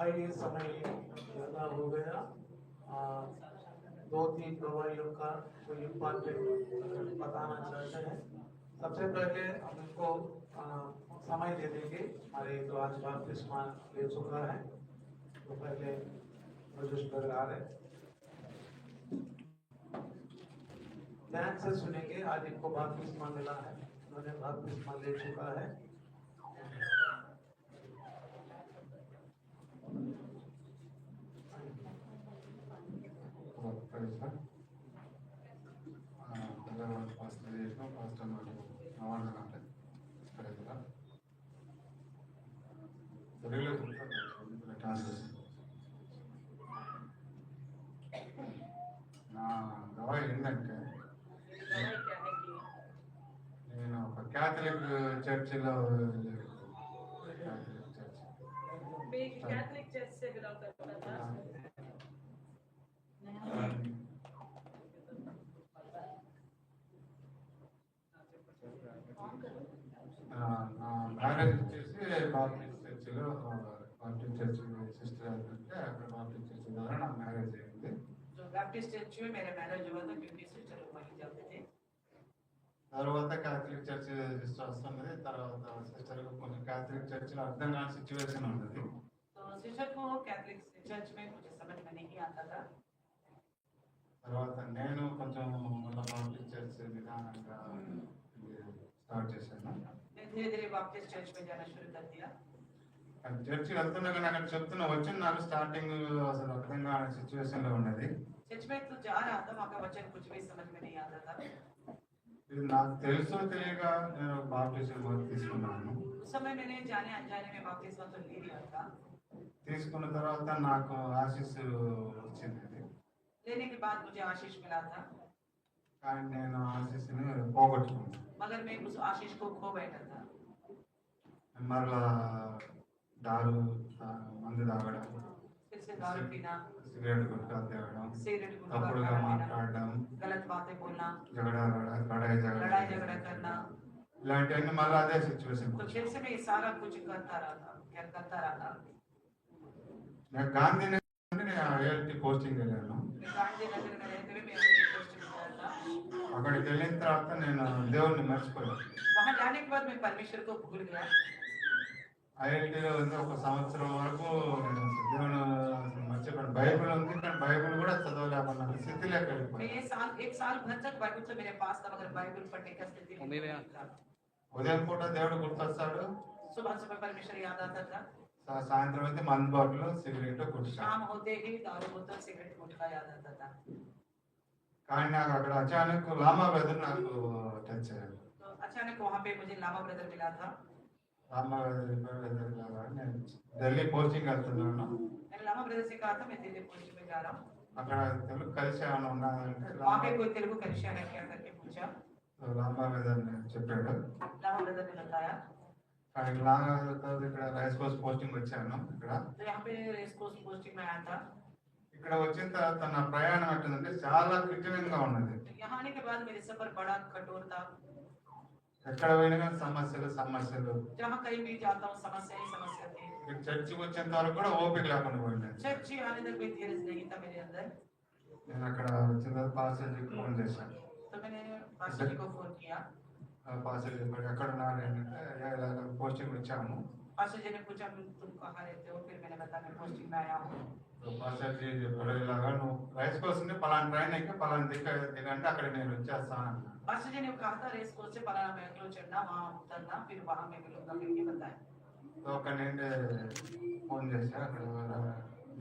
आइए समय ज़्यादा हो गया। 2-3 गवाहियों का जो इम्पोर्टेंट बताना चाहते हैं। सबसे पहले हम इनको समय दे देंगे। हमारे तो आज बपतिस्मा ले चुका है, तो पहले रजिस्टर आ रहे ध्यान से सुनेंगे। आज इनको बपतिस्मा मिला है, उन्होंने बपतिस्मा ले चुका है। నా గవాయి ఏంటంటే నేను ఒక క్యాథలిక్ చర్చిలో कैथलिक चर्च से बिलोंग करता था। మ్యారేజ్ వచ్చేసి బాప్టిస్ట్ చర్చిలో బాప్టిస్ట్ చర్చ్ సిస్టర్ అంటే అక్కడ బాప్టిస్ట్ చర్చ్ ద్వారా నాకు మ్యారేజ్ అయింది. जो बैप्टिस्ट चर्च में मेरा मैरिज हुआ था क्योंकि सिस्टर वहीं जाते थे। తర్వాత క్యాథలిక్ చర్చ్ సిస్టర్ వస్తున్నది. తర్వాత సిస్టర్ కొంచెం క్యాథలిక్ చర్చిలో అర్థం కాని సిచ్యువేషన్ ఉన్నది. तो सिस्टर को कैथलिक चर्च में मुझे समझ में नहीं आता था। తర్వాత నేను కొంచెం మళ్ళీ బాప్టిస్ట్ చర్చ్ విధానంగా స్టార్ట్ చేశాను. मैं धीरे-धीरे बैप्टिस्ट चर्च में जाना शुरू कर दिया। చర్చ్ వెళ్తున్నా కానీ అక్కడ చెప్తున్నా వచ్చిన నాకు స్టార్టింగ్ అసలు అర్థం కాని సిచ్యువేషన్ లో ఉన్నది. चर्च में तो जा रहा था, वहाँ का वचन कुछ भी समझ में नहीं आता था। ఇది నాకు తెలుసో తెలియక నేను బాప్టిజం తీసుకున్నాను. उस समय मैंने जाने अनजाने में बपतिस्मा तो ले लिया था। తీసుకున్న తర్వాత నాకు ఆశీస్ వచ్చింది. लेने के बाद मुझे आशीष मिला था, కానీ నేను ఆశీస్ని పోగొట్టుకున్నాను. मगर मैं उस आशीष को खो बैठा था। మరలా దారు మందు తాగడం, फिर से दारू पीना, సిగరెట్ గుట్కా తాగడం, सिगरेट गुटखा తప్పుడుగా खाना, మాట్లాడడం, गलत बातें बोलना, లడాయి झगड़ा करना, ఇలాంటివన్నీ మళ్ళీ అదే సిచ్యువేషన్. तो फिर से मैं सारा कुछ करता रहा था। నేను గాంధీ నుండి నేను ఐఎల్టీ పోస్టింగ్ వెళ్ళాను. गांधीनगर में रहते हुए मैं वहीं पोस्टिंग किया था। అక్కడికి వెళ్ళిన తర్వాత నేను దేవుణ్ణి మర్చిపోయాను. वहाँ जाने के बाद मैं परमेश्वर को भूल गया। ఐఎల్టీలో ఉంది ఒక సంవత్సరం వరకు నేను దేవుని మర్చిపోయాను. బైబిల్ ఉంది కానీ బైబిల్ కూడా చదవలేకున్న స్థితిలోకి వెళ్ళిపోయాను. एक साल भर तक बाइबल तो मेरे पास था, मगर बाइबल पढ़ने का स्थिति नहीं था। ఉదయం పూట దేవుడు గుర్తొస్తాడు, सुबह सुबह परमेश्वर याद आता था, సాయంత్రం అయితే మందు బాటిల్ సిగరెట్ గుర్తొస్తాడు. शाम होते ही दारू बोतल सिगरेट गुटखा याद आता था। కానీ నాకు అక్కడ అచానక్ లామా బ్రదర్ నాకు టచ్ అయ్యాడు. तो अचानक वहाँ पे मुझे लामा ब्रदर मिला था। లామా బ్రదర్ లాగా నేను ఢిల్లీ పోస్టింగ్ వెళ్తున్నాను. मैंने लामा ब्रदर से कहा था मैं दिल्ली पोस्टिंग में जा रहा हूँ। అక్కడ తెలుగు కలిసి ఏమైనా ఉన్నాదంటే वहाँ पे कोई तेलुगु कलिसिया है क्या करके पूछा। లామా బ్రదర్ చెప్పాడు. लामा ब्रदर ने बताया। కానీ లామా బ్రదర్ ఇక్కడ రైస్ కోర్స్ పోస్టింగ్ వచ్చాను. ఇక్కడ तो यहाँ पे रेस कोर्स पोस्टिंग में आया था। ఇక్కడ వచ్చిన తర్వాత నా ప్రయాణం ఎట్టుందంటే చాలా కఠినంగా ఉన్నది. यहाँ आने के बाद मेरे सफर बड़ा कठोर था। ఎక్కడ పోయినా కానీ సమస్యలు. जहाँ कहीं भी जाता हूँ समस्या ही समस्या थी। చర్చికి వచ్చేంత వరకు కూడా ఓపిక లేకుండా పోయింది. चर्च आने तक भी धीरज नहीं था मेरे अंदर। నేను అక్కడ వచ్చిన తర్వాత పాస్టర్కి ఫోన్ చేశాను. तो मैंने पास्टर जी को फोन किया। పాస్టర్ చెప్పాడు ఎక్కడ ఉన్నారు అంటే పోస్టింగ్ వచ్చాము. पास्टर जी ने पूछा तुम कहाँ रहते हो, फिर मैंने बताया मैं पोस्टिंग में आया हूँ। పాస్టర్ జీ చెప్పాడు ఇలాగా నువ్వు రైస్ కోర్స్ ఉంటే పలానా ట్రైన్ ఎక్కి పలానా దిగంటే అక్కడ నేను వచ్చేస్తాను అన్నా. पास्टर जी ने कहा था रेस कोर्स से पलाना मैंगलोर चढ़ना, वहाँ उतरना, फिर वहाँ मैं मिलूंगा करके बताया। ఒక నేను ఫోన్ చేశా. అక్కడ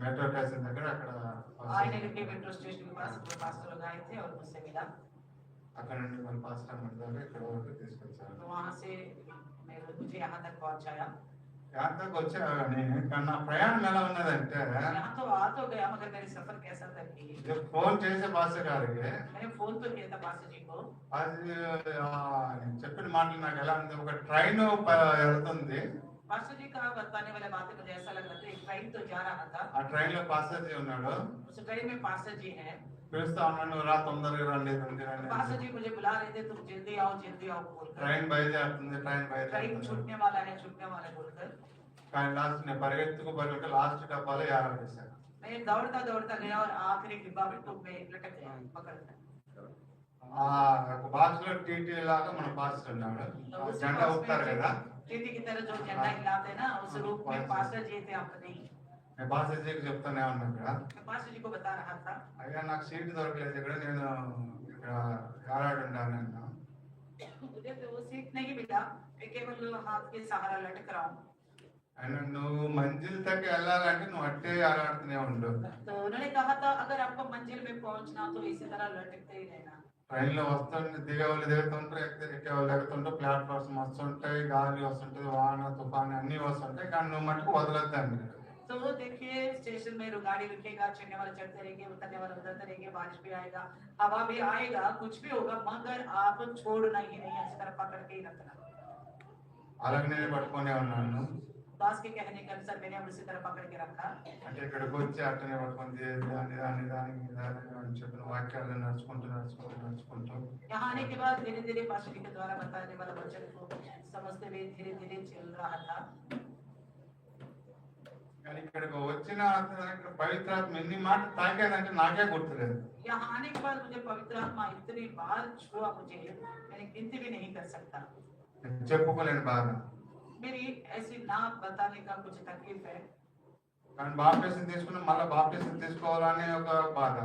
మెట్రో స్టేషన్ దగ్గర అక్కడ आईने के मेट्रो स्टेशन के पास पास्टर लोग आए थे और मुझसे मिला। అక్కడ నుండి మన పాస్టర్ దగ్గర ఇక్కడ వరకు తీసుకొచ్చారు. तो वहाँ से मुझे यहाँ तक पहुँचाया। యాత్రకు వచ్చా నేను కానీ నా ప్రయాణం ఎలా ఉన్నదంటే यहाँ तो आ तो गया, मगर मेरे सफर कैसा था कि ఫోన్ చేసే పాస్టర్ గారికి मैंने फोन तो किया था पास्टर जी को। అది నేను చెప్పిన మాటలు నాకు ఎలా ఉంది, ఒక ట్రైన్ వెళ్తుంది, पास्टर जी का बताने वाले बातें मुझे ऐसा लग रहा था, एक ट्रेन तो जा रहा था, ఆ ట్రైన్ లో పాస్టర్ జీ ఉన్నాడు. उस ट्रेन में पास्टर जी हैं। పిలుస్తా ఉన్నాడు, "నువ్వు రా, తొందరగా రండి, రండి, రండి" అని पास्टर చెప్పి. जी मुझे बुला रहे थे, तुम जल्दी आओ बोलकर। ట్రైన్ బయలుదేరుతుంది, ట్రైన్ ट्रेन బయలుదేరుతుంది. छूटने वाला है बोलकर। కానీ లాస్ట్ నేను పరిగెత్తుకు లాస్ట్ డబ్బాలో ఏలాడేశాను. मैं दौड़ता गया और आखिरी डिब्बा में तो मैं लटक गया, पकड़ गया। ఆ ఒక బాక్స్ లో టీటీ లాగా మన పాస్టర్ ఉన్నాడు. तो ఆ उस జెండా बॉक्स ఊపుతారు में కదా, टीटी की तरह जो झंडा हिलाते हैं ना, उस रूप में पास्टर जी थे अपने। నేను పాస్టర్ జీకి చెప్తానే ఉన్నా ఇక్కడ, मैं पास्टर जी को बता रहा था, అయ్యా నాకు సీట్ దొరకలేదు ఇక్కడ, నేను ఇక్కడ ఏలాడుంటాను అన్నా. मुझे तो वो सीट नहीं मिला, मैं केवल हाथ के सहारा लटक रहा हूँ। ఆయన నువ్వు మంజిల్ తగ్గ వెళ్ళాలంటే నువ్వు అట్టే ఏలాడుతూనే ఉండు. तो उन्होंने कहा था, अगर आपको मंजिल में पहुंचना तो इसी तरह लटकते ही रहना। ట్రైన్ లో వస్తుంటే దిగేవాళ్ళు దిగుతుంటారు, ఎక్కేవాళ్ళు ఎక్కుతుంటారు, ప్లాట్ఫామ్స్ వస్తుంటాయి, గాలి వస్తుంటది, వాన తుఫాను అన్ని వస్తుంటాయి, కానీ నువ్వు మటుకు వదలొద్దండి. तो देखिए, स्टेशन में गाड़ी रुकेगा, चढ़ने वाले चढ़ते रहेंगे, उतरने वाले उतरते रहेंगे, बारिश भी आएगा, हवा भी आएगा, कुछ भी होगा, मगर आप छोड़ना ही नहीं, अच्छी तरह पकड़ के ही रखना। అలాగే నేను పట్టుకునే ఉన్నాను. दास के कहने के अनुसार मैंने उसी तरह पकड़ के रखा। అంటే ఇక్కడికి వచ్చి అట్టనే పట్టుకొని దానికి అని చెప్పిన వాక్యాలు నడుచుకుంటూ यहाँ आने के बाद धीरे धीरे पास्टर जी के द्वारा बताने वाला वचन को समझते हुए धीरे धीरे चल रहा था। కానీ ఇక్కడికి వచ్చిన ఇక్కడ పవిత్రాత్మ ఎన్ని మాట తాకేదంటే నాకే గుర్తులేదు. यहाँ आने के बाद मुझे पवित्र आत्मा इतनी बार छुआ, मुझे मैंने गिनती भी नहीं कर सकता। చెప్పుకోలేని బాధ. मेरी ऐसी ना बताने का कुछ तकलीफ है। కానీ బాప్టిజం తీసుకుని మళ్ళీ బాప్టిజం తీసుకోవాలనే ఒక బాధ.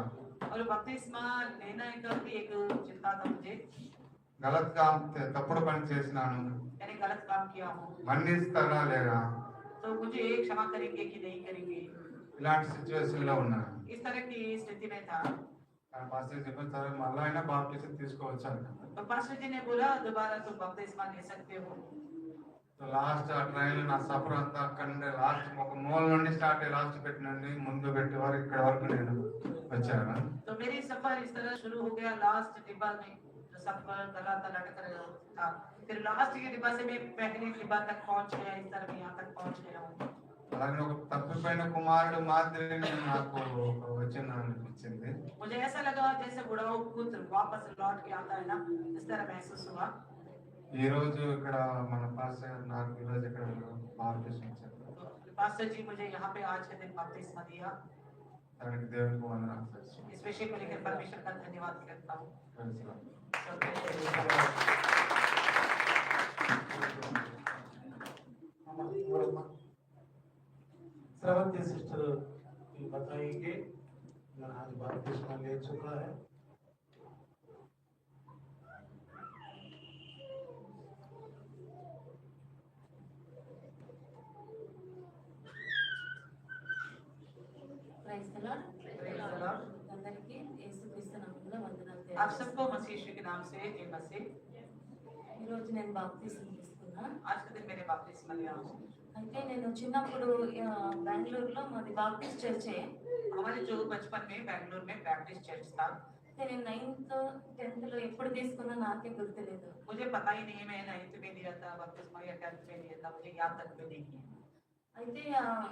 और बपतिस्मा लेना का भी एक चिंता था मुझे। గలత్ కామ్ తప్పుడు పని చేసినాను, मैंने गलत काम किया हूँ, మన్నిస్తారా లేరా, तो मुझे क्षमा करेंगे कि नहीं करेंगे, ఇలాంటి సిచ్యువేషన్ లో ఉన్నాను. इस तरह की स्थिति में था। కానీ పాస్టర్ చెప్పిన తర్వాత మళ్ళీ అయినా బాప్టిజం తీసుకోవచ్చు అన్నాడు. तो पास्टर जी ने बोला, दोबारा तुम बपतिस्मा ले सकते हो। లాస్ట్ ఆ ట్రైన్ నా సఫర్ అంతా అక్కడ నుండి లాస్ట్ ఒక మూల నుండి స్టార్ట్ అయ్యి లాస్ట్ పెట్టినండి ముందు పెట్టే వరకు ఇక్కడ వరకు నేను వచ్చాను. तो मेरी सफर इस तरह शुरू हो गया, लास्ट डिब्बा में जो सफर कर रहा था, लटक रहा था, फिर लास्ट के डिब्बा से मैं पहले डिब्बा तक पहुंच गया, इस तरह मैं यहाँ तक पहुंच गया हूँ। అలాగే ఒక తప్పిపోయిన కుమారుడు మాదిరిని నాకు వచ్చిన అనిపించింది. मुझे ऐसा लगा जैसे बुढ़ाओ पुत्र वापस लौट के आता है ना, इस तरह महसूस हुआ। ఈ రోజు ఇక్కడ మన పాస్టర్ నాకు ఈ రోజు ఇక్కడ బాప్టిజం ఇచ్చారు. पास्टर जी मुझे यहाँ पे आज के दिन बपतिस्मा दिया, దానికి దేవునికి వందనాలు. इस विषय को लेकर परमेश्वर का धन्यवाद करता हूँ। श्रवंती सिस्टर बताएंगे, आज बपतिस्मा ले चुका है। आप सबको मसीह यीशु के नाम से जय मसीह। ఈ రోజు నేను బాప్తిసం తీసుకున్నా. आज के दिन मैंने बपतिस्मा लिया हूँ। అయితే నేను చిన్నప్పుడు బెంగళూరులో మాది బాప్టిస్ట్ చర్చే. हमारे जो बचपन में बेंगलुरु में बैप्टिस्ट चर्च था। నేను 9th 10th లో ఎప్పుడు తీసుకున్నా నాకే గుర్తులేదు. मुझे पता ही नहीं, मैं 9th में लिया था बपतिस्मा या 10th में लिया था, मुझे याद तक भी नहीं है। అయితే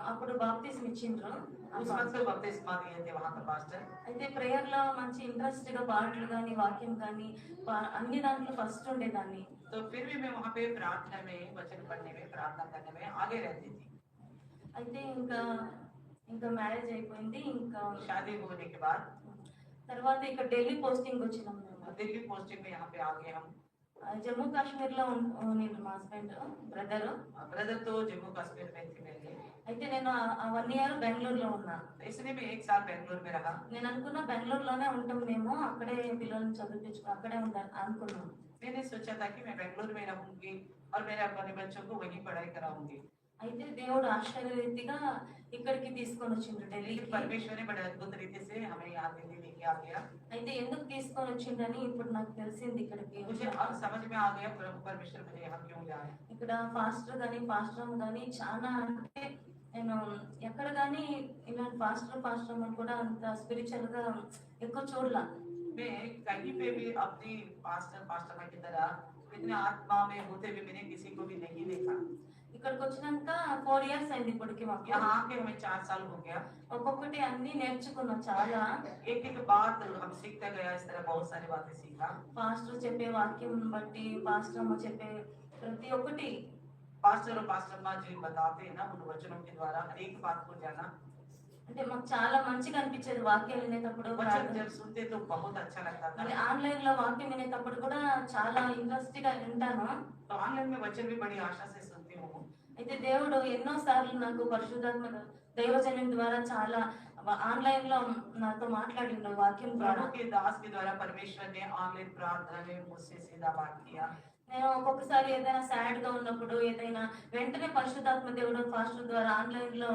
అప్పుడు బాప్తిసం ఇచ్చిండ్రు. उस वक्त बपतिस्मा दिए थे वहाँ का पास्टर। అయితే ప్రేయర్ లో మంచి ఇంట్రెస్ట్ గా పాటలు కానీ వాక్యం కానీ అన్ని దాంట్లో ఫస్ట్ ఉండేదాన్ని. तो फिर भी मैं वहाँ पे प्रार्थना में, वचन पढ़ने में, प्रार्थना करने में आगे रहती थी। అయితే ఇంకా మ్యారేజ్ అయిపోయింది. ఇంకా शादी होने के बाद తర్వాత ఇక్కడ ఢిల్లీ పోస్టింగ్ వచ్చినాం మేము. दिल्ली पोस्टिंग में यहाँ पे आ गए हम। జమ్మూ కాశ్మీర్ లో నేను మా హస్బెండ్ ब्रदर तो जम्मू कश्मीर में थे पहले। అయితే నేను 1 year బెంగళూరులో ఉన్నా. इसलिए मैं 1 साल बेंगलुरु में रहा। నేను అనుకున్నా బెంగళూరులోనే ఉంటాం మేము, అక్కడే పిల్లల్ని చదివించుకో అక్కడే ఉంటాను అనుకున్నాను. मैंने सोचा था कि मैं बेंगलुरु में रहूंगी और मेरे अपने बच्चों को वहीं पढ़ाई कराऊंगी। అయితే దేవుడు ఆశ్చర్యరీతిగా ఇక్కడికి తీసుకొని వచ్చిండు ఢిల్లీకి. परमेश्वर ने बड़े अद्भुत रीति से हमें यहाँ दिल्ली लेके आ गया। అయితే ఎందుకు తీసుకొని వచ్చిండని ఇప్పుడు నాకు తెలిసింది. ఇక్కడికి मुझे अब समझ में आ गया परमेश्वर मुझे यहाँ क्यों लाया। ఇక్కడ పాస్టర్ కానీ చాలా అంటే నేను ఎక్కడ కానీ ఇలాంటి పాస్టర్ అని కూడా అంత స్పిరిచువల్ గా ఎక్కువ చూడలా. मैं कहीं पे भी अपनी पास्टर की तरह इतने आत्मा में होते हुए मैंने किसी को भी नहीं देखा। ఇక్కడికి వచ్చినాక 4 ఇయర్స్ అయింది ఇప్పటికి మాకు. यहाँ आके हमें 4 साल हो गया। ఒక్కొక్కటి అన్ని నేర్చుకున్నాం చాలా. एक एक बात हम सीखते गया, इस तरह बहुत सारी बातें सीखा। పాస్టర్ చెప్పే వాక్యం బట్టి, పాస్టర్ అమ్మ చెప్పే ప్రతి ఒక్కటి, पास्टर और पास्टर माँ जी बताते हैं ना, उन वचनों के द्वारा हर एक बात को जाना। అంటే మాకు చాలా మంచిగా అనిపించేది వాక్యం వినేటప్పుడు. वचन जब सुनते तो बहुत अच्छा लगता था। మళ్ళీ ఆన్లైన్ లో వాక్యం వినేటప్పుడు కూడా చాలా ఇంట్రెస్ట్ గా వింటాను. तो ऑनलाइन में वचन भी बड़ी आशा से सुनती हूँ। అయితే దేవుడు ఎన్నో సార్లు నాకు పరిశుద్ధాత్మ దైవజనం ద్వారా చాలా ఆన్లైన్ లో నాతో మాట్లాడిండు వాక్యం ద్వారా. प्रभु के दास के द्वारा परमेश्वर ने ऑनलाइन प्रार्थना में मुझसे सीधा बात किया। నేను ఒక్కొక్కసారి ఏదైనా సాడ్ గా ఉన్నప్పుడు, ఏదైనా వెంటనే పరిశుద్ధాత్మ దేవుడు పాస్టర్ ద్వారా ఆన్లైన్ లో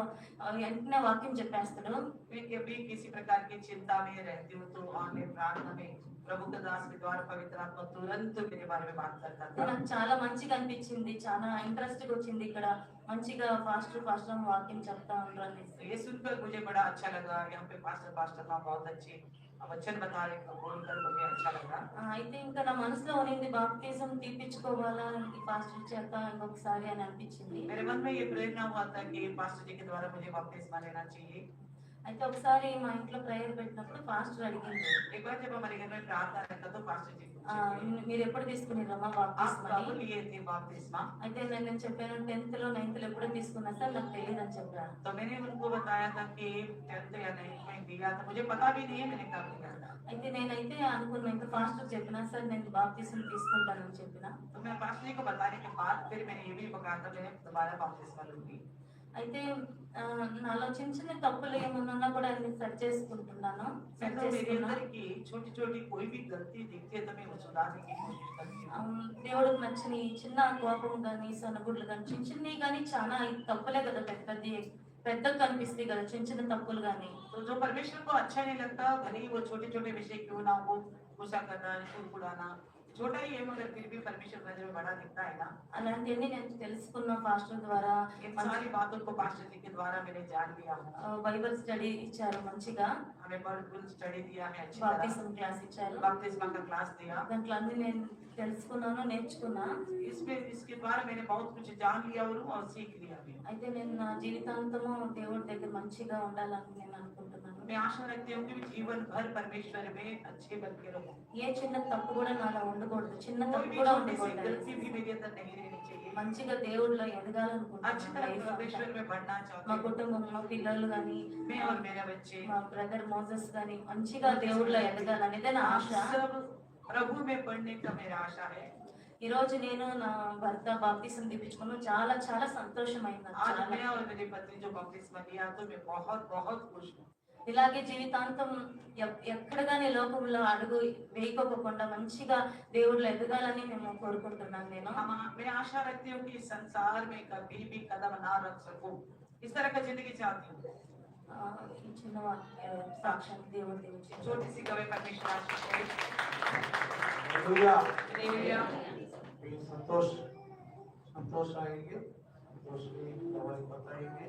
వెంటనే వాక్యం చెప్పేస్తాడు. मैं कभी किसी प्रकार की चिंता में रहती हूँ तो ऑनलाइन प्रार्थना में प्रभु के दास के द्वारा पवित्र आत्मा तुरंत मेरे बारे में बात करता था। నాకు చాలా మంచిగా అనిపించింది, చాలా ఇంట్రెస్ట్ వచ్చింది. ఇక్కడ మంచిగా పాస్టర్ వాక్యం చెప్తా ఉంటారు అనేసి. तो ये सुनकर मुझे बड़ा अच्छा लगा। यहाँ पे पास्टर माँ बहुत अच्छे वचन बता रहे हैं, बोलकर मुझे अच्छा लगा। అయితే ఇంకా నా మనసులో ఉన్నది బాప్తిజం తీపించుకోవాలా ఈ పాస్టర్ చేత ఇంకొకసారి అని అనిపించింది. मेरे मन में ये प्रेरणा हुआ था कि पास्टर जी के द्वारा मुझे बपतिस्मा लेना चाहिए। అయితే ఒకసారి మా ఇంట్లో ప్రేయర్ పెట్టినప్పుడు పాస్టర్ అడిగింది, एक बार जब हमारे घर में प्रार्थना रहता तो पास्टर जी మీరు ఎప్పుడు తీసుకున్నారమ్మా आप బాప్తిస్మా कब लिए थे बपतिस्मा? అయితే నేను చెప్పాను 10th లో 9th లో ఎప్పుడు తీసుకున్నా సార్ నాకు తెలియదు అని చెప్పాను. तो मैंने उनको बताया था कि 10th या 9th में दिया था, मुझे पता भी नहीं है मैंने कब लिया था। అయితే నేనైతే అనుకున్నా, ఇంకా పాస్టర్ చెప్పినా సార్ నేను బాప్తిజం తీసుకుంటానని చెప్పిన. तो मैं पास्टर जी को बताने के बाद फिर मैंने ये भी कहा था मैंने दोबारा बपतिस्मा लूंगी। అయితే నాలో చిన్న చిన్న తప్పులు ఏమన్నా కూడా అన్ని సరి చేసుకుంటున్నాను. मैं तो मेरे अंदर की छोटी छोटी कोई भी गलती दिखती है तो मैं वो सुधारने की कोशिश करती हूँ। దేవుడికి నచ్చిన ఈ చిన్న కోపం కానీ సన్నగుడ్లు కానీ చిన్న చిన్నవి కానీ చాలా తప్పులే కదా, పెద్దగా కనిపిస్తాయి కదా చిన్న చిన్న తప్పులు కానీ. तो जो परमेश्वर को अच्छा नहीं लगता, भले ही वो छोटे छोटे विषय क्यों ना हो, गुस्सा करना, कुड़कुड़ाना, छोटा ही है मगर फिर भी परमेश्वर नजर में बड़ा दिखता है ना। అలాంటివన్నీ నేను తెలుసుకున్న పాస్టర్ ద్వారా. इन सारी बातों को पास्टर जी के द्वारा मैंने जान लिया हूँ। బైబిల్ స్టడీ ఇచ్చారు మంచిగా, हमें बाइबल स्टडी दिया, हमें अच्छी तरह బాప్తిజం క్లాస్ ఇచ్చారు. बपतिस्मा का क्लास दिया। దాంట్లో అన్ని నేను తెలుసుకున్నాను, నేర్చుకున్నా. इसके द्वारा मैंने बहुत कुछ जान लिया और सीख लिया भी। అయితే నేను నా జీవితాంతము దేవుడి దగ్గర మంచిగా ఉండాలని నేను అనుకుంటున్నాను. मैं आशा रखती हूँ कि जीवन भर परमेश्वर में अच्छे बन के रहूं। ఏ చిన్న తప్పు కూడా నాలో ఉండకూడదు, చిన్న कोई తప్పు भी కూడా छोटी सी ఉండకూడదు. गलती भी मेरे अंदर नहीं रहनी चाहिए। మంచిగా దేవుడిలో अच्छी ఎదగాలనుకుంటున్నాను. तरह లైఫ్ परमेश्वर అంతా. में बढ़ना మా चाहती हूँ। కుటుంబం, మా పిల్లలు కానీ, मैं और मेरे बच्चे మా బ్రదర్ మోజెస్ కానీ మంచిగా దేవుడిలో ఎదగాలనేదే నా ఆశ. सब प्रभु में बढ़ने का मेरा आशा है। ఈ రోజు నేను నా భర్త బాప్తిసం తీపించుకున్నాను, చాలా చాలా సంతోషమైంది నాకు आज చాలా. मैं और मेरे पति जो बपतिस्मा लिया तो मैं बहुत बहुत खुश हूँ। ఇలాగే జీవితాంతం ఎక్కడ కానీ లోకంలో అడుగు వేయకోకుండా మంచిగా దేవుడిలో ఎదగాలని మేము కోరుకుంటున్నాను. मैं आशा रखती हूँ कि इस संसार में कभी भी कदम ना रख सकूं, इस तरह का जिंदगी चाहती हूँ। ఈ చిన్న సాక్ష్యం దేవుడి గురించి. छोटी सी कवि परमेश्वर आशीष करे। हालेलुया। हालेलुया। ये संतोष आएंगे, संतोष की दवाई बताएंगे।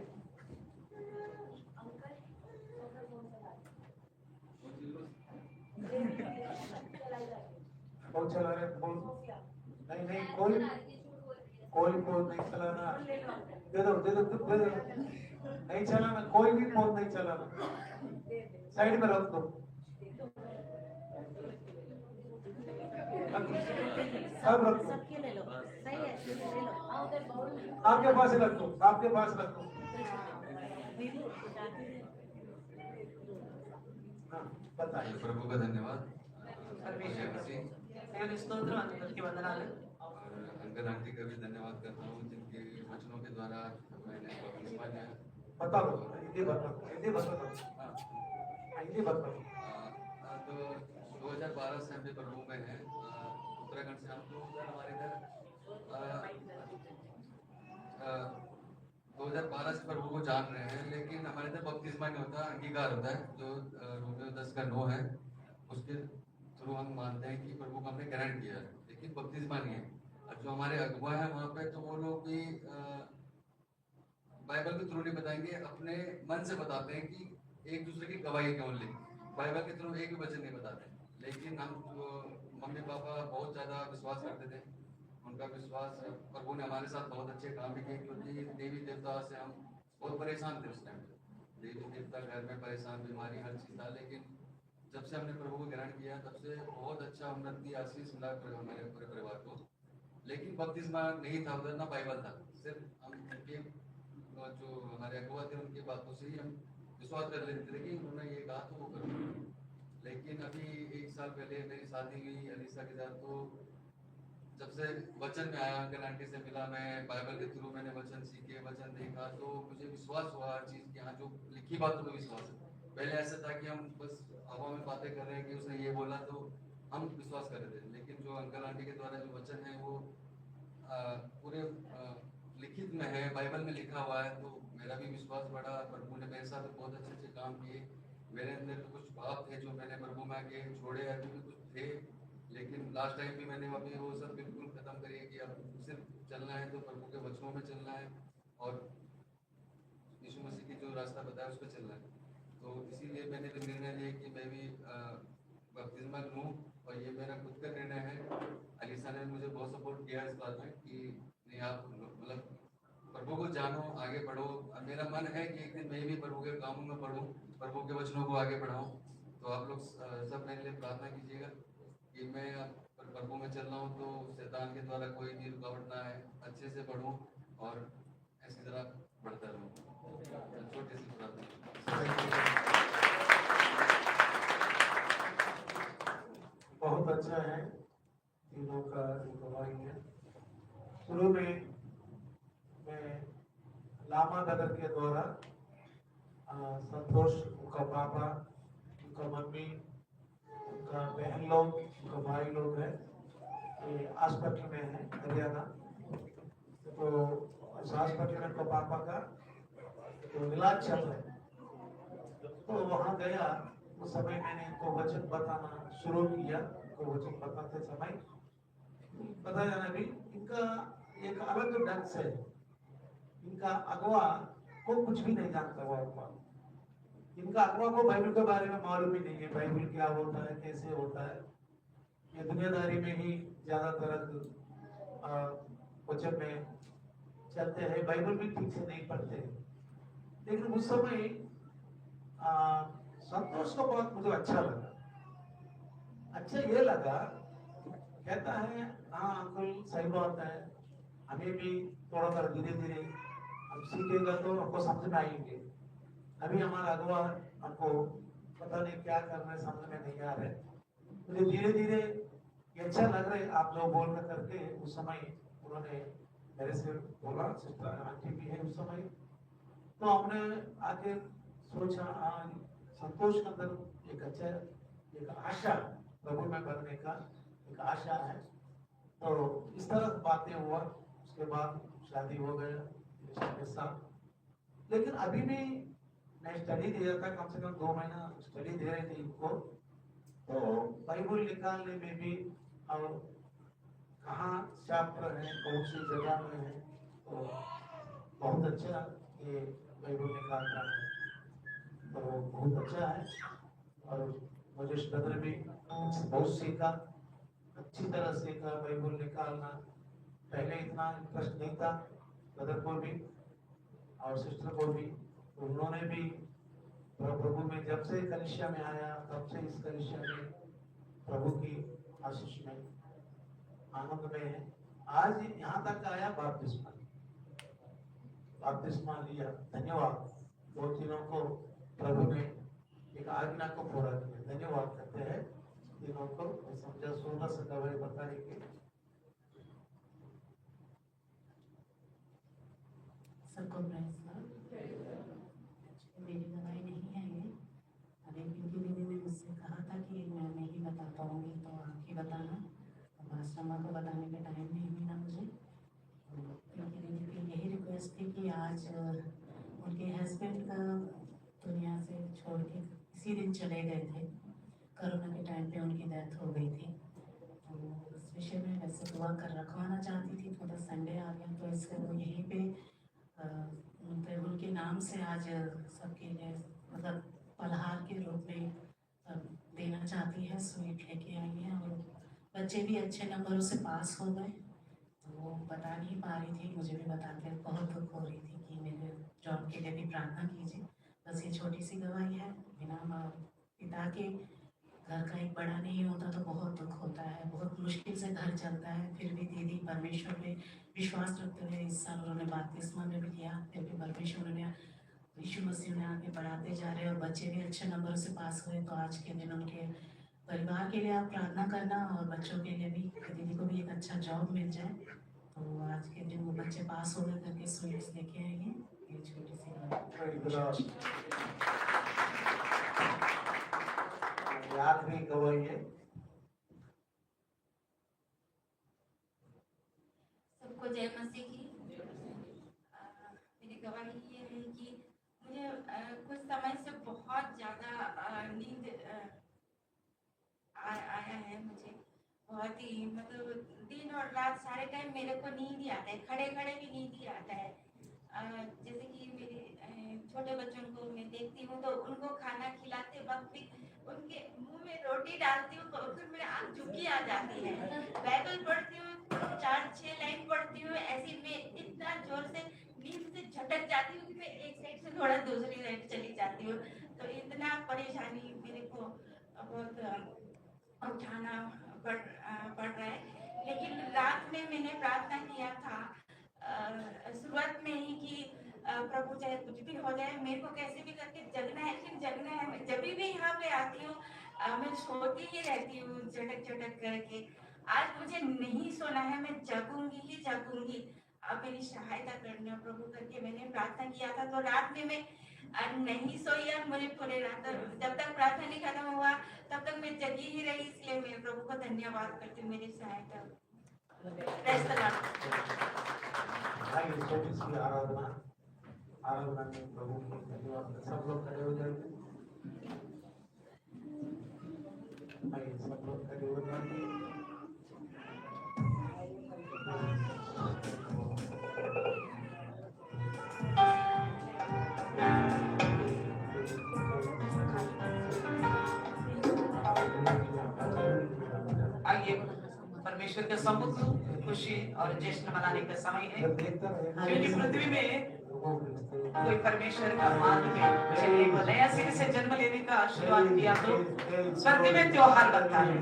कौन चला रहे फोन? नहीं नहीं कोई फोन नहीं चलाना। दे दो नहीं चलाना, कोई भी फोन नहीं चलाना, साइड में रख दो, सब रख दो, आपके पास रख दो, आपके पास रख दो। हाँ, बताइए। प्रभु का धन्यवाद। परमेश्वर దేవుని స్తోత్రం, అందరికీ వందనాలు। अंकल आंटी का भी धन्यवाद करता हूँ जिनके वचनों के द्वारा मैंने बपतिस्मा लिया। बता दो, हिंदी बता दो, हिंदी बता दो, हिंदी बता दो। तो 2012 से हम प्रभु में हैं, उत्तराखंड से हम लोग हमारे इधर 2012 से प्रभु को जान रहे हैं, लेकिन हमारे इधर बपतिस्मा नहीं होता, अंगीकार होता है जो रोमियो 10 का 9 है, उसके थ्रू हम मानते हैं कि प्रभु को हमने ग्रहण किया है, लेकिन बपतिस्मा नहीं है। और जो हमारे अगुआ है वहाँ पे तो वो लोग भी बाइबल के थ्रू नहीं बताएंगे, अपने मन से बताते हैं कि एक दूसरे की गवाही क्यों ली, बाइबल के थ्रू एक भी वचन नहीं बताते। लेकिन हम जो मम्मी पापा बहुत ज़्यादा विश्वास करते थे, उनका विश्वास प्रभु ने हमारे साथ बहुत अच्छे काम भी किए, क्योंकि देवी देवता से हम बहुत परेशान थे उस टाइम पे। देवी देवता घर में परेशान, बीमारी, हर चीज़ था, लेकिन जब से हमने प्रभु को ग्रहण किया तब से बहुत अच्छा उन्नति, आशीष मिला हमारे पूरे परिवार को। लेकिन बपतिस्मा नहीं था उधर, ना बाइबल था, सिर्फ हम उनके जो हमारे अगुआ थे उनकी बातों से ही हम विश्वास कर लेते थे कि उन्होंने ये कहा तो वो करो। लेकिन अभी 1 साल पहले मेरी शादी हुई अलीसा के साथ, तो जब से वचन में आया, अंकल आंटी से मिला, मैं बाइबल के थ्रू मैंने वचन सीखे, वचन देखा, तो मुझे विश्वास हुआ हर चीज़ की, हाँ जो लिखी बातों में विश्वास है। पहले ऐसा था कि हम बस हवा में बातें कर रहे हैं कि उसने ये बोला तो हम विश्वास कर रहे थे, लेकिन जो अंकल आंटी के द्वारा जो वचन है वो पूरे लिखित में है, बाइबल में लिखा हुआ है, तो मेरा भी विश्वास बढ़ा। प्रभु ने मेरे साथ बहुत अच्छे अच्छे काम किए। मेरे अंदर कुछ भाव थे जो मैंने प्रभु में आके छोड़े, अभी भी कुछ थे, लेकिन लास्ट टाइम भी मैंने अभी वो सब बिल्कुल खत्म करिए कि अब सिर्फ चलना है तो प्रभु के वचनों में चलना है और यीशु मसीह की जो रास्ता बताया उस पर चलना है। तो इसीलिए मैंने भी निर्णय लिया कि मैं भी बपतिस्मा लूँ, और ये मेरा खुद का निर्णय है। अलीसा ने मुझे बहुत सपोर्ट किया इस बात में कि नहीं आप मतलब प्रभु को जानो, आगे बढ़ो। मेरा मन है कि एक दिन मैं भी प्रभु के कामों में बढ़ूँ, प्रभु के वचनों को आगे बढ़ाऊँ। तो आप लोग सब मेरे लिए प्रार्थना कीजिएगा कि मैं प्रभु में चल रहा हूँ तो शैतान के द्वारा कोई भी रुकावट ना आए, अच्छे से बढ़ूँ और ऐसी तरह बढ़ता रहूँ। छोटी सी प्रार्थना। बहुत अच्छा है, तीनों का गवाही है। शुरू में मैं लामा नगर के द्वारा संतोष, उनका पापा, उनका मम्मी, उनका बहन लोग, उनका भाई लोग है, ये हॉस्पिटल में है हरियाणा। तो उस हॉस्पिटल में उनका पापा का तो इलाज चल रहा है, तो वहाँ गया। उस समय मैंने इनको वचन बताना शुरू किया। तो वचन बताते समय बताया ना भी, इनका एक अलग ढंग से, इनका अगवा को कुछ भी नहीं जानता हुआ अगवा। इनका अगवा को बाइबल के बारे में मालूम ही नहीं है, बाइबल क्या होता है, कैसे होता है। ये दुनियादारी में ही ज्यादातर वचन में चलते हैं, बाइबल भी ठीक से नहीं पढ़ते हैं। लेकिन उस समय संतोष का बात मुझे अच्छा लगा। अच्छा ये लगा, कहता है हाँ अंकल सही बात है, हमें भी थोड़ा सा धीरे धीरे हम सीखेगा तो हमको समझ में आएंगे। अभी हमारा अगवा हमको पता नहीं क्या कर रहे, समझ में नहीं आ रहे। मुझे धीरे धीरे अच्छा लग रहा है आप जो बोल रहे करके। उस समय उन्होंने मेरे से बोला, सिस्टर आंटी भी है उस समय, तो हमने आके सोचा संतोष के अंदर एक अच्छा एक आशा प्रभु में बनने का एक आशा है। तो इस तरह बातें हुआ। उसके बाद शादी हो गया के साथ। लेकिन अभी भी मैं स्टडी दे रहा था, कम से कम 2 महीना स्टडी दे रहे थे इनको। तो बाइबल निकालने में भी और कहाँ चैप्टर है, कौन सी जगह में है, तो बहुत अच्छा ये बाइबल निकालता है, तो बहुत अच्छा है। और मुझे ब्रदर भी बहुत सीखा, अच्छी तरह सीखा बाइबल निकालना। पहले इतना इंटरेस्ट नहीं था ब्रदर को भी और सिस्टर को भी। तो उन्होंने भी प्रभु में जब से कलीसिया में आया तब से इस कलीसिया में प्रभु की आशीष में आनंद में है। आज यहाँ तक आया बपतिस्मा लिया। धन्यवाद। 2 तीनों को प्रभु ने एक आज्ञा को पूरा किया, धन्यवाद करते हैं तीनों को। समझा 16 से गवाही बताएंगे। सबको मेरी गवाही नहीं है ये, लेकिन दीदी ने मुझसे कहा था कि मैं नहीं बता पाऊंगी तो आप ही बताना। अब आश्रमा को बताने का टाइम नहीं मिला मुझे, क्योंकि दीदी की यही रिक्वेस्ट थी कि आज उनके हस्बैंड का दुनिया से छोड़ के इसी दिन चले गए थे। कोरोना के टाइम पे उनकी डेथ हो गई थी। तो इस विषय में वैसे दुआ कर रखवाना चाहती थी, थोड़ा संडे आ गया तो इससे वो यहीं पे उनके नाम से आज सबके लिए मतलब पलहार के रूप में देना चाहती है। स्वीट लेके आई है और बच्चे भी अच्छे नंबरों से पास हो गए। बता नहीं पा रही थी, मुझे भी बताते बहुत दुख हो रही थी कि मेरे जॉब के लिए भी प्रार्थना कीजिए। बस ये छोटी सी गवाही है, बिना पिता के घर का एक बड़ा नहीं होता तो बहुत दुख होता है, बहुत मुश्किल से घर चलता है। फिर भी दीदी परमेश्वर पे विश्वास रखते हुए इस साल उन्होंने बपतिस्मा में भी किया, फिर भी परमेश्वर उन्होंने यीशु मसीह ने आगे बढ़ाते जा रहे और बच्चे भी अच्छे नंबरों से पास हुए। तो आज के दिन उनके परिवार के लिए आप प्रार्थना करना और बच्चों के लिए भी, दीदी को भी एक अच्छा जॉब मिल जाए। तो आज के दिन वो बच्चे पास हो गए करके स्वीट्स लेके आएंगे। ये छोटी सी आखिरी गवाही है। सबको जय मसीह की। मेरी गवाही ये है कि मुझे कुछ समय से बहुत ज़्यादा नींद आया है। मुझे बहुत ही मतलब दिन और रात सारे टाइम मेरे को नींद ही आता है, खड़े खड़े भी नींद ही आता है। जैसे कि मेरे छोटे बच्चों को मैं देखती हूँ तो उनको खाना खिलाते वक्त भी उनके मुंह में रोटी डालती हूँ तो फिर मेरी आँख झुकी आ जाती है। बाइबल पढ़ती हूँ, 4-6 लाइन पढ़ती हूँ, ऐसी में इतना जोर से नींद से झटक जाती हूँ कि मैं एक साइड से थोड़ा दूसरी साइड चली जाती हूँ। तो इतना परेशानी मेरे को बहुत उठाना पड़ रहा है। लेकिन रात में मैंने प्रार्थना किया था शुरुआत में ही कि प्रभु चाहे कुछ भी हो जाए, मेरे को कैसे भी करके जगना है, लेकिन जगना है। मैं जब भी यहाँ पे आती हूँ मैं सोती ही रहती हूँ झटक झटक करके। आज मुझे नहीं सोना है, मैं जगूंगी ही जगूंगी। आप मेरी सहायता करना प्रभु करके मैंने प्रार्थना किया था। तो रात में मैं नहीं सोई और मुझे पूरे रात जब तक प्रार्थना नहीं खत्म हुआ तब तक मैं जगी ही रही। इसलिए मैं प्रभु को धन्यवाद करती हूँ मेरी सहायता। छोटी सी आराधना में प्रभु की धन्यवाद। सब लोग खड़े हो जाएंगे। सब लोग खड़े हो जाएंगे। आइए परमेश्वर के समुद्र खुशी और जश्न मनाने का समय है, क्योंकि पृथ्वी में कोई परमेश्वर का मार्ग में चलने को नया सिरे से जन्म लेने का शुरुआत किया तो स्वर्ग में त्योहार बनता है।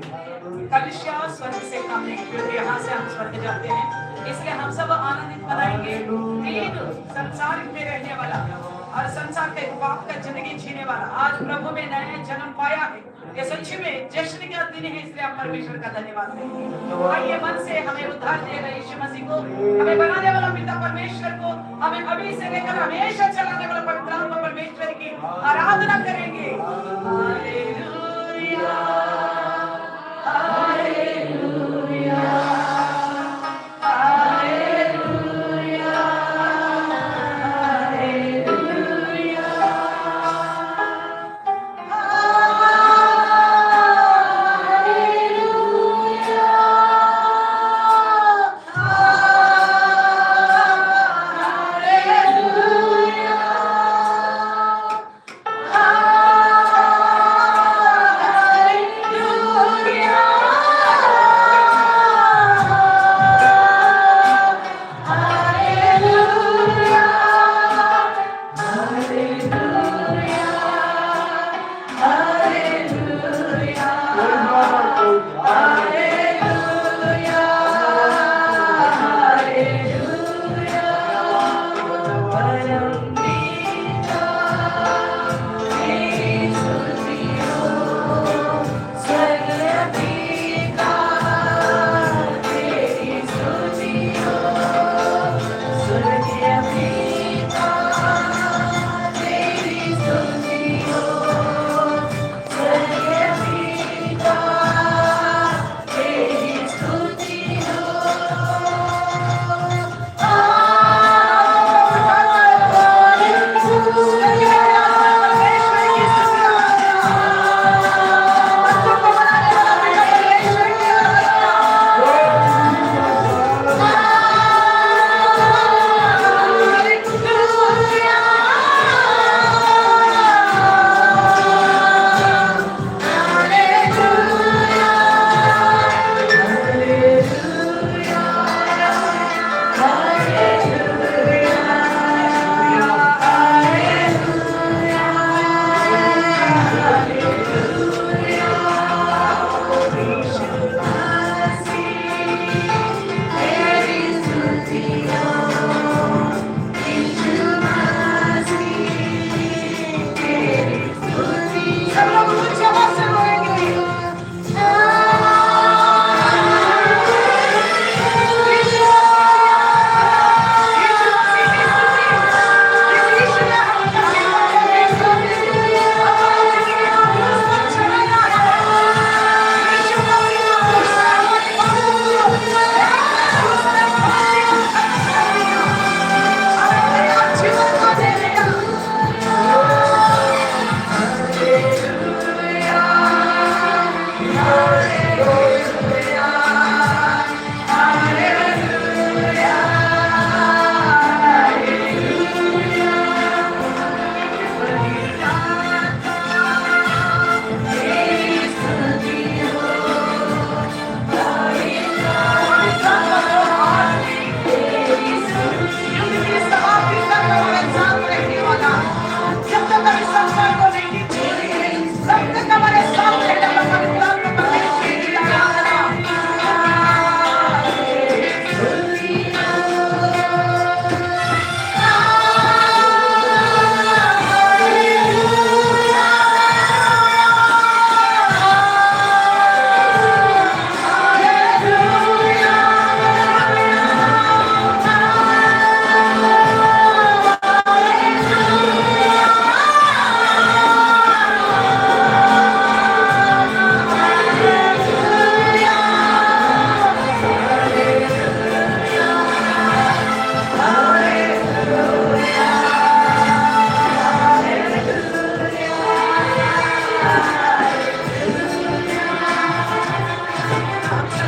कलिसिया स्वर्ग से कम नहीं, क्योंकि यहाँ से हम स्वर्ग जाते हैं। इसलिए हम सब आनंदित मनाएंगे। तीन संसार में रहने वाला और संसार के पाप का जिंदगी जीने वाला आज प्रभु में नया जन्म पाया है। ये सच्ची में जश्न का दिन है, इसलिए हम परमेश्वर का धन्यवाद करेंगे। आइए मन से हमें उद्धार दे रहे यीशु मसीह को, हमें बनाने वाला पिता परमेश्वर को, हमें अभी से लेकर हमेशा चलाने वाला पवित्र आत्मा परमेश्वर की आराधना करेंगे। हालेलुया हालेलुया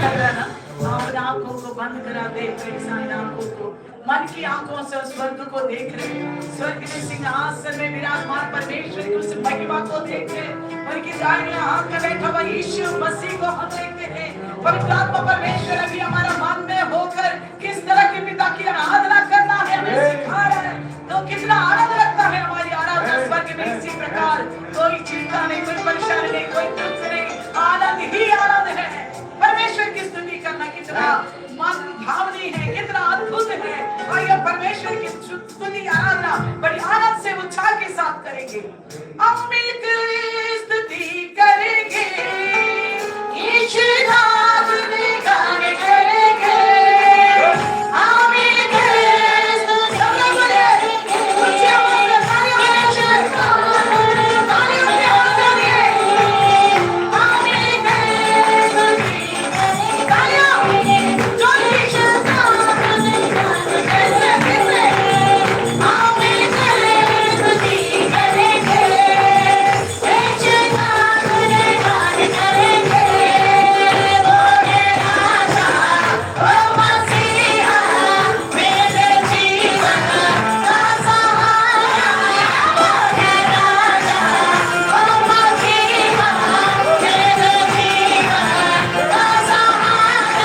कर रहा है ना, अपने आंखों को बंद करा दे, इन आंखों को, मन की आंखों से स्वर्ग को देख रहे, स्वर्ग के सिंहासन में विराजमान परमेश्वर की उस महिमा को देख रहे, उनकी दाहिने हाथ में बैठा हुआ यीशु मसीह को हम देखते हैं। पवित्र आत्मा परमेश्वर अभी हमारा मन में होकर किस तरह के पिता की आराधना करना है हमें सिखा रहा है, तो कितना आनंद लगता है हमारी आराधना स्वर्ग में। इसी प्रकार कोई चिंता नहीं, कोई परेशानी नहीं, कोई दुख नहीं, आनंद ही आनंद है। परमेश्वर की स्तुति करना कितना मन भावनी है, कितना अद्भुत है। आइए परमेश्वर की स्तुति आराधना बड़ी आनंद से उत्साह के साथ करेंगे। हम मिलकर स्तुति करेंगे, यीशु नाम में गाने करेंगे, हम मिलकर स्तुति करेंगे, ऊंची आवाज में तालियां बजाएंगे, तालियां बजाएंगे, हम मिलकर स्तुति करेंगे, तालियां जो यीशु नाम में गाने करेंगे, हम मिलकर स्तुति करेंगे, यीशु नाम में गाने करेंगे, बोले राजा ओ मसीहा मेरे जीवन का सहारा, बोले राजा ओ मसीहा मेरे जीवन का सहारा,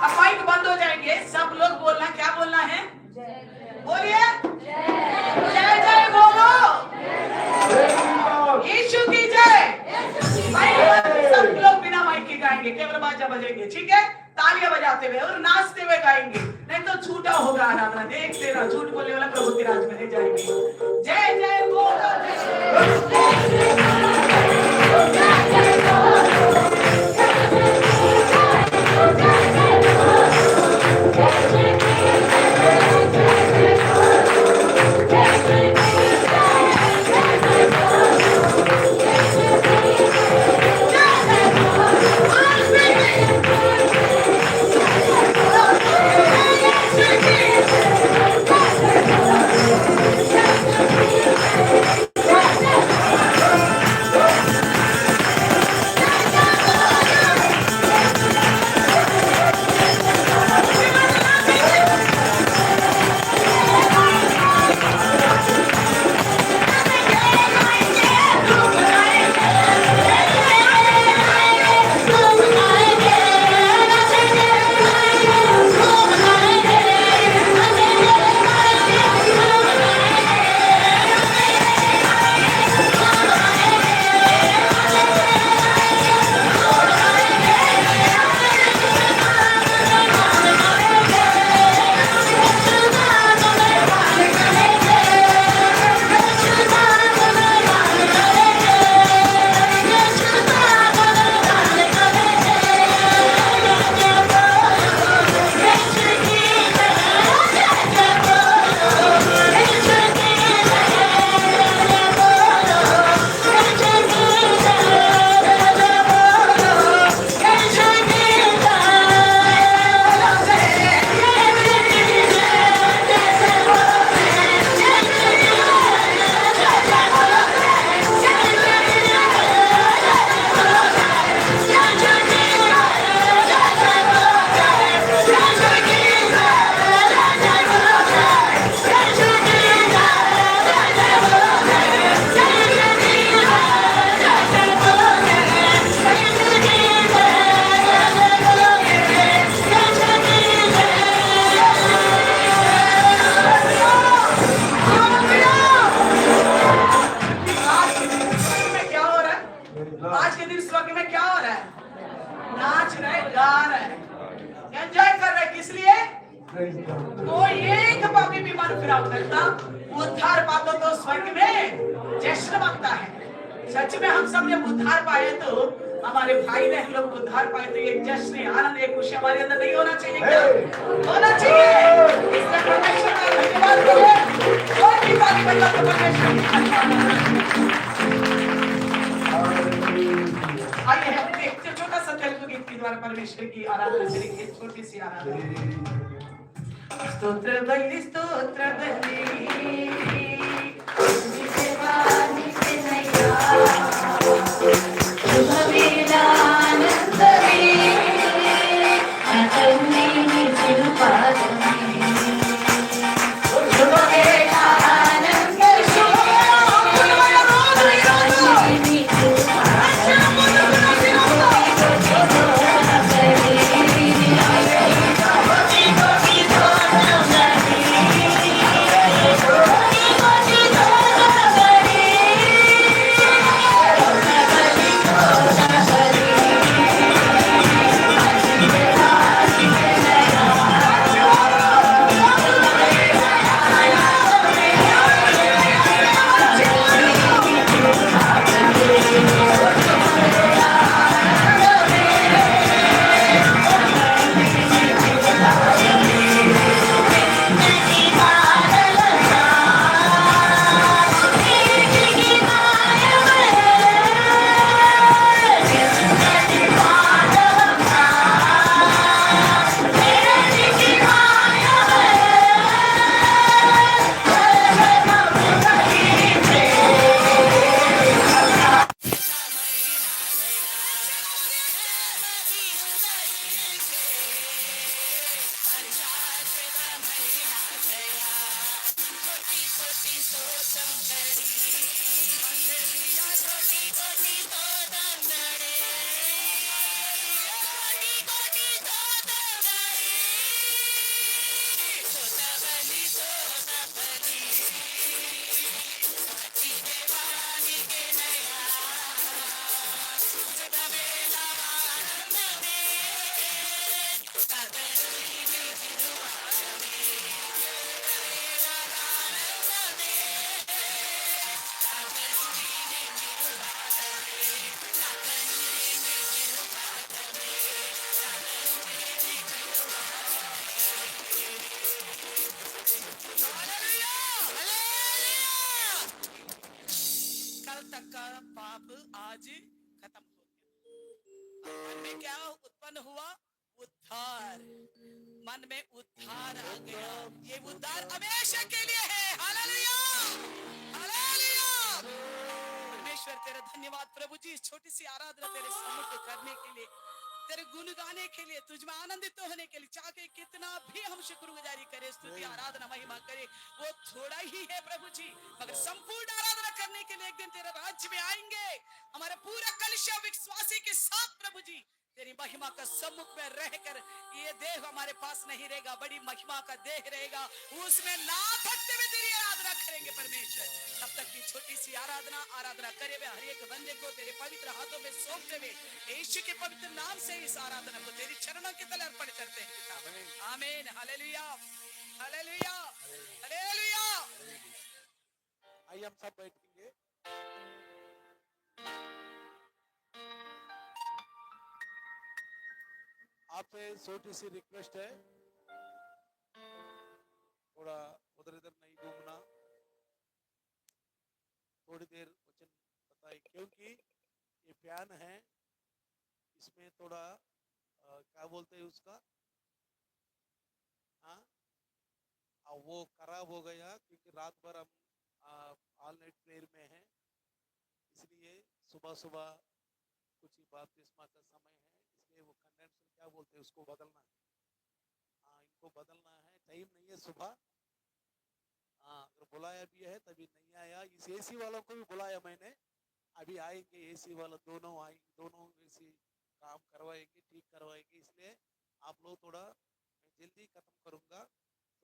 अब माइक बंद हो जाएंगे, सब लोग बोलना, क्या बोलना है? बोलिए जय जय बोलो, यीशु की जय। सब लोग बिना माइक के गाएंगे, केवल बाजा बजेंगे, ठीक है? तालियां बजाते हुए और नाचते हुए गाएंगे, नहीं तो झूठा होगा आराधना। देखते रहो, झूठ बोलने वाला प्रभु के राज में नहीं जाएंगे। जय जय बोलो, Thank you. कोई एक पापी भी मन फिराव करता उद्धार पाता तो स्वर्ग में जश्न मांगता है। सच में हम सब जब उद्धार पाए तो हमारे भाई बहन लोग उद्धार पाए तो एक जश्न आनंद एक खुशी हमारे अंदर नहीं होना चाहिए क्या? होना चाहिए। इसलिए परमेश्वर का धन्यवाद करें। और भी पापी बंदा तो परमेश्वर की आइए हम देखते हैं छोटा सा तेलुगु गीत के द्वारा परमेश्वर की आराधना करेंगे। छोटी सी आराधना। स्तोत्र बलि आज खत्म हो गया। मन में क्या उत्पन्न हुआ? उद्धार। मन में उद्धार आ गया। ये उद्धार हमेशा के लिए है। Hallelujah, hallelujah. परमेश्वर तेरा धन्यवाद प्रभु जी, इस छोटी सी आराधना तेरे सम्मुख करने के लिए, तेरे गुण गाने के लिए, तुझ में आनंदित होने के लिए, चाहे कितना भी हम शुक्रगुजारी करें, स्तुति आराधना महिमा करें, वो थोड़ा ही है प्रभु जी। मगर संपूर्ण आराधना करने के लिए एक दिन तेरे राज्य में आएंगे हमारे पूरा कलिशा विश्वासी के साथ प्रभु जी। तेरी महिमा का सम्मुख में रहकर ये देह हमारे पास नहीं रहेगा, बड़ी महिमा का देह रहेगा, उसमें ना थकते हुए तेरी आराधना करेंगे परमेश्वर। तब तक की छोटी सी आराधना करे हुए हर एक बंदे को तेरे पवित्र हाथों में सौंपते हुए यीशु के पवित्र नाम से इस आराधना को तेरी चरणों के तले अर्पण करते हैं पिता। आमीन। Hallelujah, hallelujah, hallelujah. आइए हम सब बैठेंगे। आपसे छोटी सी रिक्वेस्ट है, थोड़ा उधर इधर नहीं घूमना, थोड़ी देर वचन बताइए, क्योंकि ये फैन है, इसमें थोड़ा क्या बोलते हैं उसका, हाँ, वो खराब हो गया क्योंकि रात भर हम ऑल नाइट प्रेयर में हैं, इसलिए सुबह सुबह कुछ ही बपतिस्मा का समय है, इसलिए वो कंडेंसर क्या बोलते हैं उसको बदलना है। हाँ, इनको बदलना है, टाइम नहीं है सुबह। हाँ, अगर बुलाया भी है तभी नहीं आया। इस एसी वालों को भी बुलाया मैंने, अभी आएंगे एसी वाला, दोनों आएंगे, दोनों एसी काम करवाएंगे, ठीक करवाएंगे। इसलिए आप लोग थोड़ा, मैं जल्दी खत्म करूंगा,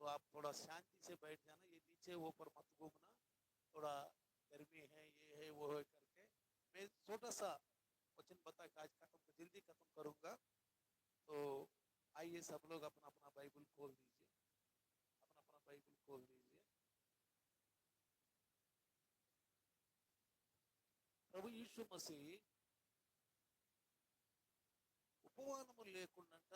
तो आप थोड़ा शांति से बैठ जाना, ये नीचे ऊपर मत घूमना, थोड़ा गर्मी है, ये है वो है करके। मैं छोटा सा वचन बता के आज खत्म, जल्दी खत्म करूंगा। तो आइए सब लोग अपना अपना बाइबल खोल दीजिए। बाइबल खोल दीजिए। ప్రభు యేసు మసీహ్ ఉపమానము లేకుండా ఆయన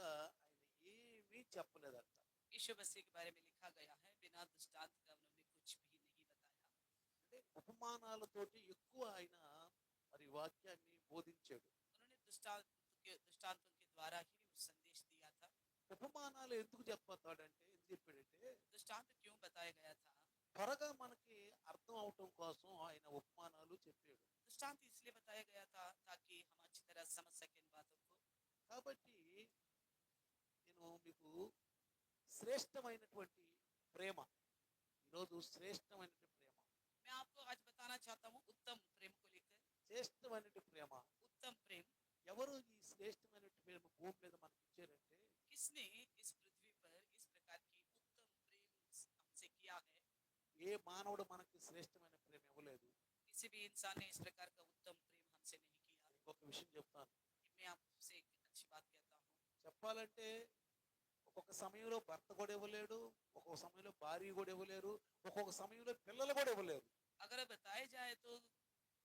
ఏమీ చెప్పలేదంట. यीशु मसीह के बारे में लिखा गया है बिना दृष्टांत का उन्होंने कुछ भी नहीं बताया। అంటే ఉపమానాలతోటి ఎక్కువ ఆయన మరి వాక్యాన్ని బోధించాడు. उन्होंने दृष्टांतों के द्वारा ही वो संदेश दिया था। ఉపమానాలు ఎందుకు చెప్పతాడంటే ఎందుకు చెప్పాడంటే दृष्टांत क्यों बताया गया था? త్వరగా మనకి అర్థం అవటం కోసం ఆయన ఉపమానాలు చెప్పాడు. दृष्टांत इसलिए बताया गया था ताकि हम अच्छी तरह समझ सकें इन बातों को। కాబట్టి నేను మీకు శ్రేష్టమైనటువంటి ప్రేమ, ఈరోజు శ్రేష్టమైనటువంటి ప్రేమ, मैं आपको आज बताना चाहता हूँ उत्तम प्रेम को लेकर। శ్రేష్టమైనటువంటి ప్రేమ उत्तम प्रेम ఎవరు ఈ శ్రేష్టమైనటువంటి ప్రేమ భూమి మీద మనకి ఇచ్చారంటే किसने इस पृथ्वी पर इस प्रकार की उत्तम प्रेम हमसे किया है? ఏ మానవుడు మనకి శ్రేష్టమైన ప్రేమ ఇవ్వలేదు. किसी भी इंसान ने इस प्रकार का उत्तम प्रेम हमसे नहीं किया। ఇంకొక విషయం చెప్తాను. मैं आपसे एक अच्छी बात कहता हूँ। చెప్పాలంటే ఒక్కొక్క సమయంలో భర్త కూడా ఇవ్వలేడు, ఒక్కొక్క సమయంలో భార్య కూడా ఇవ్వలేరు, ఒక్కొక్క సమయంలో పిల్లలు కూడా ఇవ్వలేరు. अगर बताया जाए तो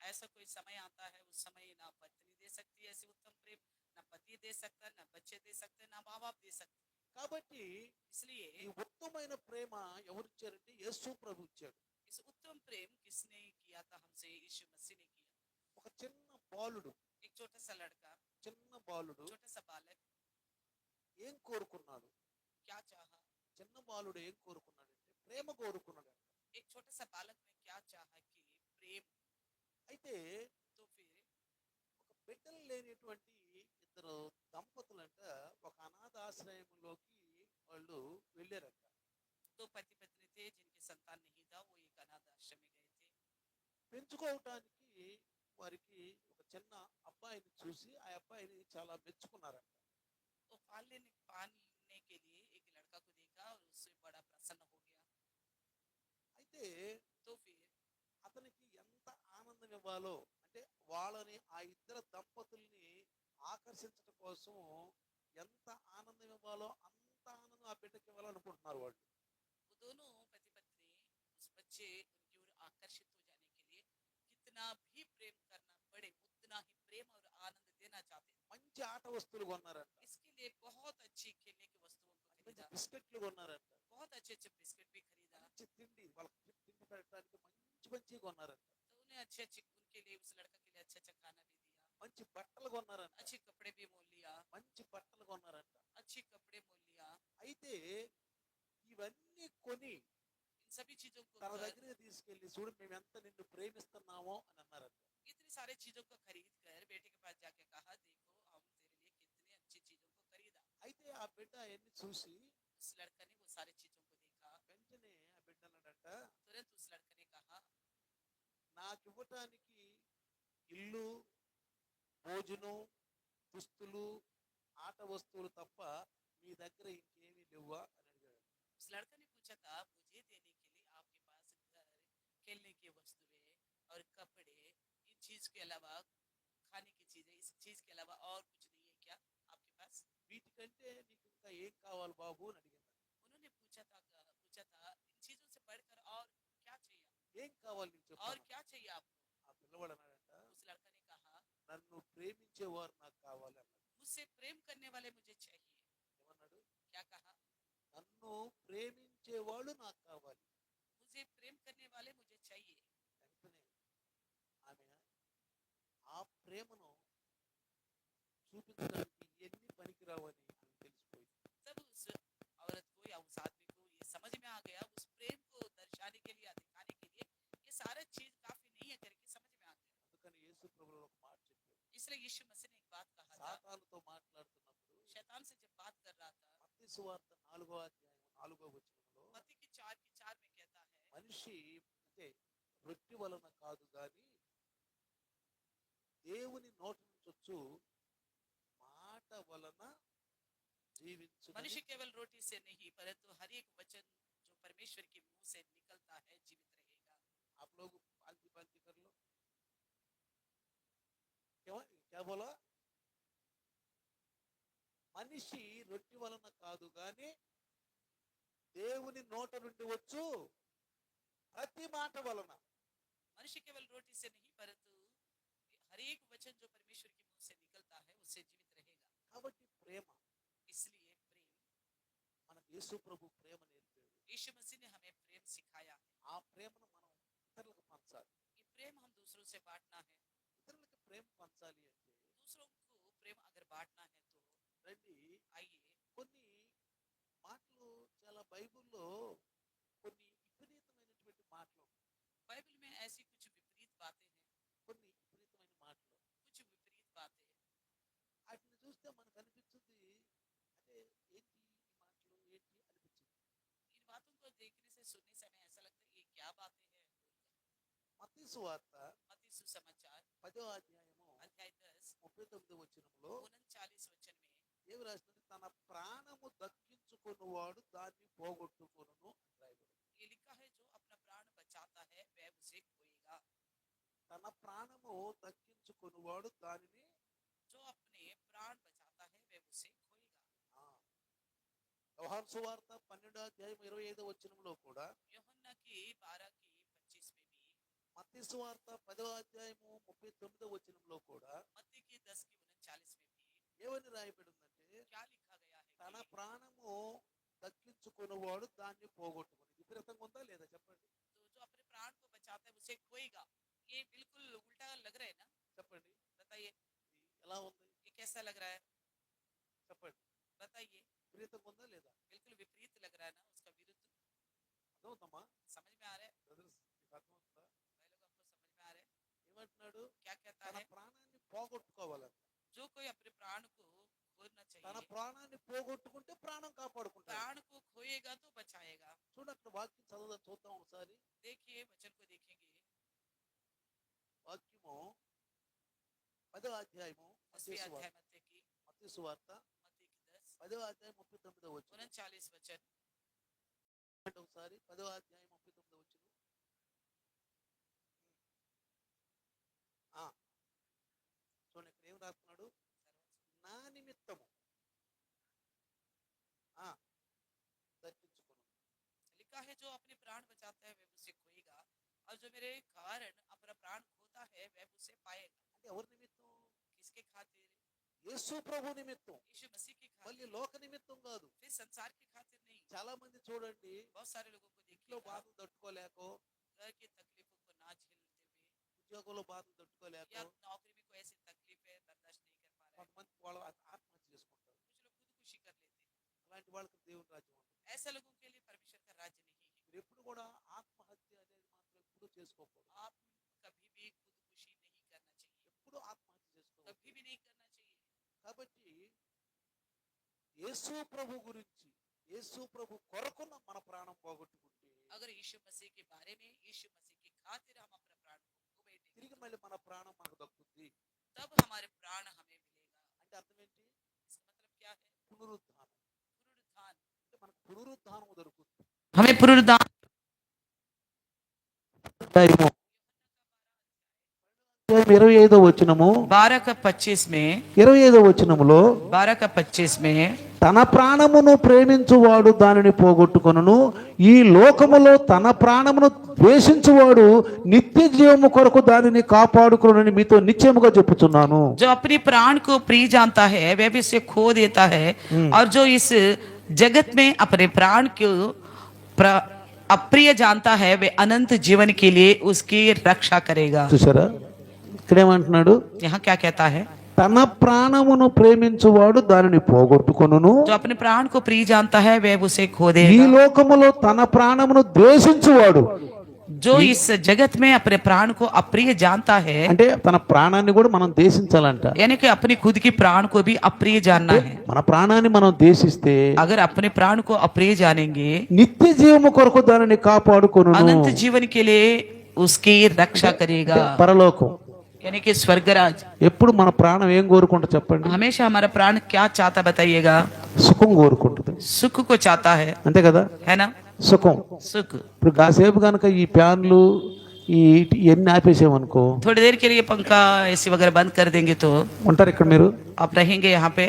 ऐसा कोई समय आता है उस समय ना पत्नी दे सकती है ऐसी उत्तम प्रेम, ना पति दे सकता, ना बच्चे दे सकते, ना माँ बाप दे सकते। కాబట్టి इसलिए ఈ ఉత్తమమైన ప్రేమ ఎవరు ఇచ్చారంటే యేసు ప్రభు ఇచ్చాడు. इस उत्तम प्रेम किसने किया था हमसे? यीशु मसीह ने किया। ఒక చిన్న బాలుడు, एक छोटा सा लड़का, చిన్న బాలుడు छोटा सा बालक ఏం కోరుకున్నాడు? क्या चाहा? చిన్న బాలుడు ఏం కోరుకున్నాడంటే ప్రేమ కోరుకున్నాడంట. एक छोटा सा बालक ने क्या चाहा कि प्रेम। అయితే तो फिर ఒక బిడ్డలు లేనిటువంటి ఇద్దరు దంపతులంట ఒక అనాథాశ్రయంలోకి వాళ్ళు వెళ్ళారంట. दो पति पत्नी थे जिनके संतान नहीं था, वो एक अनाथ आश्रम में गए थे। పెంచుకోవటానికి వారికి ఒక చిన్న అబ్బాయిని చూసి ఆ అబ్బాయిని చాలా మెచ్చుకున్నారంట. वो पालने के लिए एक लड़का को देखा और उससे बड़ा प्रसन्न हो गया। అయితే तो फिर అతనికి ఎంత ఆనందం ఇవ్వాలో అంటే వాళ్ళని ఆ ఇద్దరు దంపతుల్ని ఆకర్షించడం కోసం ఎంత ఆనందం ఇవ్వాలో అంత ఆనందం ఆ బిడ్డకి ఇవ్వాలనుకుంటున్నారు వాళ్ళు. वो दोनों पति पत्नी उस बच्चे उनकी ओर आकर्षित हो जाने के लिए कितना भी प्रेम करना पड़े उतना ही प्रेम और आनंद देना चाहते थे। మంచి ఆట వస్తువులు కొన్నారంట, इसके लिए बहुत अच्छी खेलने की वस्तुओं को మంచి खरीदा, బిస్కెట్లు కొన్నారంట, बहुत अच्छे अच्छे बिस्किट भी खरीदा। మంచి తిండి వాళ్ళకి తిండి పెట్టడానికి మంచి మంచి కొన్నారంట, तो उन्हें अच्छे अच्छे उनके लिए उस लड़का के लिए अच्छा अच्छा खाना भी दिया, మంచి బట్టలు కొన్నారంట, अच्छे कपड़े भी मोल लिया, మంచి బట్టలు కొన్నారంట. अच्छे कपड़े मोल लिया। అయితే ఇవన్నీ కొని इन सभी चीजों को తన कर, దగ్గరికి తీసుకెళ్లి చూడు మేము ఎంత నిన్ను ప్రేమిస్తున్నామో అని అన్నారంట. इतनी सारे चीजों को खरीद कर बेटे के पास जाके कहा देखो हम तेरे लिए कितनी अच्छी चीजों को खरीदा। అయితే ఆ బిడ్డ అవన్నీ చూసి उस लड़का ने वो सारी चीजों को देखा। వెంటనే ఆ బిడ్డ అన్నాడంట, तुरंत उस लड़के ने कहा నాకు ఇవ్వటానికి ఇల్లు, భోజనం, దుస్తులు, ఆట వస్తువులు తప్ప మీ దగ్గర ఇంకేమీ లేవా అని అడిగాడు. उस लड़का ने पूछा था मुझे देने के लिए आपके पास घर, खेलने की वस्तुएं और कपड़े, इन चीज के अलावा खाने की चीजें, इस चीज के अलावा और कुछ नहीं है क्या आपके पास? వీటికంటే నీకు ఇంకా ఏం కావాలి బాబు అని అడిగింది. उन्होंने पूछा था इन चीजों से बढ़कर और क्या चाहिए, ఏం కావాలి నీకు और చెప్పు. क्या चाहिए आपको? ఆ పిల్లవాడు అన్నాడంట, उस लड़का ने कहा నన్ను ప్రేమించేవారు నాకు కావాలి అన్నాడు. मुझसे प्रेम करने वाले मुझे चाहिए। ఏమన్నాడు? क्या कहा? నన్ను ప్రేమించేవాళ్ళు నాకు కావాలి. मुझे प्रेम करने वाले मुझे चाहिए। వెంటనే ఆమె ఆ ప్రేమను చూపించడానికి ఎన్ని పనికిరావని ఆమె తెలిసిపోయింది. तब उस औरत को या उस आदमी को ये समझ में आ गया उस प्रेम को दर्शाने के लिए, दिखाने के लिए ये सारा चीज काफी नहीं है करके समझ में आ गया। అందుకని యేసు ప్రభువు ఒక మాట చెప్పాడు. इसलिए यीशु मसीह ने एक बात कहा था, సాతానుతో మాట్లాడుతున్నప్పుడు शैतान से जब बात कर रहा था, మత్తయి సువార్త 4వ అధ్యాయం 4వ వచనంలో मत्ती की 4 में कहता है మనిషి అంటే రొట్టె వలన కాదు గాని దేవుని నోటి నుంచి వచ్చు మాట వలన జీవించు. मनुष्य केवल रोटी से नहीं परंतु हर एक वचन जो परमेश्वर के मुंह से निकलता है जीवित रहेगा। आप लोग पालती पालती कर लो, क्या बोला? మనిషి రొట్టె వలన కాదు గాని దేవుని నోట నుండి వచ్చు ప్రతి మాట వలన मनुष्य केवल रोटी से नहीं परंतु हर एक वचन जो परमेश्वर के मुंह से निकलता है उससे जीवित रहेगा। కాబట్టి ప్రేమ इसलिए प्रेम, మన యేసు ప్రభు ప్రేమ నేర్పాడు. यीशु मसीह ने हमें प्रेम सिखाया है। ఆ ప్రేమను మనం ఇతరులకు పంచాలి. ये प्रेम हम दूसरों से बांटना है। ఇతరులకు ప్రేమ పంచాలి అంటే दूसरों को प्रेम अगर बांटना है तो రండి, आइए, కొన్ని మాటలు చాలా బైబిల్లో కొన్ని విపరీతమైనటువంటి మాటలు ఉన్నాయి. बाइबल में ऐसी कुछ विपरीत बातें हैं, కొన్ని విపరీతమైన మాటలు कुछ विपरीत बातें। వాటిని చూస్తే మనకు అనిపించింది, అంటే ఏంటి ఈ మాటలు ఏంటి అనిపించింది. इन बातों को देखने से सुनने समय ऐसा लगता है ये क्या बातें हैं। మత్తయి సువార్త मत्ती सुसमाचार 10వ అధ్యాయము अध्याय 10 39వ వచనంలో 39 वचन में ఏమి రాసినది? తన ప్రాణము దక్కించుకున్నవాడు దాన్ని పోగొట్టుకొనును అని రాయబడింది. ये लिखा है जो अपना प्राण बचाता है वह उसे खोएगा। తన ప్రాణము దక్కించుకున్నవాడు దానిని जो अपने प्राण बचाता है वह उसे खोएगा। యోహాను సువార్త 12వ అధ్యాయం 25వ వచనంలో కూడా, यूहन्ना की 12 की 25 में भी, మత్తయి సువార్త 10వ అధ్యాయము 39వ వచనంలో కూడా मत्ती की 10 की 39 में भी ఏమని రాయబడిందంటే, क्या लिखा गया है తన कि ప్రాణము దక్కించుకున్నవాడు దాన్ని పోగొట్టుకుని. విపరీతంగా ఉందా లేదా చెప్పండి, तो जो अपने प्राण को बचाता है उसे खोएगा। ये बिल्कुल उल्टा लग रहा है ना? చెప్పండి. बताइए, ఎలా ఉంది ये कैसा लग रहा है? చెప్పండి. बताइए, విపరీతంగా ఉందా లేదా? बिल्कुल विपरीत लग रहा है ना, उसका विरुद्ध। అర్థమవుతామా समझ में आ रहा है బ్రదర్స్? మీకు అర్థమవుతుందా? भाई लोग? आपको समझ में आ रहा है ఏమంటున్నాడు? क्या कहता తన है? ప్రాణాన్ని పోగొట్టుకోవాలంట. जो कोई अपने प्राण को खोना తన चाहिए, ప్రాణాన్ని పోగొట్టుకుంటే ప్రాణం కాపాడుకుంటాడు. प्राण को खोएगा तो बचाएगा। చూడండి, అక్కడ వాక్యం చూద్దాం ఒకసారి. देखिए, वचन को देखेंगे। వాక్యము 10వ అధ్యాయము 10वें अध्याय మత్తయి సువార్త मत्ती की 10 10వ అధ్యాయం 39వ వచనం. 39 वचन। ఒకసారి 10వ అధ్యాయం 39వ వచనం. చూడండి, ఇక్కడ ఏం రాస్తున్నాడు? నా నిమిత్తము దక్కించుకును. लिखा है जो अपने प्राण बचाता है वह उसे खोएगा, और जो मेरे कारण अपना प्राण खोता है वह उसे पाएगा। అంటే ఎవరి నిమిత్తం? किसके खातिर? యేసు ప్రభు నిమిత్తం. यीशु मसीह के మళ్ళీ खातिर, లోక నిమిత్తం కాదు. फिर संसार के खातिर नहीं। చాలా మంది చూడండి, बहुत सारे लोगों को ఇంట్లో देखिएगा, బాధలు తట్టుకోలేకో, घर की तकलीफों को ना झेलते हुए, ఉద్యోగంలో బాధలు తట్టుకోలేకో या नौकरी में कोई ऐसी तकलीफें बर्दाश्त नहीं कर पा रहे, కొంతమంది వాళ్ళు ఆత్మహత్య చేసుకుంటారు. कुछ लोग खुदकुशी कर लेते हैं। అలాంటి వాళ్ళకి దేవుని రాజ్యం ఉంటుంది. ऐसे लोगों के लिए परमेश्वर का राज्य नहीं है। మీరు ఎప్పుడు కూడా ఆత్మహత్య అనేది మాత్రం ఎప్పుడు చేసుకోకూడదు. आप कभी भी खुदकुशी नहीं करना चाहिए, ఎప్పుడు ఆత్మహత్య చేసుకోకూడదు. कभी भी नहीं करना चाहिए। కాబట్టి యేసు ప్రభు గురించి, యేసు ప్రభు కొరకున మన ప్రాణం పోగొట్టుకుంటే अगर यीशु मसीह के बारे में, यीशु मसीह की खातिर हम अपना प्राण को खो बैठेंगे, తిరిగి మళ్ళీ మన ప్రాణం మనకు దక్కుతుంది. तब हमारे प्राण हमें मिलेगा। అంటే అర్థం ఏంటి? इसका मतलब क्या है? పునరుద్ధానం. पुनरुत्थान। అంటే మనకు పునరుద్ధానం దొరుకుతుంది. हमें पुनरुत्थान। 25వ వచనము, 12 का 25 में, 25వ వచనములో 12 का 25 में, తన ప్రాణమును ప్రేమించువాడు దానిని పోగొట్టుకొనును, ఈ లోకములో తన ప్రాణమును ద్వేషించువాడు నిత్య జీవము కొరకు దానిని కాపాడుకొనునని మీతో నిశ్చయముగా చెప్పుచున్నాను. जो अपने प्राण को प्रिय जानता है वह भी उसे खो देता है, और जो इस जगत में अपने प्राण को अप्रिय जानता है वह अनंत जीवन के लिए उसकी रक्षा करेगा। చూసారా ఇక్కడ ఏమంటున్నాడు? यहाँ क्या कहता है? తన ప్రాణమును ప్రేమించువాడు దానిని పోగొట్టుకొనును, जो अपने प्राण को प्रिय जानता है वह उसे खो ఈ देगा। లోకములో తన ప్రాణమును ద్వేషించువాడు, जो इस जगत में अपने प्राण को अप्रिय जानता है, అంటే తన ప్రాణాన్ని కూడా మనం ద్వేషించాలంట. यानी कि अपनी खुद की प्राण को भी अप्रिय जानना है। మన ప్రాణాన్ని మనం ద్వేషిస్తే अगर अपने प्राण को अप्रिय जानेंगे, నిత్య జీవము కొరకు దానిని కాపాడుకొనును. अनंत जीवन के लिए उसकी रक्षा करेगा, పరలోకం. यानी कि स्वर्गराज। ఎప్పుడు మన ప్రాణం ఏం కోరుకుంటా చెప్పండి? हमेशा हमारा प्राण क्या चाहता बताइएगा? సుఖం కోరుకుంటుంది, सुख को चाहता है అంతే కదా? है ना? సుఖం. सुख। ఇప్పుడు కాసేపు కనుక ఈ ఫ్యాన్లు ఇవన్నీ ఆపేసామనుకో, थोड़ी देर के लिए पंखा एसी वगैरह बंद कर देंगे तो ఉంటారు ఇక్కడ మీరు? आप रहेंगे यहाँ पे?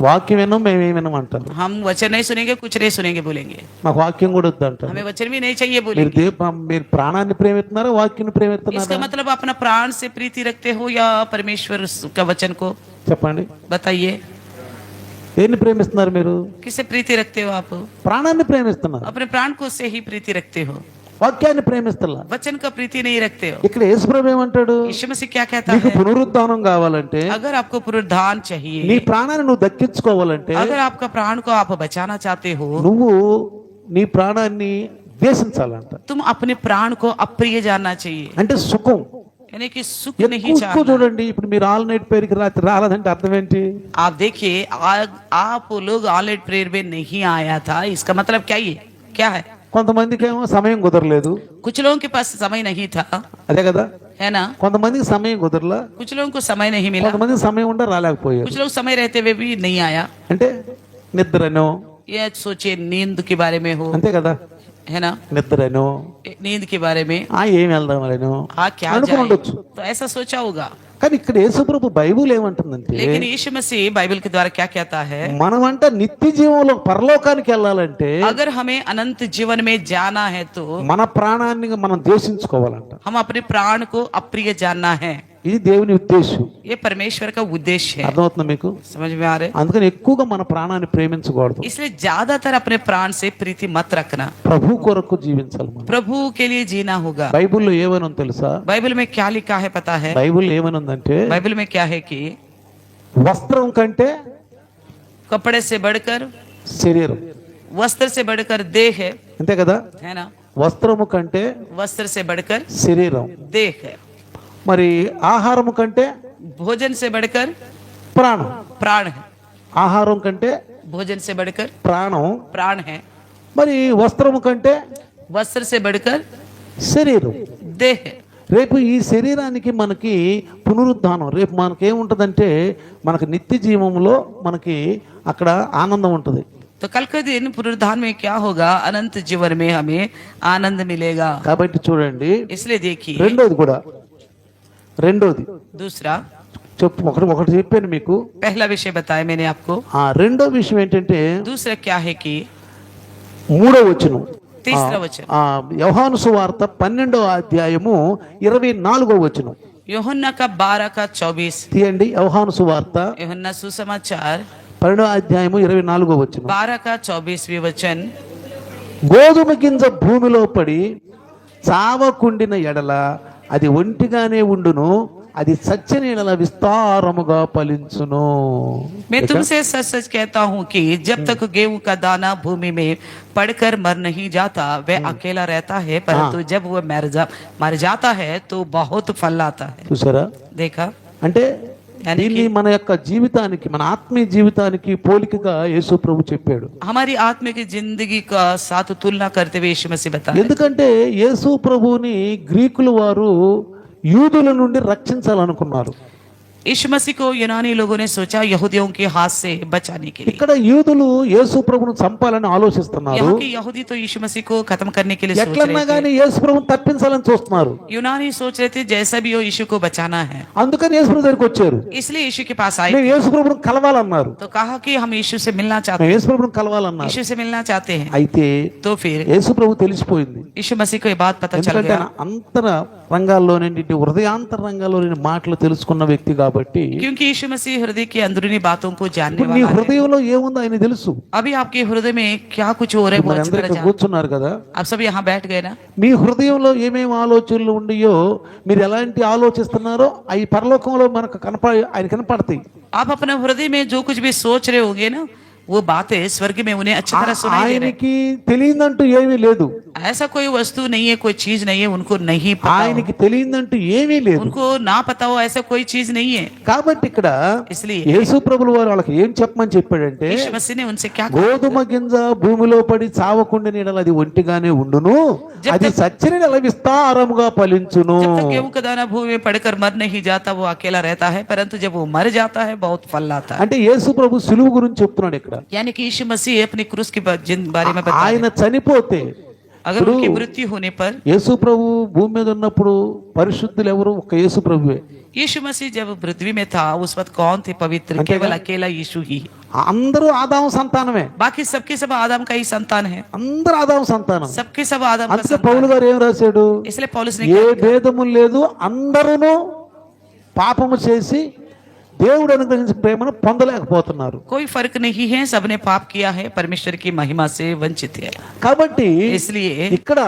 వాక్యం వినం మేమేం వినమంటారు. हम वचन नहीं सुनेंगे, कुछ नहीं सुनेंगे बोलेंगे, మాకు వాక్యం కూడా వద్దంటారు. हमें वचन भी नहीं चाहिए మీరు बोलेंगे। మీరు ప్రాణాన్ని ప్రేమిస్తున్నారా వాక్యాన్ని इसका ప్రేమిస్తున్నారా? मतलब अपना प्राण से प्रीति रखते हो या परमेश्वर का वचन को? చెప్పండి, बताइए, దేన్ని ప్రేమిస్తున్నారు మీరు? किसे प्रीति रखते हो आप? ప్రాణాన్ని ప్రేమిస్తున్నారు, अपने प्राण को से ही प्रीति रखते हो, వాక్యాన్ని ప్రేమిస్తున్నారు. वचन का प्रीति नहीं रखते हो। ఇక్కడ యేసుప్రభు ఏమంటాడు? यीशु मसीह क्या कहता నీకు है? పునరుద్ధానం కావాలంటే, अगर आपको पुनरुद्धान నీ चाहिए, ప్రాణాన్ని నువ్వు దక్కించుకోవాలంటే, अगर आपका प्राण को आप बचाना चाहते हो, నువ్వు నీ ప్రాణాన్ని ద్వేషించాలంట. तुम अपने प्राण को अप्रिय जानना चाहिए, అంటే సుఖం यानी कि सुख नहीं ఎక్కువ चाहना। చూడండి. ఇప్పుడు మీరు ఆల్ నైట్ పేరుకి రాత్రి రాలేదంటే అర్థం ఏంటి? आप देखिए, आप लोग ऑनलाइन प्रेयर में नहीं आया था, इसका मतलब क्या है? కొంతమందికి ఏమో సమయం కుదరలేదు, कुछ लोगों के पास समय नहीं था, అదే కదా. है ना? కొంతమందికి సమయం కుదరలా, कुछ लोगों को समय नहीं मिला, కొంతమందికి సమయం ఉండ రాలేకపోయారు. कुछ लोग समय रहते हुए भी नहीं आया। అంటే నిద్రనో, ये सोचिए नींद के बारे में हो, అంతే కదా, है ना? నిద్రనో नींद के बारे में ఏం వెళ్దాం అలేనో क्या అనుకుని जाए, ఉండొచ్చు. तो ऐसा सोचा होगा। కానీ ఇక్కడ యేసుప్రభు బైబుల్ ఏమంటుందంటే, लेकिन यीशु मसीह बाइबल के द्वारा क्या कहता है? మనమంట నిత్య జీవంలో పరలోకానికి వెళ్ళాలంటే अगर हमें अनंत जीवन में जाना है तो మన ప్రాణాన్ని మనం ద్వేషించుకోవాలంట. हम अपने प्राण को अप्रिय जानना है। ఇది దేవుని ఉద్దేశం. ये परमेश्वर का उद्देश्य है। అర్థమవుతుందా మీకు? समझ में आ रहे? అందుకని ఎక్కువగా మన ప్రాణాన్ని ప్రేమించకూడదు. इसलिए ज्यादातर अपने प्राण से प्रीति मत रखना, ప్రభు కొరకు జీవించాలి మనం. प्रभु के लिए जीना होगा। బైబిల్లో ఏమని తెలుసా? बाइबल में क्या लिखा है पता है? బైబిల్ ఏమనుందంటే, बाइबल में क्या है कि వస్త్రం కంటే कपड़े से बढ़कर, శరీరం, वस्त्र से बढ़कर देह है, అంతే కదా. है ना? వస్త్రము కంటే वस्त्र से बढ़कर శరీరం, देह है, మరి ఆహారము కంటే भोजन से बढ़कर ప్రాణం. प्राण है, ఆహారం కంటే भोजन से बढ़कर ప్రాణం, प्राण है, మరి వస్త్రము కంటే वस्त्र से बढ़कर శరీరం. देह है। రేపు ఈ శరీరానికి మనకి పునరుద్ధానం, రేపు మనకేముంటుందంటే మనకి నిత్య జీవంలో మనకి అక్కడ ఆనందం ఉంటుంది. तो कल के दिन पुनरुद्धान में क्या होगा? अनंत जीवन में हमें आनंद मिलेगा। కాబట్టి చూడండి, इसलिए देखिए, రెండోది కూడా, రెండోది दूसरा, చెప్పు, ఒకటి చెప్పాను మీకు. पहला विषय बताया मैंने आपको, రెండో విషయం ఏంటంటే दूसरा क्या है कि 3వ వచనం, तीसरा वचन, యోహాను సువార్త 12వ అధ్యాయము 24వ వచనం యోహన్నా का 12 का 24, తీయండి. యోహాను సువార్త యోహన్నా सुसमाचार 12వ అధ్యాయము 24వ వచనం. 12 का 24वीं वचन, గోధుమ గింజ భూమిలో పడి చావకుండిన ఎడల అది ఒంటిగానే ఉండును, అది సత్యని ఎడల విస్తారముగా ఫలించును. मैं तुमसे सच सच कहता हूँ कि जब तक गेहूं का दाना भूमि में पड़कर मर नहीं जाता वह अकेला रहता है, परंतु जब वह मर जाता है तो बहुत फल लाता है। చూసారా? देखा? అంటే यानी దీన్ని మన యొక్క జీవితానికి, మన ఆత్మీయ జీవితానికి పోలికగా యేసు ప్రభు చెప్పాడు. हमारी आत्मिक जिंदगी का साथ तुलना करते हुए यीशु मसीह बताया, ఎందుకంటే యేసు ప్రభువుని గ్రీకులు వారు యూదుల నుండి రక్షించాలనుకున్నారు. यीशु मसीह को यूनानी लोगों ने सोचा यहूदियों के हाथ से बचाने के लिए। ఇక్కడ యూదులు యేసు ప్రభువును చంపాలని ఆలోచిస్తున్నారు. यहाँ के यहूदी तो यीशु मसीह को खत्म करने के लिए सोच ఎట్లన్నా रहे కానీ थे, యేసు ప్రభువును తప్పించాలని చూస్తున్నారు. यूनानी सोच रहे थे जैसा भी हो यीशु को बचाना है, అందుకని యేసు ప్రభు దగ్గరికి వచ్చారు. इसलिए यीशु के पास आए మేము యేసు ప్రభువును కలవాలన్నారు. तो कहा कि हम यीशु से मिलना चाहते మేము हैं, యేసు ప్రభువును కలవాలన్నారు. यीशु से मिलना चाहते हैं। అయితే तो फिर యేసు ప్రభు తెలిసిపోయింది. यीशु मसीह को ये बात पता चल ఎందుకంటే गया, ఆయన అంతర రంగాల్లోనే హృదయాంతర రంగాల్లోని మాటలు తెలుసుకున్న వ్యక్తి కాబట్టి. क्योंकि यीशु मसीह हृदय की अंदरूनी बातों को जानने ఇప్పుడు నీ वाला है। హృదయంలో ఏముందో ఆయన తెలుసు. अभी आपके हृदय में क्या कुछ हो रहा है वो మరి अच्छी అందరూ तरह ఇక్కడ जानते కూర్చున్నారు కదా. हैं। आप सब यहाँ बैठ गए ना? మీ హృదయంలో ఏమేమి ఆలోచనలు ఉన్నాయో, మీరు ఎలాంటి ఆలోచిస్తున్నారో అవి పరలోకంలో మనకు ఆయన కనపడతాయి. आप अपने हृदय में जो कुछ भी सोच रहे होंगे ना, वो बातें स्वर्ग में उन्हें अच्छी तरह सुनाई दे रही है। ఆయనకి తెలియదంటూ ఏమీ లేదు. ऐसा कोई वस्तु नहीं है, कोई चीज नहीं है उनको नहीं पता ఆయనకి తెలియదంటూ ఏమీ हो, లేదు. उनको ना पता हो ऐसा कोई चीज नहीं है। కాబట్టి ఇక్కడ इसलिए యేసు ప్రభులు వారు వాళ్ళకి ఏం చెప్పమని చెప్పాడంటే, यीशु मसीह ने उनसे क्या कहा? గోధుమ గింజ భూమిలో పడి చావకుండా నీడల అది ఒంటిగానే ఉండును, అది సచ్చని నెల విస్తారముగా ఫలించును. जब तक गेहूं का दाना भूमि में पड़कर मर नहीं जाता वो अकेला रहता है, परंतु जब वो मर जाता है बहुत फल लाता है। అంటే యేసు ప్రభు సిలువ గురించి చెప్తున్నాడు ఇక్కడ. यानी कि यीशु मसीह अपनी क्रूस के बारे में बता ఆయన చనిపోతే अगर उनकी मृत्यु होने पर యేసు ప్రభు భూమి మీద ఉన్నప్పుడు పరిశుద్ధులు ఎవరు? ఒక యేసు ప్రభువే. यीशु मसीह जब पृथ्वी में था उस वक्त कौन थे पवित्र? केवल अकेला यीशु ही। అందరూ ఆదాము సంతానమే. बाकी सबके सब आदम का ही संतान है। అందరూ ఆదాము సంతానం. सबके सब आदम का అందుకే పౌలు संतान। గారు ఏం రాశాడు? इसलिए पौलुस ने ఏ భేదము లేదు, అందరూ పాపము చేసి దేవుడు అనుగ్రహించిన ప్రేమను పొందలేకపోతున్నారు. कोई फर्क नहीं है, सबने पाप किया है, परमेश्वर की महिमा से वंचित है। కాబట్టి इसलिए ఇక్కడ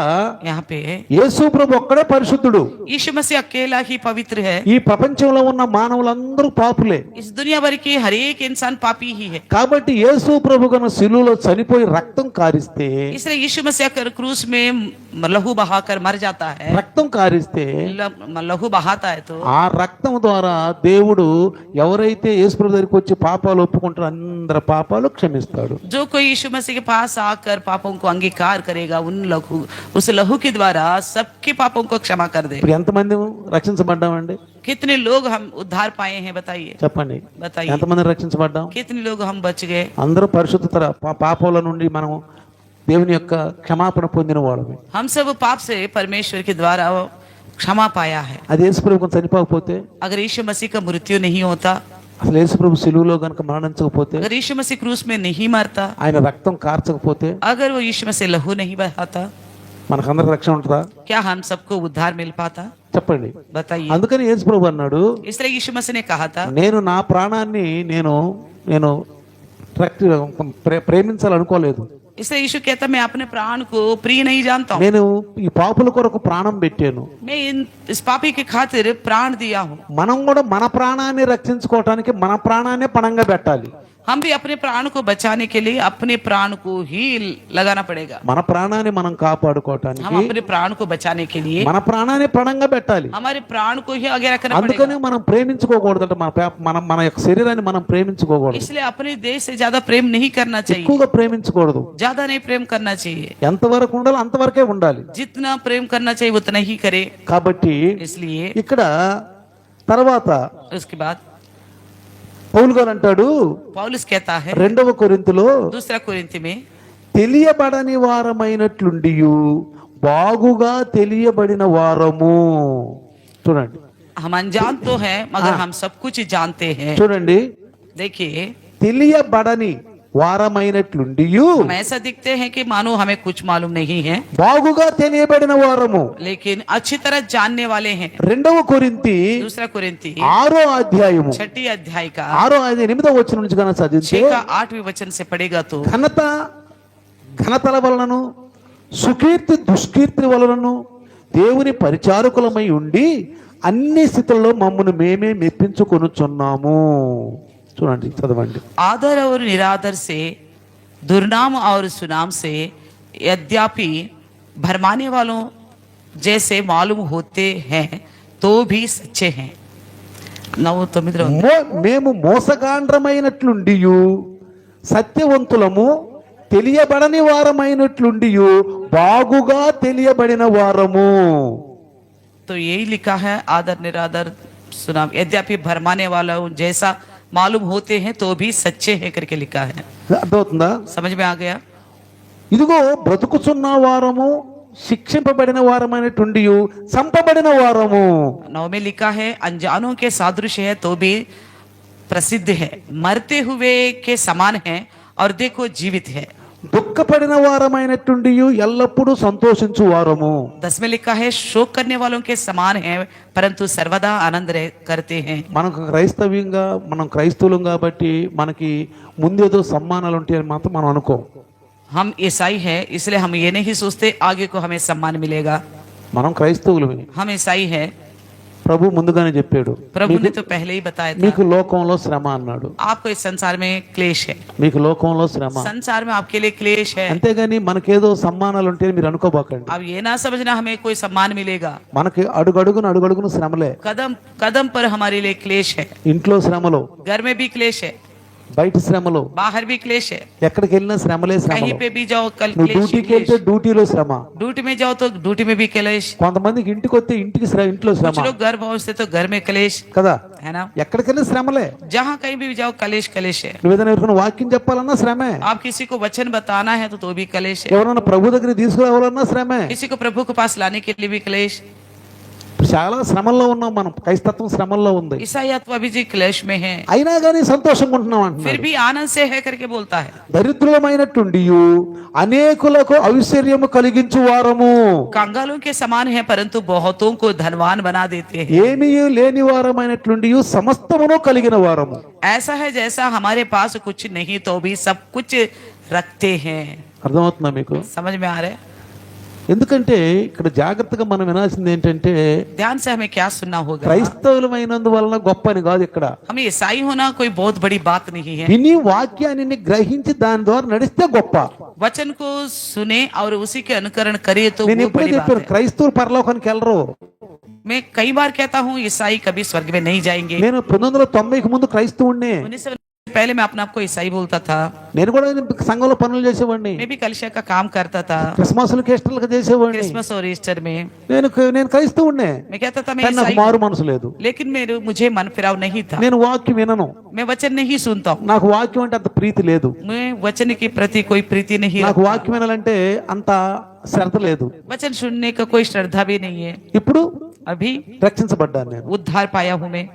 यहाँ पे యేసు ప్రభు ఒక్కడే పరిశుద్ధుడు. यीशु मसीह अकेला ही पवित्र है। ఈ ప్రపంచంలో ఉన్న మానవులందరూ పాపులే. इस दुनिया भर के हर एक इंसान पापी ही है। కాబట్టి యేసు ప్రభు గన శిలువలో చనిపోయి రక్తం కారిస్తే, इसलिए यीशु मसीह कर क्रूस में लहू बहाकर मर जाता है। రక్తం కారిస్తే लहू बहाता है तो ఆ రక్తం ద్వారా దేవుడు ఎవరైతే యేసు ప్రభు దగ్గరికి వచ్చి పాపాలు ఒప్పుకుంటారో అందరి పాపాలు క్షమిస్తాడు. जो कोई यीशु मसीह के पास आकर पापों को अंगीकार करेगा, उस लहू के द्वारा सबके पापों को क्षमा कर दे। ఇప్పుడు ఎంతమంది రక్షించబడ్డామండి? कितने लोग हम उद्धार पाए हैं बताइए? చెప్పండి. बताइए ఎంతమంది రక్షించబడ్డాం? कितने लोग हम बच गए? అందరూ పరిశుద్ధత పాపాల నుండి మనం దేవుని యొక్క క్షమాపణ పొందిన వాళ్ళమే. हम सब पाप से परमेश्वर के द्वारा क्षमा पाया है। అది యేసు ప్రభు చనిపోకపోతే, अगर यीशु मसीह का मृत्यु नहीं होता, అసలు యేసు ప్రభు శిలువలో గనుక మరణించకపోతే, अगर यीशु मसीह क्रूस में नहीं मरता, ఆయన రక్తం కార్చకపోతే अगर वो यीशु मसीह लहू नहीं बहाता, మనకందరికి రక్షణ ఉంటుందా? क्या हम सबको उद्धार मिल पाता? చెప్పండి. बताइए। అందుకని యేసు ప్రభు అన్నాడు, इसलिए यीशु मसीह ने कहा था, నేను నా ప్రాణాన్ని నేను ప్రేమించాలనుకోలేదు. इसलिए यीशु कहता मैं अपने प्राण को प्रिय नहीं जानता हूँ। నేను ఈ పాపుల కొరకు ప్రాణం పెట్టాను. मैं इस पापी के खातिर प्राण दिया हूँ। మనం కూడా మన ప్రాణాన్ని రక్షించుకోవటానికి మన ప్రాణాన్ని పణంగా పెట్టాలి. हम भी अपने प्राण को बचाने के लिए अपने प्राण को ही लगाना पड़ेगा। మన ప్రాణాన్ని మనం కాపాడుకోవటానికి हम अपने प्राण को बचाने के लिए మన ప్రాణాన్ని పణంగా పెట్టాలి. हमारे प्राण को ही आगे रखना అందుకని पड़ेगा। మనం ప్రేమించుకోకూడదు. మన యొక్క శరీరాన్ని మనం ప్రేమించుకోకూడదు. इसलिए अपने देश से ज्यादा प्रेम नहीं करना चाहिए, ఎక్కువగా ప్రేమించకూడదు. ज्यादा नहीं प्रेम करना चाहिए। ఎంతవరకు ఉండాలో అంతవరకే ఉండాలి. जितना प्रेम करना चाहिए उतना ही करे। కాబట్టి इसलिए ఇక్కడ తర్వాత उसके बाद పౌలు గారు అంటాడు, पौलुस कहता है 2వ కొరింథీలో, दूसरा कोरिन्थी में, తెలియబడని వారమైనట్లుండియు బాగుగా తెలియబడిన వారము. చూడండి, हम अनजान तो हैं मगर हम सब कुछ जानते हैं। చూడండి, देखिए తెలియబడని వారమైనట్లుండియు हम ऐसा दिखते हैं कि मानो हमें कुछ मालूम नहीं है, బాగుగా తెలియబడిన వారము. लेकिन अच्छी तरह जानने वाले हैं। 2వ కొరింథీ दूसरा कोरिन्थी 6వ అధ్యాయము 6 अध्याय का 8వ వచనం నుంచి కనుక చదివితే, 6 का 8वें वचन से पढ़ेगा तो ఘనతల వలనను సుకీర్తి దుష్కీర్తి వలనను దేవుని పరిచారకులమై ఉండి అన్ని స్థితుల్లో మమ్మను మేమే మెప్పించుకొనుచున్నాము. చూడండి, చదవండి. आदर और निरादर से, दुर्नाम और सुनाम से, यद्यपि भरमाने वालों जैसे मालूम होते हैं तो भी सच्चे हैं। 9 మేము మోసగాండ్రమైనట్లుండియు సత్యవంతులము, తెలియబడని వారమైనట్లుండియు బాగుగా తెలియబడిన వారము. तो यही लिखा है, आदर निरादर सुनाम यद्यपि भरमाने वालों जैसा मालूम होते हैं तो भी सच्चे हैं करके लिखा है। అర్థమవుతుందా? समझ में आ गया? ఇదిగో బ్రతుకుచున్న వారము, శిక్షింపబడిన వారమైనట్లుండియు చంపబడిన వారము. 9 में लिखा है, अनजानों के सादृश्य है तो भी प्रसिद्ध है, मरते हुए के समान है और देखो जीवित है। దుఃఖపడిన వారమైనట్లుండియు ఎల్లప్పుడూ సంతోషించు వారము. 10 में लिखा है, शोक करने वालों के समान है परंतु सर्वदा आनंद करते हैं। మనం క్రైస్తవులం కాబట్టి మనకి ముందేదో సమ్మానాలు ఉంటాయని మాత్రం మనం అనుకో. हम ईसाई है इसलिए हम ये नहीं सोचते आगे को हमें सम्मान मिलेगा। మనం క్రైస్తవులమే. हम ईसाई है, ప్రభు ముందుగానే చెప్పాడు, प्रभु ने तो पहले ही बताया था, మీకు లోకంలో శ్రమ అన్నాడు. आपको इस संसार में क्लेश है, మీకు లోకంలో శ్రమ. संसार में आपके लिए क्लेश है। అంతేగాని మనకేదో సమ్మానాలు ఉంటాయని మీరు అనుకోబాకండి. अब ये ना समझना हमें कोई सम्मान मिलेगा। మనకి అడుగడుగున శ్రమలే. कदम कदम पर हमारे लिए क्लेश है, ఇంట్లో శ్రమలు, घर में भी क्लेश है, బయట శ్రమలు, बाहर भी क्लेश है, ఎక్కడికి వెళ్ళినా శ్రమలే कहीं శ్రమలు. पे भी जाओ कल నువ్వు क्लेश ही డ్యూటీకి क्लेश। వెళ్తే డ్యూటీలో శ్రమ, ड्यूटी में जाओ तो ड्यूटी में भी क्लेश, కొంతమందికి ఇంటికి వస్తే ఇంటికి ఇంట్లో శ్రమ कुछ लोग घर पहुंचते तो घर में क्लेश కదా. है ना। ఎక్కడికెళ్ళినా శ్రమలే. जहाँ कहीं भी जाओ कलेश कलेश है। నువ్వు ఏదైనా ఎవరికైనా వాక్యం చెప్పాలన్నా శ్రమే, आप किसी को वचन बताना है तो भी कलेश है, ఎవరైనా ప్రభు దగ్గర తీసుకురావాలన్నా శ్రమే. किसी को प्रभु के पास लाने के लिए भी क्लेश। చాలా శ్రమల్లో ఉన్నాం మనం, క్రైస్తత్వం శ్రమల్లో ఉంది. ईसाईत्व अभी जी क्लेश में है, అయినా కానీ సంతోషంగా ఉంటున్నాం फिर అంటున్నాడు. भी आनंद से है करके बोलता है। దరిద్రులమైనట్టుండి అనేకులకు ఐశ్వర్యము కలిగించు వారము, कंगालों के समान है परंतु बहुतों को धनवान बना देते हैं। ఏమీ లేని వారమైనట్లుండి సమస్తమును కలిగిన వారము. ऐसा है जैसा हमारे पास कुछ नहीं तो भी सब कुछ रखते हैं। అర్థమవుతుందా మీకు? समझ में आ रहा है? ఎందుకంటే ఇక్కడ జాగ్రత్తగా మనం వినాల్సింది ఏంటంటే, ध्यान से हमें क्या सुनना होगा। క్రైస్తవులమైనందువలన గొప్ప అని కాదు ఇక్కడ. हमें ईसाई होना कोई बहुत बड़ी बात नहीं है। విని వాక్యాన్ని గ్రహించి దాని ద్వారా నడిస్తే గొప్ప. वचन को सुने और उसी के अनुकरण करे तो నేను वो ఎప్పుడే बड़ी बात చెప్పాను, है। క్రైస్తవులు పరలోకానికి వెళ్ళరు. मैं कई बार कहता हूँ ईसाई कभी स्वर्ग में नहीं जाएंगे। నేను 1990కి ముందు క్రైస్తవుడినే. 1990 पहले मैं अपने आप को ईसाई बोलता था। నేను కూడా సంఘంలో పనులు చేసేవాడిని, मैं भी कलिशा का काम करता था, క్రిస్మస్లు కేస్టర్లు చేసేవాడిని. क्रिसमस और ईस्टर में నేను క్రైస్తవుడినే, मैं कहता था मैं కానీ నాకు ईसाई మారు हूं। మనసు లేదు. लेकिन मुझे मन फिराव नहीं था, నేను వాక్యం వినను, मैं वचन नहीं सुनता हूँ, నాకు వాక్యం అంటే అంత ప్రీతి లేదు. मैं वचन के प्रति कोई प्रीति नहीं నాకు रखता। వాక్యం వినాలంటే అంత శ్రద్ధ లేదు. वचन सुनने का कोई श्रद्धा भी नहीं है। ఇప్పుడు अभी రక్షించబడ్డాను నేను. उद्धार पाया हूँ मैं,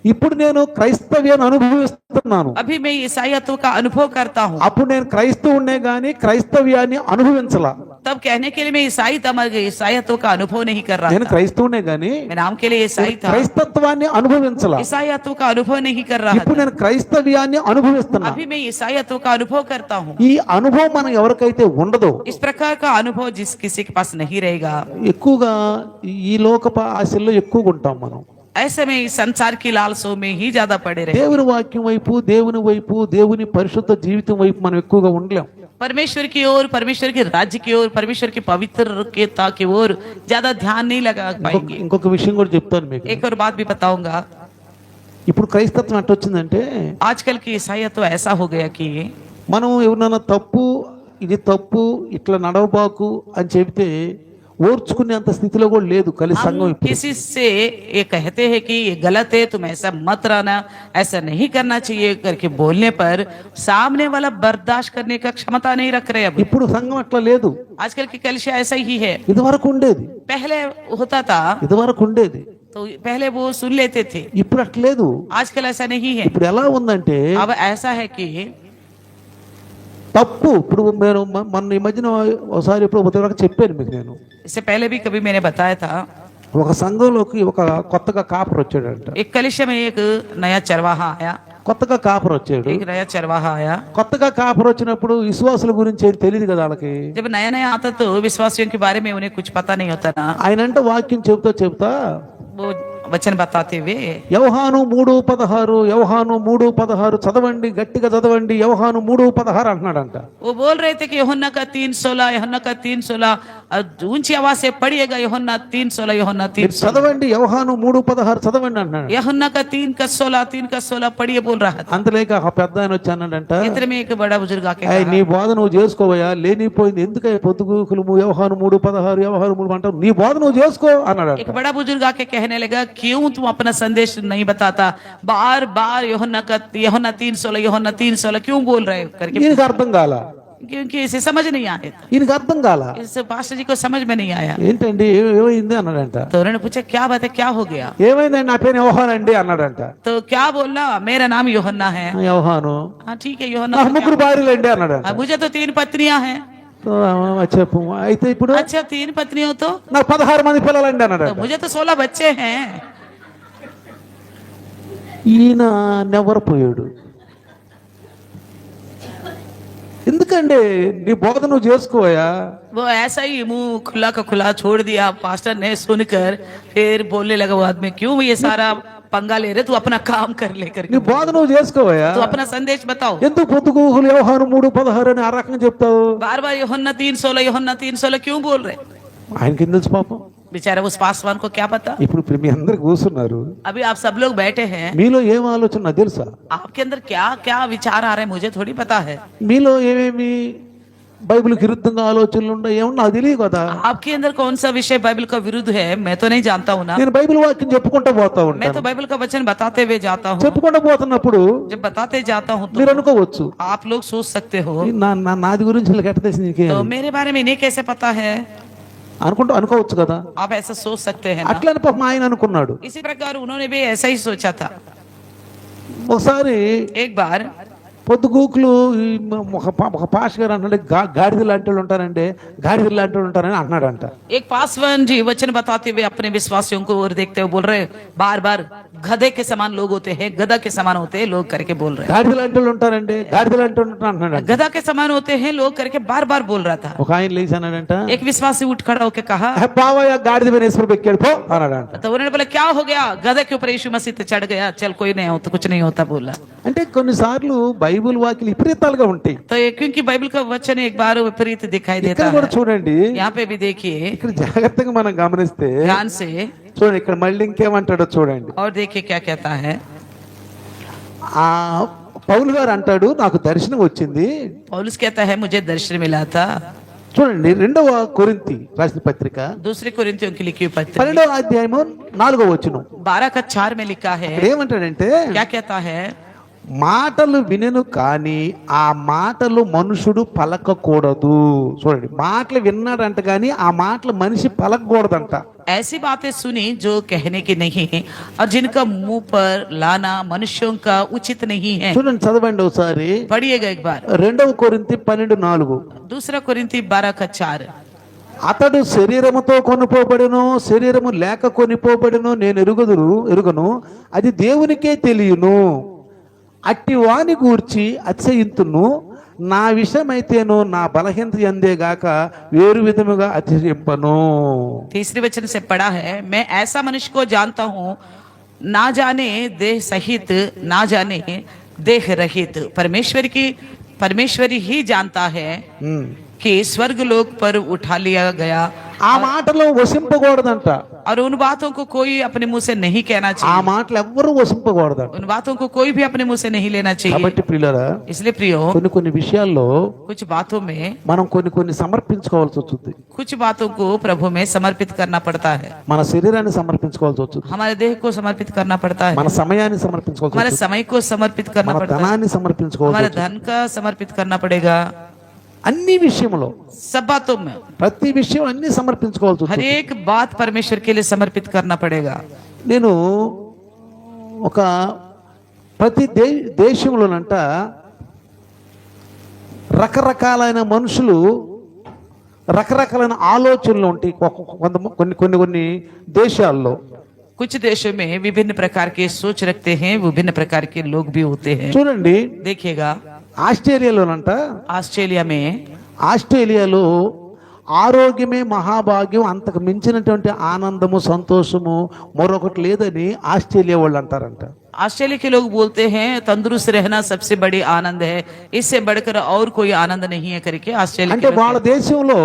ఇప్పుడు నేను క్రైస్తవ్యాన్ని అనుభవిస్తున్నాను. अभी मैं ईसाईत्व का अनुभव करता हूँ। అప్పుడు నేను క్రైస్తవునే గాని క్రైస్తవ్యాన్ని అనుభవించలా. तब कहने के लिए मैं ईसाईत्व का अनुभव नहीं कर रहा నేను था, క్రైస్తవునే గాని मैं नाम के लिए ईसाई था, క్రైస్తత్వాన్ని అనుభవించలా. ईसाईत्व का अनुभव नहीं कर रहा ఇప్పుడు था। నేను క్రైస్తవ్యాన్ని అనుభవిస్తున్నా. अभी मैं ईसाईत्व का अनुभव करता हूँ। ఈ అనుభవం మనం ఎవరికైతే ఉండదో, इस प्रकार का अनुभव जिस किसी के पास नहीं रहेगा, ఎక్కువగా ఈ లోకపు ఆశల్లో ఎక్కువగా ఉంటాం మనం. ऐसे में इस संसार की लालसों में ही ज्यादा पड़े रहे। దేవుని వాక్యం వైపు, దేవుని వైపు, దేవుని పరిశుద్ధ జీవితం వైపు మనం ఎక్కువగా ఉండలేం. परमेश्वर की ओर, परमेश्वर के राज्य की ओर, परमेश्वर की पवित्रता की ओर ज्यादा ध्यान नहीं लगा पाएंगे। ఇంకొక విషయం కూడా చెప్తాను మీకు. एक और बात भी बताऊंगा। ఇప్పుడు క్రైస్తత్వం ఎట్ట వచ్చిందంటే, आजकल की ईसाईत्व ऐसा हो गया कि మనం ఎవరినైనా తప్పు, ఇది తప్పు, ఇట్లా నడవబాకు అని చెబితే ఓర్చుకునేంత స్థితిలో కూడా లేదు కలిసి సంఘం हम ఇప్పుడు. किसी से ये कहते हैं कि ये गलत है, तुम ऐसा मत रहना, ऐसा नहीं करना चाहिए करके बोलने पर सामने वाला बर्दाश्त करने का क्षमता नहीं रख रहे। अब ఇప్పుడు సంఘం అట్లా లేదు. आजकल की कलिशा ऐसा ही है। ఇదివరకు ఉండేది, पहले होता था ఇదివరకు ఉండేది, तो पहले वो सुन लेते थे, ఇప్పుడు అట్లా లేదు. आजकल ऐसा नहीं है। ఇప్పుడు ఎలా ఉందంటే, अब ऐसा है कि తప్పు. ఇప్పుడు నేను మొన్న ఈ మధ్యన ఒకసారి ఇప్పుడు ఉదయం చెప్పాను మీకు. నేను इससे पहले भी कभी मैंने बताया था, ఒక సంఘంలోకి ఒక కొత్తగా కాపర్ వచ్చాడంట. एक कलिशा में एक नया चरवाहा आया, కొత్తగా కాపర్ వచ్చాడు. एक नया चरवाहा आया। కొత్తగా కాపర్ వచ్చినప్పుడు విశ్వాసుల గురించి ఏం తెలియదు కదా వాళ్ళకి. जब नया नया आता तो विश्वासियों के बारे में उन्हें कुछ पता नहीं होता ना। ఆయన అంటే వాక్యం చెబుతా वो वचन बताते हुए యోహాను 3:16, యోహాను 3:16 చదవండి, గట్టిగా చదవండి, యోహాను 3:16 అంటున్నాడంట. वो बोल रहे थे कि यूहन्ना का 3:16, यूहन्ना का 3:16, ऊंची आवाज से पढ़िएगा यूहन्ना 3:16, यूहन्ना 3:16, చదవండి, యోహాను 3:16 చదవండి అంటున్నాడు. यूहन्ना का 3:16 पढ़िए बोल रहा था। అంతలేక ఆ పెద్ద ఆయన వచ్చి అన్నాడంట, इतने में एक बड़ा बुजुर्ग आके "ఏయ్, कहा, నీ బోధ నువ్వు చేసుకోవయ్యా, లేనిపోయింది ఎందుకయ్యా పొద్దుగూకులు యోహాను 3:16 యోహాను 3 అంటావు, నీ బోధ నువ్వు చేసుకో అన్నాడంట. एक बड़ा बुजुर्ग आके कहने लगा, क्यों तुम अपना संदेश नहीं बताता, बार बार यूहन्ना 3:16 क्यों बोल रहे हो करके। ఈయనకి అర్థం కాల, क्योंकि इसे समझ नहीं आया था, ఈయనకి అర్థం కాల. इस पास्टर जी को समझ में नहीं आया। ఏంటండి ఏమైంది అన్నాడంట. तो उन्होंने पूछा क्या बात है, क्या हो गया? ఏమైందండి, నా పేరు యోహాన్ అండి అన్నాడంట. तो क्या बोलना, मेरा नाम यूहन्ना है। యోహాను, हाँ ठीक है यूहन्ना, నాకు तो ముగ్గురు क्या? భార్యలండి అన్నాడంట. मुझे तो 3 पत्नियां हैं। చెప్పు, అయితే ఇప్పుడు अच्छा 3 पत्नियों तो నాకు 16 మంది పిల్లలండి అన్నాడంట. मुझे तो 16 बच्चे हैं। ఈయన నెవ్వరపోయాడు. ఎందుకండి, నీ బోధ నువ్వు చేసుకోయా. वो ऐसा ही मुंह खुला का खुला छोड़ दिया। पास्टर ने सुनकर फिर बोलने लगा वो आदमी, क्यों ये सारा पंगा ले रहे, तू अपना काम कर ले నీ करके, బోధ నువ్వు చేసుకోవయా. तू अपना संदेश बताओ। ఎందుకు పొద్దుగూకులు యోహాను 3:16 అని ఆ రకంగా చెప్తావు. बार बार यूहन्ना 3:16 क्यों बोल रहे? ఆయనకి ఏం తెలుసు పాపం. बेचारा उस पासवान को क्या पता। ఇప్పుడు మీ అందరు కూర్చున్నారు, अभी आप सब लोग बैठे हैं, మీలో ఏం ఆలోచన నాకు తెలుసా? आपके अंदर क्या क्या विचार आ रहे हैं मुझे थोड़ी पता है। మీలో ఏమేమి బైబిల్కి విరుద్ధంగా ఆలోచనలు ఉన్నాయో ఏమో నాకు తెలియదు కదా. आपके अंदर कौन सा विषय बाइबल का विरुद्ध है मैं तो नहीं जानता हूँ ना। నేను బైబిల్ వాక్యం చెప్పుకుంటూ పోతా मैं ఉంటాను. तो बाइबल का वचन बताते हुए जाता हूँ। చెప్పుకుంటూ పోతున్నప్పుడు जब बताते जाता हूँ మీరు तो అనుకోవచ్చు, आप लोग सोच सकते हो నాది గురించి వీళ్ళకి ఎట్ట తెలిసింది నీకే तो मेरे बारे में इन्हें कैसे पता है, అనుకోవచ్చు కదా. आप ऐसा सोच सकते हैं ना। అట్లని పాపం ఆయన అనుకున్నాడు. इसी प्रकार उन्होंने भी ऐसा ही सोचा था। ఒకసారి एक बार పొద్దుగూకులు ఒక పాష గారు అంటే గాడిద లాంటి వాళ్ళు ఉంటారంటే గాడిద లాంటి వాళ్ళు ఉంటారని అన్నాడంట. एक पासवान जी वचन बताते हुए अपने विश्वासियों को और देखते हुए बोल रहे बार बार गधे के समान लोग होते हैं, गधा के समान होते हैं लोग करके बोल रहे हैं। గాడిద లాంటి వాళ్ళు ఉంటారంటే గాడిద లాంటి వాళ్ళు ఉంటారు అన్నాడు. गधा के समान होते हैं लोग करके बार बार बोल रहा था। ఒక ఆయన లేచి అన్నాడంట, एक विश्वासी उठ खड़ा होकर कहा, బావయ్య గాడిద మీద వేసుకుని ఎక్కాడు పో అన్నాడంట. तो उन्होंने बोला क्या हो गया, गधे के ऊपर यीशु मसीह चढ़ गया, चल कोई नहीं होता, कुछ नहीं होता बोला। అంటే కొన్నిసార్లు బైబిల్ వాక్యాలు విపరీతాలుగా ఉంటాయి. तो क्योंकि बाइबल का वचन एक बार विपरीत दिखाई देता ఇక్కడ కూడా है। చూడండి, यहाँ पे भी देखिए ఇక్కడ జాగ్రత్తగా మనం గమనిస్తే ध्यान से, చూడండి ఇక్కడ మళ్ళీ ఇంకేమంటాడో చూడండి. और देखिए क्या कहता है। ఆ పౌలు గారు అంటాడు నాకు దర్శనం వచ్చింది. पौलुस कहता है मुझे दर्शन मिला था। చూడండి 2వ కొరింథీ రాసిన పత్రిక दूसरी कोरिन्थियों की लिखी हुई पत्री 12వ అధ్యాయము 4వ వచనం 12:4 में लिखा है, ఇక్కడ ఏమంటాడంటే क्या कहता है, మాటలు వినెను కానీ ఆ మాటలు మనుషుడు పలకకూడదు. చూడండి మాటలు విన్నాడంట కానీ ఆ మాటలు మనిషి పలకకూడదంట. ऐसी बातें सुनी जो कहने की नहीं है और जिनका मुंह पर लाना मनुष्यों का उचित नहीं है। చూడండి చదవండి ఒకసారి पढ़िएगा एक बार 2వ కొరింథీ 12:4. दूसरा कोरिन्थी 12:4। అతడు శరీరముతో కొనుపోబడును, శరీరము లేక కొనిపోబడును నేను ఎరుగను, అది దేవునికే తెలియను. అట్టి వాని గూర్చి అతిశయింతును, నా విషయమైతేను నా బలహీనత ఎందేగాక వేరు విధముగా అతిశయింపను. तीसरे वचन से पढ़ा है, मैं ऐसा मनुष्य को जानता हूँ ना जाने देह सहित ना जाने देह रहित। परमेश्वरी ही जानता है कि स्वर्ग लोक पर उठा लिया गया। ఆ మాటలో వసింపకూడదంట. और उन बातों को कोई अपने मुंह से नहीं कहना ఆ चाहिए, మాటలు ఎవ్వరూ వసింపకూడదంట. उन बातों को कोई भी अपने मुंह से नहीं लेना चाहिए। కాబట్టి ప్రియులారా इसलिए प्रियो కొన్ని విషయాల్లో कुछ बातों में మనం కొన్ని సమర్పించుకోవాల్సి వస్తుంది. कुछ बातों को प्रभु में समर्पित करना पड़ता है। మన శరీరాన్ని సమర్పించుకోవాల్సి వస్తుంది, हमारे देह को समर्पित करना पड़ता है, మన సమయాన్ని సమర్పించుకోవాల్సి हमारे వస్తుంది, समय को समर्पित करना మన पड़ता है, ధనాన్ని సమర్పించుకోవాల్సి हमारे వస్తుంది. धन का समर्पित करना पड़ेगा। అన్ని విషయంలో सब बातों में ప్రతి విషయం అన్ని సమర్పించుకోవాల్సి हर వస్తుంది. एक बात परमेश्वर के लिए समर्पित करना पड़ेगा। నేను ఒక ప్రతి దేశంలోనంట రకరకాలైన మనుషులు రకరకాలైన ఆలోచనలు ఉంటాయి. కొన్ని దేశాల్లో कुछ देशों में विभिन्न प्रकार के सोच रखते हैं, विभिन्न प्रकार के लोग भी होते हैं। చూడండి देखिएगा ఆస్ట్రేలియాలోనంట, ఆస్ట్రేలియాలో ఆరోగ్యమే మహాభాగ్యం, అంతకు మించినటువంటి ఆనందము సంతోషము మరొకటి లేదని ఆస్ట్రేలియా వాళ్ళు అంటారంట. ऑस्ट्रेलिया के लोग बोलते हैं तंदुरुस्त रहना सबसे बड़ी आनंद है, इससे बढ़कर और कोई आनंद नहीं है करके ऑस्ट्रेलिया అంటే के लोग వాళ్ళ దేశంలో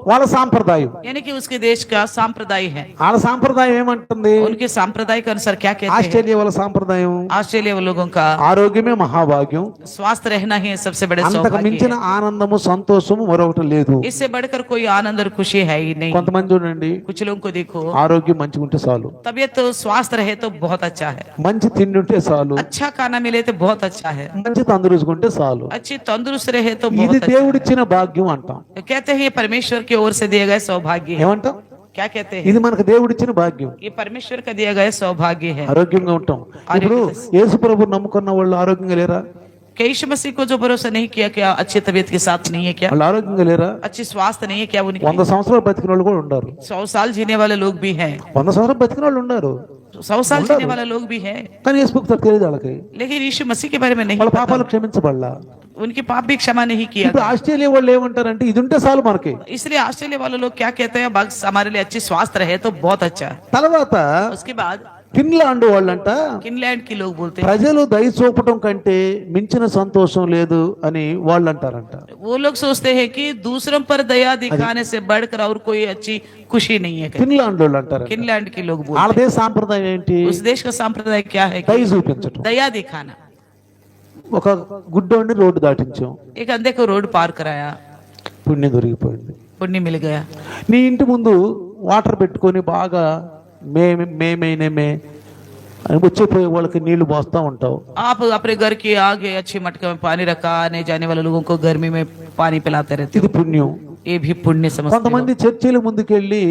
వాళ్ళ సాంప్రదాయం, यानी कि उसके देश का सांप्रदाय है। వాళ్ళ సాంప్రదాయం ఏమంటుంది? उनके सांप्रदाय के अनुसार क्या कहते हैं? ఆస్ట్రేలియా వాళ్ళ సాంప్రదాయం ऑस्ट्रेलिया लोगों का ఆరోగ్యమే మహాభాగ్యం, स्वास्थ्य रहना ही सबसे बड़े అంతకు सौभाग्य మించిన है, ఆనందము సంతోషము మరొకటి లేదు. इससे बढ़कर कोई आनंद और खुशी है ही नहीं। కొంతమంది చూడండి कुछ लोगों को देखो ఆరోగ్యం మంచిగా ఉంటే చాలు, तबीयत तो स्वास्थ्य रहे तो बहुत अच्छा है, మంచి తిండి ఉంటే చాలు, अच्छा खाना मिले तो बहुत अच्छा है, మంచి తందూరుసుకుంటే చాలు. अच्छी तंदुरुस्त रहे तो ఇది बहुत अच्छा దేవుడిచ్చిన భాగ్యం అంటాం. है। कहते हैं ये परमेश्वर की ओर से दिया गया सौभाग्य है। ఏమంటాం? क्या कहते हैं? ఇది మనకు దేవుడిచ్చిన భాగ్యం. ये परमेश्वर का दिया गया सौभाग्य है। ఆరోగ్యంగా ఉంటాం. ఇప్పుడు యేసు ప్రభు నమ్ముకున్న వాళ్ళు ఆరోగ్యంగా లేరా? क्या यीशु मसीह को जो भरोसा नहीं किया क्या अच्छी तबीयत के साथ नहीं है क्या? వాళ్ళు ఆరోగ్యంగా లేరా? अच्छी स्वास्थ्य नहीं है क्या? उनकी 100 సంవత్సరాలు బతికిన వాళ్ళు కూడా ఉన్నారు. 100 साल जीने वाले लोग भी हैं, 100 సంవత్సరాలు బతికిన వాళ్ళు ఉన్నారు. 100 साल जीने वाले लोग भी हैं, కానీ యేసు భక్తులకు తెలియదు వాళ్ళకి. लेकिन यीशु मसीह के बारे में नहीं వాళ్ళ पता। పాపాలు క్షమించబడలా. उनके पाप भी क्षमा नहीं किया ఇప్పుడు गया। ఆస్ట్రేలియా వాళ్ళు ఏమంటారంటే ఇది ఉంటే చాలు మనకి. इसलिए ऑस्ट्रेलिया वाले लोग क्या कहते हैं, बस हमारे लिए अच्छी स्वास्थ्य रहे तो बहुत अच्छा है। తర్వాత उसके बाद ఫిన్లాండ్ వాళ్ళంట फिनलैंड के लोग बोलते हैं, ప్రజలు దయ చూపటం కంటే మించిన సంతోషం లేదు అని వాళ్ళు అంటారంట. वो लोग सोचते हैं कि दूसरों पर दया दिखाने से बढ़कर और कोई अच्छी खुशी नहीं है। ఫిన్లాండ్ వాళ్ళు అంటారు. फिनलैंड के लोग बोलते వాళ్ళ దేశ సాంప్రదాయం ఏంటి? हैं, उस देश का संप्रदाय क्या है దయ कि చూపించటం. दया दिखाना। ఒక గుడ్డోడిని రోడ్డు దాటించాం, एक अंधे को रोड पार कराया, పుణ్యం దొరికిపోయింది. पुण्य मिल गया। నీ ఇంటి ముందు వాటర్ పెట్టుకొని బాగా మేమే అని వచ్చిపోయే వాళ్ళకి నీళ్లు పోస్తా ఉంటావు. आप अपने घर के आगे अच्छी मटके में पानी रखा, आने जाने वाले लोगों को गर्मी में पानी पिलाते रहते ఇది हो, పుణ్యం. ये भी पुण्य समझते हो। కొంతమంది చర్చిల ముందుకెళ్ళి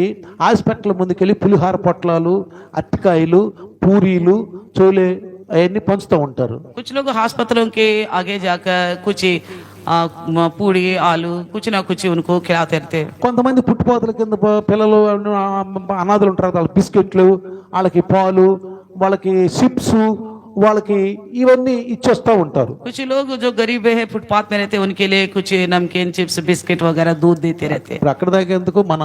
హాస్పిటల్ ముందుకెళ్ళి పులిహార పొట్లాలు, అట్టికాయలు, పూరీలు, చోలే అవన్నీ పంచుతూ ఉంటారు. कुछ लोग अस्पतालों के आगे जाकर कुछ पूड़ी आलू कुछ ना कुछ उनको खिलाते रहते हैं। కొంతమంది పుట్టుపోతల కింద పిల్లలు అనాథలు ఉంటారు, వాళ్ళకి బిస్కెట్లు, వాళ్ళకి పాలు, వాళ్ళకి చిప్స్, వాళ్ళకి ఇవన్నీ ఇచ్చేస్తూ ఉంటారు. कुछ लोग जो गरीब है फुटपाथ में रहते हैं उनके लिए कुछ नमकीन चिप्स बिस्किट वगैरह दूध देते रहते हैं। ఇప్పుడు అక్కడ దాకేందుకు మన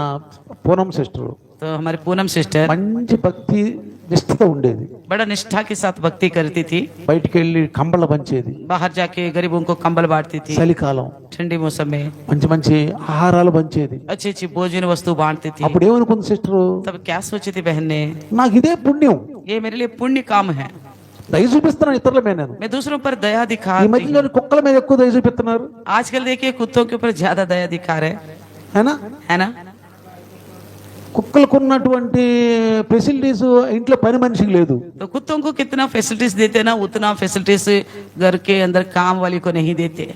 పూనం సిస్టర్ तो हमारी पूनम सिस्टर మంచి భక్తి నిష్ఠతో ఉండేది. बड़ा निष्ठा के साथ भक्ति करती थी, బయటికి వెళ్ళి కంబళ్ళ పంచేది. बाहर जाके गरीबों को कंबल बांटती थी, చలికాలం ठंडी मौसम में మంచి మంచి ఆహారాలు పంచేది. अच्छी अच्छी भोजन वस्तु बांटती थी। అప్పుడు ఏమనుకుంది సిస్టర్, तब क्या सोची थी बहन ने, నాకు ఇదే పుణ్యం, ये मेरे लिए पुण्य काम है, దయ చూపిస్తున్నాను ఇతరుల మీద. నేను मैं दूसरों पर दया दिखा। ఈ మధ్యలో కుక్కల మీద ఎక్కువ దయ చూపిస్తున్నారు, आजकल देखिए कुत्तों के ऊपर ज्यादा दया दिखा रहे हैं, అయినా है ना। కుక్కలకు ఉన్నటువంటి ఫెసిలిటీస్ ఇంట్లో పని మనిషికి లేదు. तो कुत्तों को कितना फैसिलिटीज देते ना, उतना फैसिलिटीज घर के अंदर काम वाली को नहीं देते।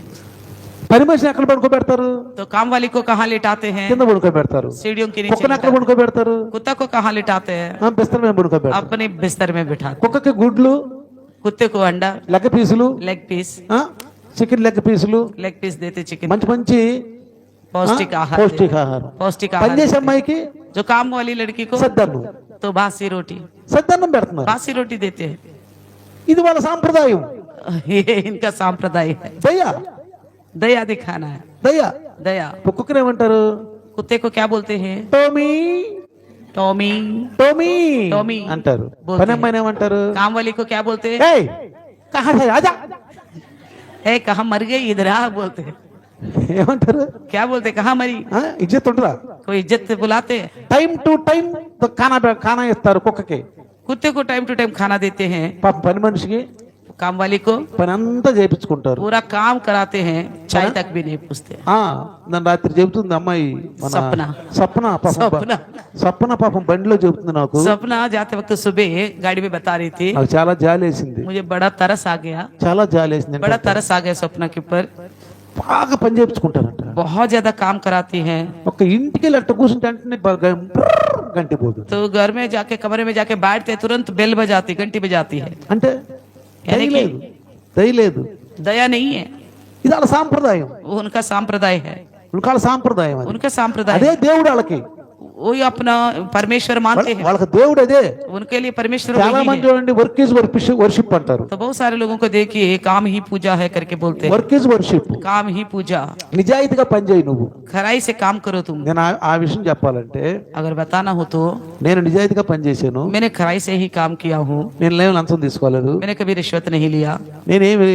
పని మనిషిని ఎక్కడ పడుకోబెడతారు? तो काम वाली को कहाँ लिटाते हैं, కింద పడుకోబెడతారు. सीढ़ियों के नीचे కుక్కను ఎక్కడ लिटाते हैं। పడుకోబెడతారు? कुत्ता को कहाँ लिटाते हैं, బిస్తర మీద పడుకోబెడతారు. अपने बिस्तर में बिठाते। కుక్కకి గుడ్లు, कुत्ते को अंडा, లెగ్ పీసులు, लेग पीस, చికెన్ లెగ్ పీసులు, लेग पीस देते, चिकन, మంచి మంచి पौष्टिक आहार పౌష్టిక देते। ఆహారం. पौष्टिक పని आहार చేసే देते। అమ్మాయికి जो काम वाली लड़की को సద్దన్నం, तो बासी रोटी, సద్దన్నం పెడుతున్నారు. बासी रोटी देते हैं। ఇది వాళ్ళ సాంప్రదాయం. ये इनका सांप्रदाय है, దయ दया दिखाना है, దయ. दया। కుక్కని ఏమంటారు? कुत्ते को क्या बोलते हैं, టోమీ टॉमी। టోమీ టోమీ అంటారు. బోల్తే. పని అమ్మాయిని ఏమంటారు? काम वाली को क्या बोलते हैं, ఏయ్ కహా సే ఆజా ए कहाँ मर गई इधर आ बोलते हैं। ఏమంటారు? क्या बोलते हैं, कहाँ मरी, ఇజ్జత్ ఉంటుందా? कोई इज्जत से बुलाते हैं। టైం టు టైం ఖానా ఇస్తారు కుక్కకి. कुत्ते को टाइम टू टाइम खाना देते हैं, పాపం పని మనిషికి काम वाली को పని అంతా చేయించుకుంటారు. पूरा काम कराते हैं, चाय तक भी नहीं पूछते। నన్ను రాత్రి చెబుతుంది అమ్మాయి, మన సప్న. సప్న పాపం సప్న. సప్న పాపం బండిలో చెబుతుంది నాకు. सपना जाते वक्त सुबह गाड़ी में बता रही थी, నాకు చాలా జాలేసింది, मुझे बड़ा तरस आ गया, చాలా జాలేసింది. बड़ा तरस आ गया सपना के ऊपर, బాగా పని చేయించుకుంటారంట. बहुत ज्यादा काम कराती हैं। ఒక ఇంటికి వెళ్ళి అట్ట కూర్చుంటే వెంటనే గంటి పోతుంది. तो घर में जाके कमरे में जाके बैठते तुरंत बेल बजाती, घंटी बजाती है। అంటే यानी कि దయ లేదు. दया नहीं है, ఇది వాళ్ళ సాంప్రదాయం. वो उनका सांप्रदाय है, వాళ్ళ సాంప్రదాయం అది. उनका सांप्रदाय అదే है। దేవుడు వాళ్ళకి. वही अपना परमेश्वर मानते हैं, వాళ్ళకి దేవుడు అదే. उनके लिए परमेश्वर చాలా वही మంది है। చూడండి వర్క్ ఈజ్ వర్షిప్ అంటారు. तो बहुत सारे लोगों को देखिए काम ही पूजा है करके बोलते हैं, వర్క్ ఈజ్ వర్షిప్. काम ही पूजा, నిజాయితీగా పనిచేయి నువ్వు. खराई से काम करो तुम। నేను ఆ విషయం చెప్పాలంటే, अगर बताना हो तो నేను నిజాయితీగా పనిచేసాను. मैंने खराई से ही काम किया हूँ, నేను ఏం లంచం తీసుకోలేదు. मैंने कभी रिश्वत नहीं लिया, నేనేమి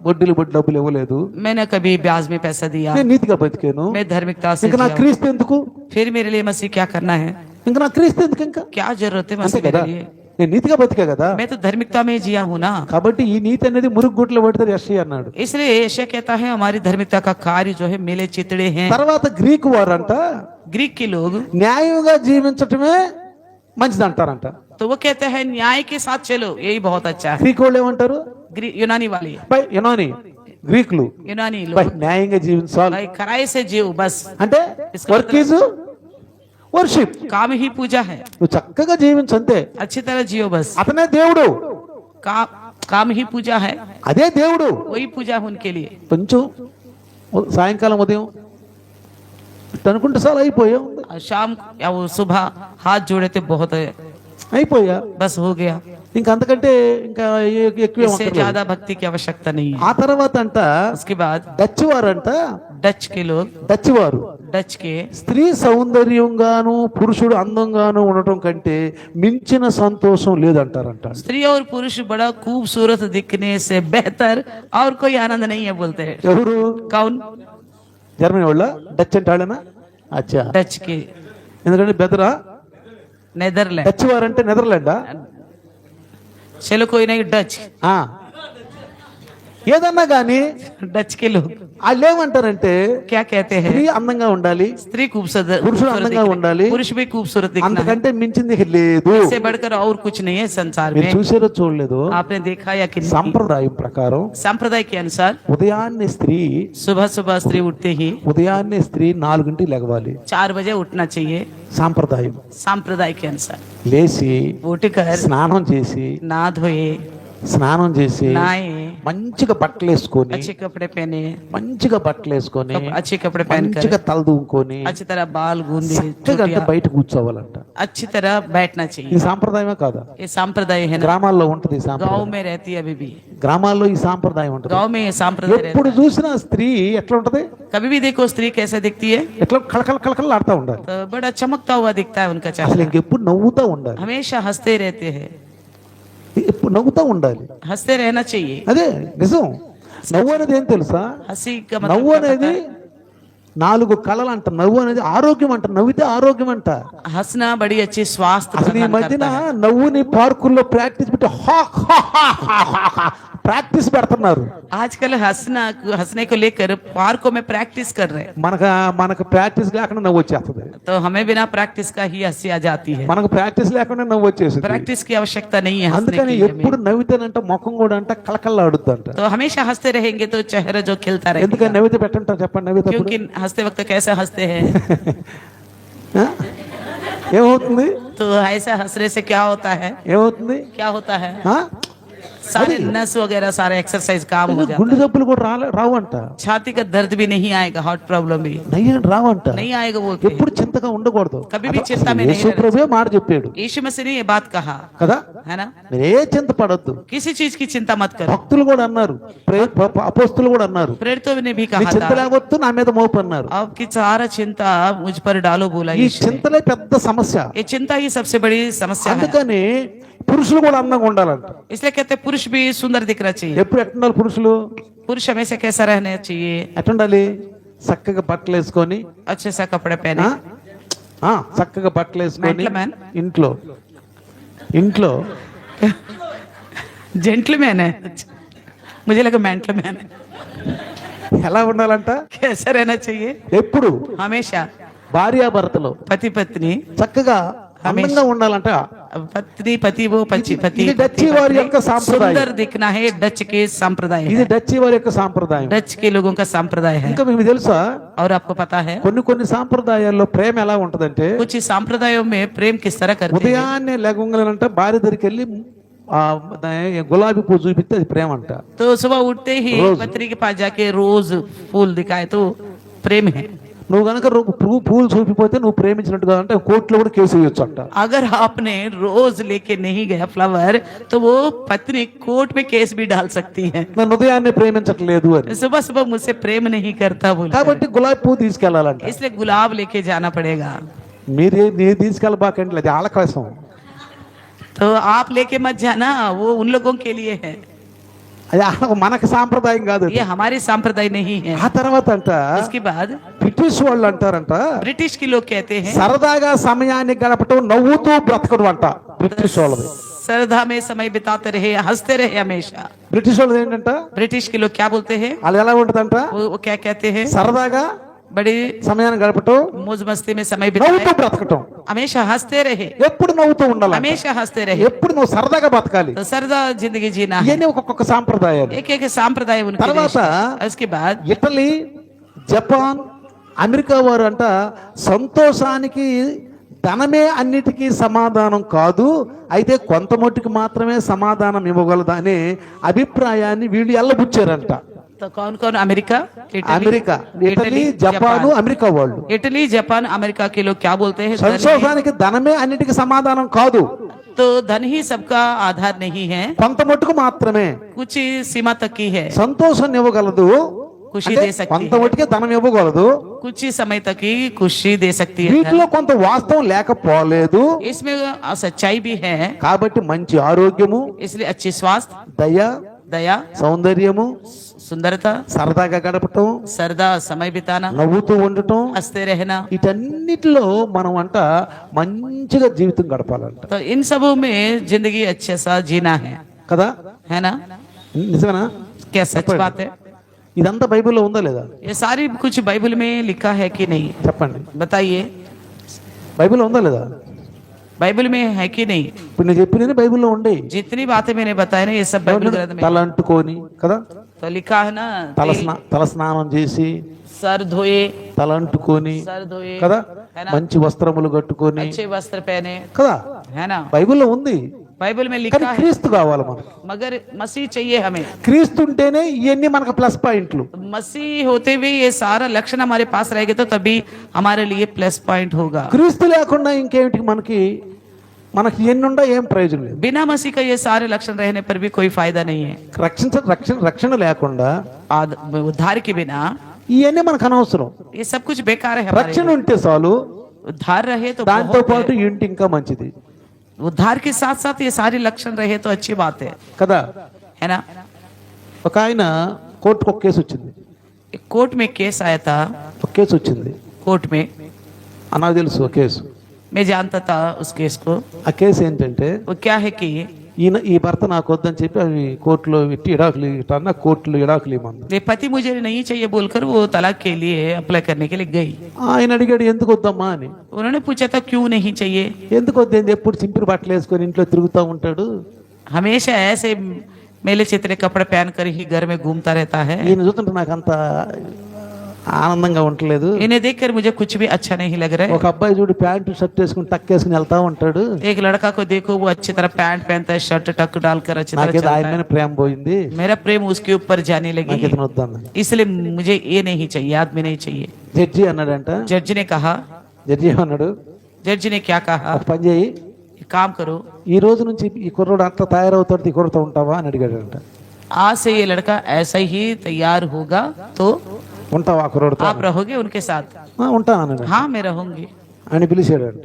వడ్డీలు డబ్బులు ఇవ్వలేదు. मैंने कभी ब्याज में पैसा दिया, నేను నీతిగా బతికాను. मैं धार्मिकता से ఇంకా నా जिया। క్రీస్తు ఎందుకు? फिर मेरे लिए मसीह क्या करना है, ఇంకా నా క్రీస్తు ఎందుకు? ఇంకా क्या जरूरत है అంతే मसीह కదా, मेरे लिए, నేను నీతిగా బతికా కదా. मैं तो धार्मिकता में जिया हूँ ना। కాబట్టి ఈ నీతి అనేది మురుగుగుట్లో పడితే యెషయా అన్నాడు. इसलिए यशायाह कहता है हमारी धार्मिकता का कार्य जो है मेले चितड़े हैं। తర్వాత గ్రీకు వారంట ग्रीक के लोग న్యాయంగా జీవించటమే మంచిది అంటారంట. तो वो कहते हैं न्याय के साथ चलो, यही बहुत अच्छा है। గ్రీకు వాళ్ళు ఏమంటారు? यूनानी वाली, బై యునాని గ్రీకులు यूनानी బై लोग న్యాయంగా జీవించాలి भाई खराई से जियो बस, అంటే వర్క్ ఈజ్ వర్షిప్. काम ही पूजा है, నువ్వు చక్కగా జీవించు అంతే. अच्छी तरह जियो बस, అతనే దేవుడు, काम ही पूजा है, అదే దేవుడు. वही पूजा है उनके लिए। కొంచెం సాయంకాలం ఉదయం అనుకుంటే సార్ అయిపోయా और शाम या वो सुबह हाथ जोड़े थे बहुत है, అయిపోయా बस हो गया। ఇంకా అంతకంటే ఇంకా ఎక్కువ इससे ज्यादा भक्ति की आवश्यकता नहीं है। ఆ తర్వాత అంట उसके बाद డచ్ వారంట, डच के लोग, డచ్ వారు डच के స్త్రీ సౌందర్యంగాను పురుషుడు అందంగాను ఉండటం కంటే మించిన సంతోషం లేదంటారంట. स्त्री और पुरुष बड़ा खूबसूरत दिखने से बेहतर और कोई आनंद नहीं है बोलते हैं। ఎవరు? कौन? జర్మనీ వాళ్ళ? డచ్ అంటే వాళ్ళనా? అచ్చా, डच के, ఎందుకంటే బెదరా नेदरलैंड। డచ్ వారంటే నెదర్లాండా? चलो कोई नहीं, डच, ఆ, ఏదన్నా కానీ डच के लोग వాళ్ళు ఏమంటారంటే क्या कहते हैं? స్త్రీ అందంగా ఉండాలి, स्त्री खूबसूरत, పురుషుడు అందంగా ఉండాలి, पुरुष भी खूबसूरत दिखना है। అంతకంటే మించింది లేదు. इससे बढ़कर और कुछ नहीं है संसार మీరు में। చూసారో చూడలేదు, आपने देखा या कि नहीं? సంప్రదాయం ప్రకారం संप्रदाय के अनुसार ఉదయాన్నే స్త్రీ सुबह सुबह स्त्री उठते ही 4 లెగవాలి. 4 बजे उठना चाहिए। సాంప్రదాయం. संप्रदाय के अनुसार లేచి उठकर స్నానం చేసి नहाए, మంచిగా బట్టలు వేసుకొని अच्छे कपड़े पहने, अच्छे कपड़े पहनकर మంచిగా తల దూకొని अच्छी तरह बाल गूंदे, చక్కగా అంటే బయట కూర్చోవాలంట. अच्छी तरह बैठना ఈ चाहिए। సాంప్రదాయమే కాదా? ये संप्रदाय है ना, గ్రామాల్లో ఉంటది ఈ गांव సాంప్రదాయం. में रहती है अभी भी, గ్రామాల్లో ఈ సాంప్రదాయం ఉంటది. गांव में ये संप्रदाय ఎప్పుడు रहता చూసినా స్త్రీ ఎట్లా ఉంటది? है। कभी भी देखो स्त्री कैसे दिखती है, ఎట్లా కళకళ ఆడుతూ ఉండాలి. तो बड़ा चमकता हुआ दिखता है उनका అసలు चेहरा, ఇంకెప్పుడు నవ్వుతూ ఉండాలి, हमेशा हंसते रहते हैं, ఎప్పుడు నవ్వుతూ ఉండాలి. हंसते रहना चाहिए। అదే నిజం. నవ్వు అనేది ఏం తెలుసా? हंसी का నవ్వు मतलब क्या అనేది होता है? 4 కళలు అంట. నవ్వు అనేది ఆరోగ్యం అంట. నవ్వితే ఆరోగ్యం అంట. हंसना बड़ी अच्छी स्वास्थ्य అసలు ఈ प्रदान మధ్యన करता है। నవ్వుని పార్కుల్లో ప్రాక్టీస్ పెట్టి ప్రాక్టీస్ పెడుతున్నారు. आजकल हंसने को लेकर पार्कों में प्रैक्टिस कर रहे हैं, మనకు ప్రాక్టీస్ లేకుండా నవ్వు వచ్చేస్తుంది. तो हमें बिना प्रैक्टिस का ही हंसी आ जाती है। మనకు ప్రాక్టీస్ లేకుండా నవ్వు వచ్చేసింది. प्रैक्टिस की आवश्यकता नहीं है हंसने అందుకని के लिए ఎప్పుడు నవ్వితేనంట ముఖం కూడా అంట కళకళలాడుద్దంట. तो हमेशा हंसते रहेंगे तो चेहरा जो खिलता ఎందుకని रहेगा। నవ్వితే పెట్టంటారు చెప్పండి? నవ్వితేప్పుడు क्योंकि हंसते वक्त कैसे हंसते हैं? ఏమవుతుంది? तो ऐसा हंसने से क्या होता है? ఏమవుతుంది? क्या होता है? ఆ? सारे नस वगैरह सारे एक्सरसाइज काम हो जाता గుండె है, జబ్బులు కూడా రావంట, छाती का दर्द भी नहीं आएगा, हार्ट प्रॉब्लम भी రావంట. नहीं आएगा बोलते हैं। ఎప్పుడు చింతగా ఉండకూడదు. कभी भी चिंता में नहीं యేసు ప్రభువే మాట చెప్పాడు यीशु मसीह ने ये बात कहा కదా, है ना, మీరే చింత పడొద్దు. किसी चीज की चिंता मत करो। భక్తులు కూడా అన్నారు, అపోస్తులు కూడా అన్నారు, प्रेरितों ने भी నీ कहा చింత था, లేవద్దు నా మీద మోపు అన్నారు. आपकी सारा चिंता मुझ पर डालो बोला ఈ यीशु ने। చింతలే పెద్ద సమస్య. ये चिंता ही सबसे बड़ी समस्या है, అందుకని పురుషులు కూడా అందంగా ఉండాలంట. इसलिए कहते हैं पुरुष भी सुंदर दिखना चाहिए। ఎప్పుడు ఎట్టుండాలి పురుషులు? पुरुष हमेशा कैसा रहना चाहिए? ఎట్టుండాలి? చక్కగా బట్టలు వేసుకొని, अच्छे से कपड़े पहने, చక్కగా బట్టలు వేసుకొని Gentleman. ఇంట్లో जेंटलमैन है, मुझे लगा मैंटलमैन है। ఎలా ఉండాలంట? कैसा रहना चाहिए? ఎప్పుడు हमेशा భార్యాభర్తలు पति पत्नी, చక్కగా అందంగా ఉండాలంట. पत्नी पति वो पति पति ఇది డచ్చి వారి యొక్క సాంప్రదాయం. सुंदर दिखना है, डच के संप्रदाय ఇది है, డచ్చి వారి యొక్క సాంప్రదాయం. डच के लोगों का संप्रदाय है। ఇంకా మీకు తెలుసా, और आपको पता है కొన్ని సాంప్రదాయాల్లో ప్రేమ ఎలా ఉంటదంటే, कुछ संप्रदायों में प्रेम किस तरह करते हैं? ఉదయాన్నే లేకుంగానంట భార్య దగ్గరికి వెళ్ళి గులాబీ పువ్వు చూపిస్తే అది ప్రేమ అంట. तो सुबह उठते ही रोज। पत्नी के पास जाके रोज फूल दिखाए तो प्रेम है। నువ్వు కనుక పూలు చూపిపోతే నువ్వు ప్రేమించినట్టు కాదంటే కోర్టులో కూడా కేసు వేయొచ్చు అంట. अगर आपने रोज लेके नहीं गया फ्लावर तो वो पत्नी कोर्ट में केस भी डाल सकती है, నన్ను ఉదయాన్నే ప్రేమించట్లేదు అని. सुबह सुबह मुझसे प्रेम नहीं करता बोल, కాబట్టి గులాబీ పువ్వు తీసుకెళ్లాలంట. इसलिए गुलाब लेके जाना पड़ेगा। మీరు తీసుకెళ్ళబాకండి, అది వాళ్ళ కోసం. तो आप लेके मत जाना, वो उन लोगों के लिए है, అది మనకు సాంప్రదాయం కాదు. ये हमारी संप्रदाय नहीं है। ఆ తర్వాత అంట उसके बाद బ్రిటిష్ వాళ్ళు అంటారంట, ब्रिटिश के लोग कहते हैं సరదాగా సమయాన్ని గడపటం నవ్వుతూ బ్రతకడం అంట. బ్రిటిష్ వాళ్ళది. श्रद्धा में समय बिताते रहे, हंसते रहे हमेशा। బ్రిటిష్ వాళ్ళది ఏంటంట, ब्रिटिश के लोग क्या बोलते हैं? వాళ్ళు ఎలా ఉంటదంట, वो क्या कहते हैं? సరదాగా बड़ी సమయాన్ని గడపటం मौज मस्ती में समय నవ్వుతూ बिताए, బ్రతకటం. हमेशा हंसते रहे, ఎప్పుడు నవ్వుతూ ఉండాలి, हमेशा हंसते रहे, ఎప్పుడు నువ్వు సరదాగా బతకాలి. तो सरदा जिंदगी जीना है। ఇవన్నీ ఒక్కొక్క సాంప్రదాయాలు. एक एक सांप्रदाय उनके తర్వాత देश। उसके बाद ఇటలీ, జపాన్, అమెరికా వారు అంట సంతోషానికి ధనమే అన్నిటికీ సమాధానం కాదు, అయితే కొంత మట్టుకు మాత్రమే సమాధానం ఇవ్వగలదు అనే అభిప్రాయాన్ని వీళ్ళు ఎల్లబుచ్చారంట. तो कौन कौन? America, America, Italy, Japan, America వాళ్ళు इटली, जापान, अमेरिका के लोग क्या बोलते हैं? సంతోషానికి ధనమే అన్నిటికీ సమాధానం కాదు, तो धन ही सबका आधार नहीं है, కొంత మట్టుకు మాత్రమే कुछ सीमा तक की है। సంతోషం ఇవ్వగలదు, खुशी అంటే दे सकती కొంత है, మట్టుకే ధనం ఇవ్వగలదు, कुछ ही समय तक ही खुशी दे सकती है। వీటిలో కొంత వాస్తవం లేకపోలేదు. इसमें सच्चाई भी है, కాబట్టి మంచి ఆరోగ్యము, इसलिए अच्छी स्वास्थ्य, దయ, दया, సౌందర్యము, सुंदरता, సరదాగా గడపటం, सरदा समय बिताना, నవ్వుతూ ఉండటం, हंसते रहना, వీటన్నిటిలో మనం అంట మంచిగా జీవితం గడపాలంట तो इन सबों में जिंदगी अच्छे सा जीना కదా. है ना? నిజమేనా? क्या सच बात है? ఇదంతా బైబిల్లో ఉందా లేదా? ये सारी कुछ बाइबल में लिखा है कि नहीं? చెప్పండి, बताइए, బైబిల్లో ఉందా లేదా? बाइबल में है कि नहीं? ఇప్పుడు నేను చెప్పినవి బైబిల్లో ఉండే. जितनी बातें मैंने बताई ना, ये सब बाइबल ग्रंथ में తల అంటుకొని కదా, तो लिखा है ना, తల స్నానం చేసి सर धोए, తల అంటుకొని सर धोए, కదా, है ना, మంచి వస్త్రములు కట్టుకొని अच्छे वस्त्र पहने, కదా, है ना? బైబిల్లో ఉంది. बाइबल में కానీ लिखा है, క్రీస్తు కావాలి మనకు. मगर मसीह चाहिए हमें। క్రీస్తు ఉంటేనే ఇవన్నీ మనకు ప్లస్ పాయింట్లు. मसीह होते हुए ये सारा लक्षण हमारे पास रहेगा तो तभी हमारे लिए प्लस पॉइंट होगा। క్రీస్తు లేకుండా ఇంకేమిటి మనకి ఎన్ని ఉండా ఏం ప్రయోజనం లేదు. बिना मसीह का ये सारे लक्षण रहने पर भी कोई फायदा नहीं है। రక్షణ లేకుండా उद्धार के बिना ఇవన్నీ మనకు అనవసరం. ये सब कुछ बेकार है हमारे రక్షణ लिए। ఉంటే చాలు, उद्धार रहे तो దాంతో बहुत పాటు है। ఇంటి ఇంకా మంచిది उद्धार के साथ साथ ये सारे लक्षण रहे तो अच्छी बात है, కదా. है ना? ఒక ఆయన కోర్టుకు ఒక కేసు వచ్చింది. एक कोर्ट में केस आया था, ఒక కేసు వచ్చింది, कोर्ट में నాకు తెలుసు ఆ కేసు. मैं जानता था उस केस को। ఆ కేసు ఏంటంటే, वो क्या है कि ఈ భర్త నాకు వద్దని చెప్పి అవి కోర్టులో పెట్టి ఇడాకులు ఇటన్నా కోర్టులో ఇడాకులు ఇవ్వమంది. ये पति मुझे नहीं चाहिए बोलकर वो तलाक के लिए अप्लाई करने के लिए गई। ఆయన అడిగాడు ఎందుకు వద్దమ్మా అని. उन्होंने पूछा था क्यों नहीं चाहिए? ఎందుకు వద్దేంది, ఎప్పుడు చింపిరి బట్టలు వేసుకొని ఇంట్లో తిరుగుతూ ఉంటాడు, हमेशा ऐसे मेले चित्रे कपड़े पहन कर ही घर में घूमता रहता है, ఈయన చూస్తుంటే నాకు అంత ఆనందంగా ఉండలేదు. इन्हें देखकर मुझे कुछ भी अच्छा नहीं लग रहा है। ఒక అబ్బాయి చూడు ప్యాంటు షర్ట్ వేసుకుని టక్ వేసుకుని వెళ్తా ఉంటాడు, एक लड़का को देखो वो अच्छी तरह पैंट पहनता है, शर्ट टक डालकर अच्छी तरह నాకేదో चलता ఆయన మీద है। ప్రేమ పోయింది, मेरा प्रेम उसके ऊपर जाने నాకు लगी, ఇతను వద్దన్న. इसलिए मुझे ये नहीं चाहिए, आदमी नहीं चाहिए। జడ్జి అన్నాడంట. जज ने कहा, జడ్జి ఏమన్నాడు, जज ने क्या कहा, ఒక పని చేయి, एक काम करो, ఈ రోజు నుంచి ఈ కుర్రోడు అట్లా తయారవుతాడు, ఈ కుర్రతో ఉంటావా అని అడిగాడంట. आज से ये लड़का ऐसा ही तैयार होगा तो ఉంటావా ఆ కుర్రోడుతో? आप రहोगे उनके साथ? ఉంటాను అన్నాడు. हाँ मैं रहूंगी। అని పిలిచాడంట.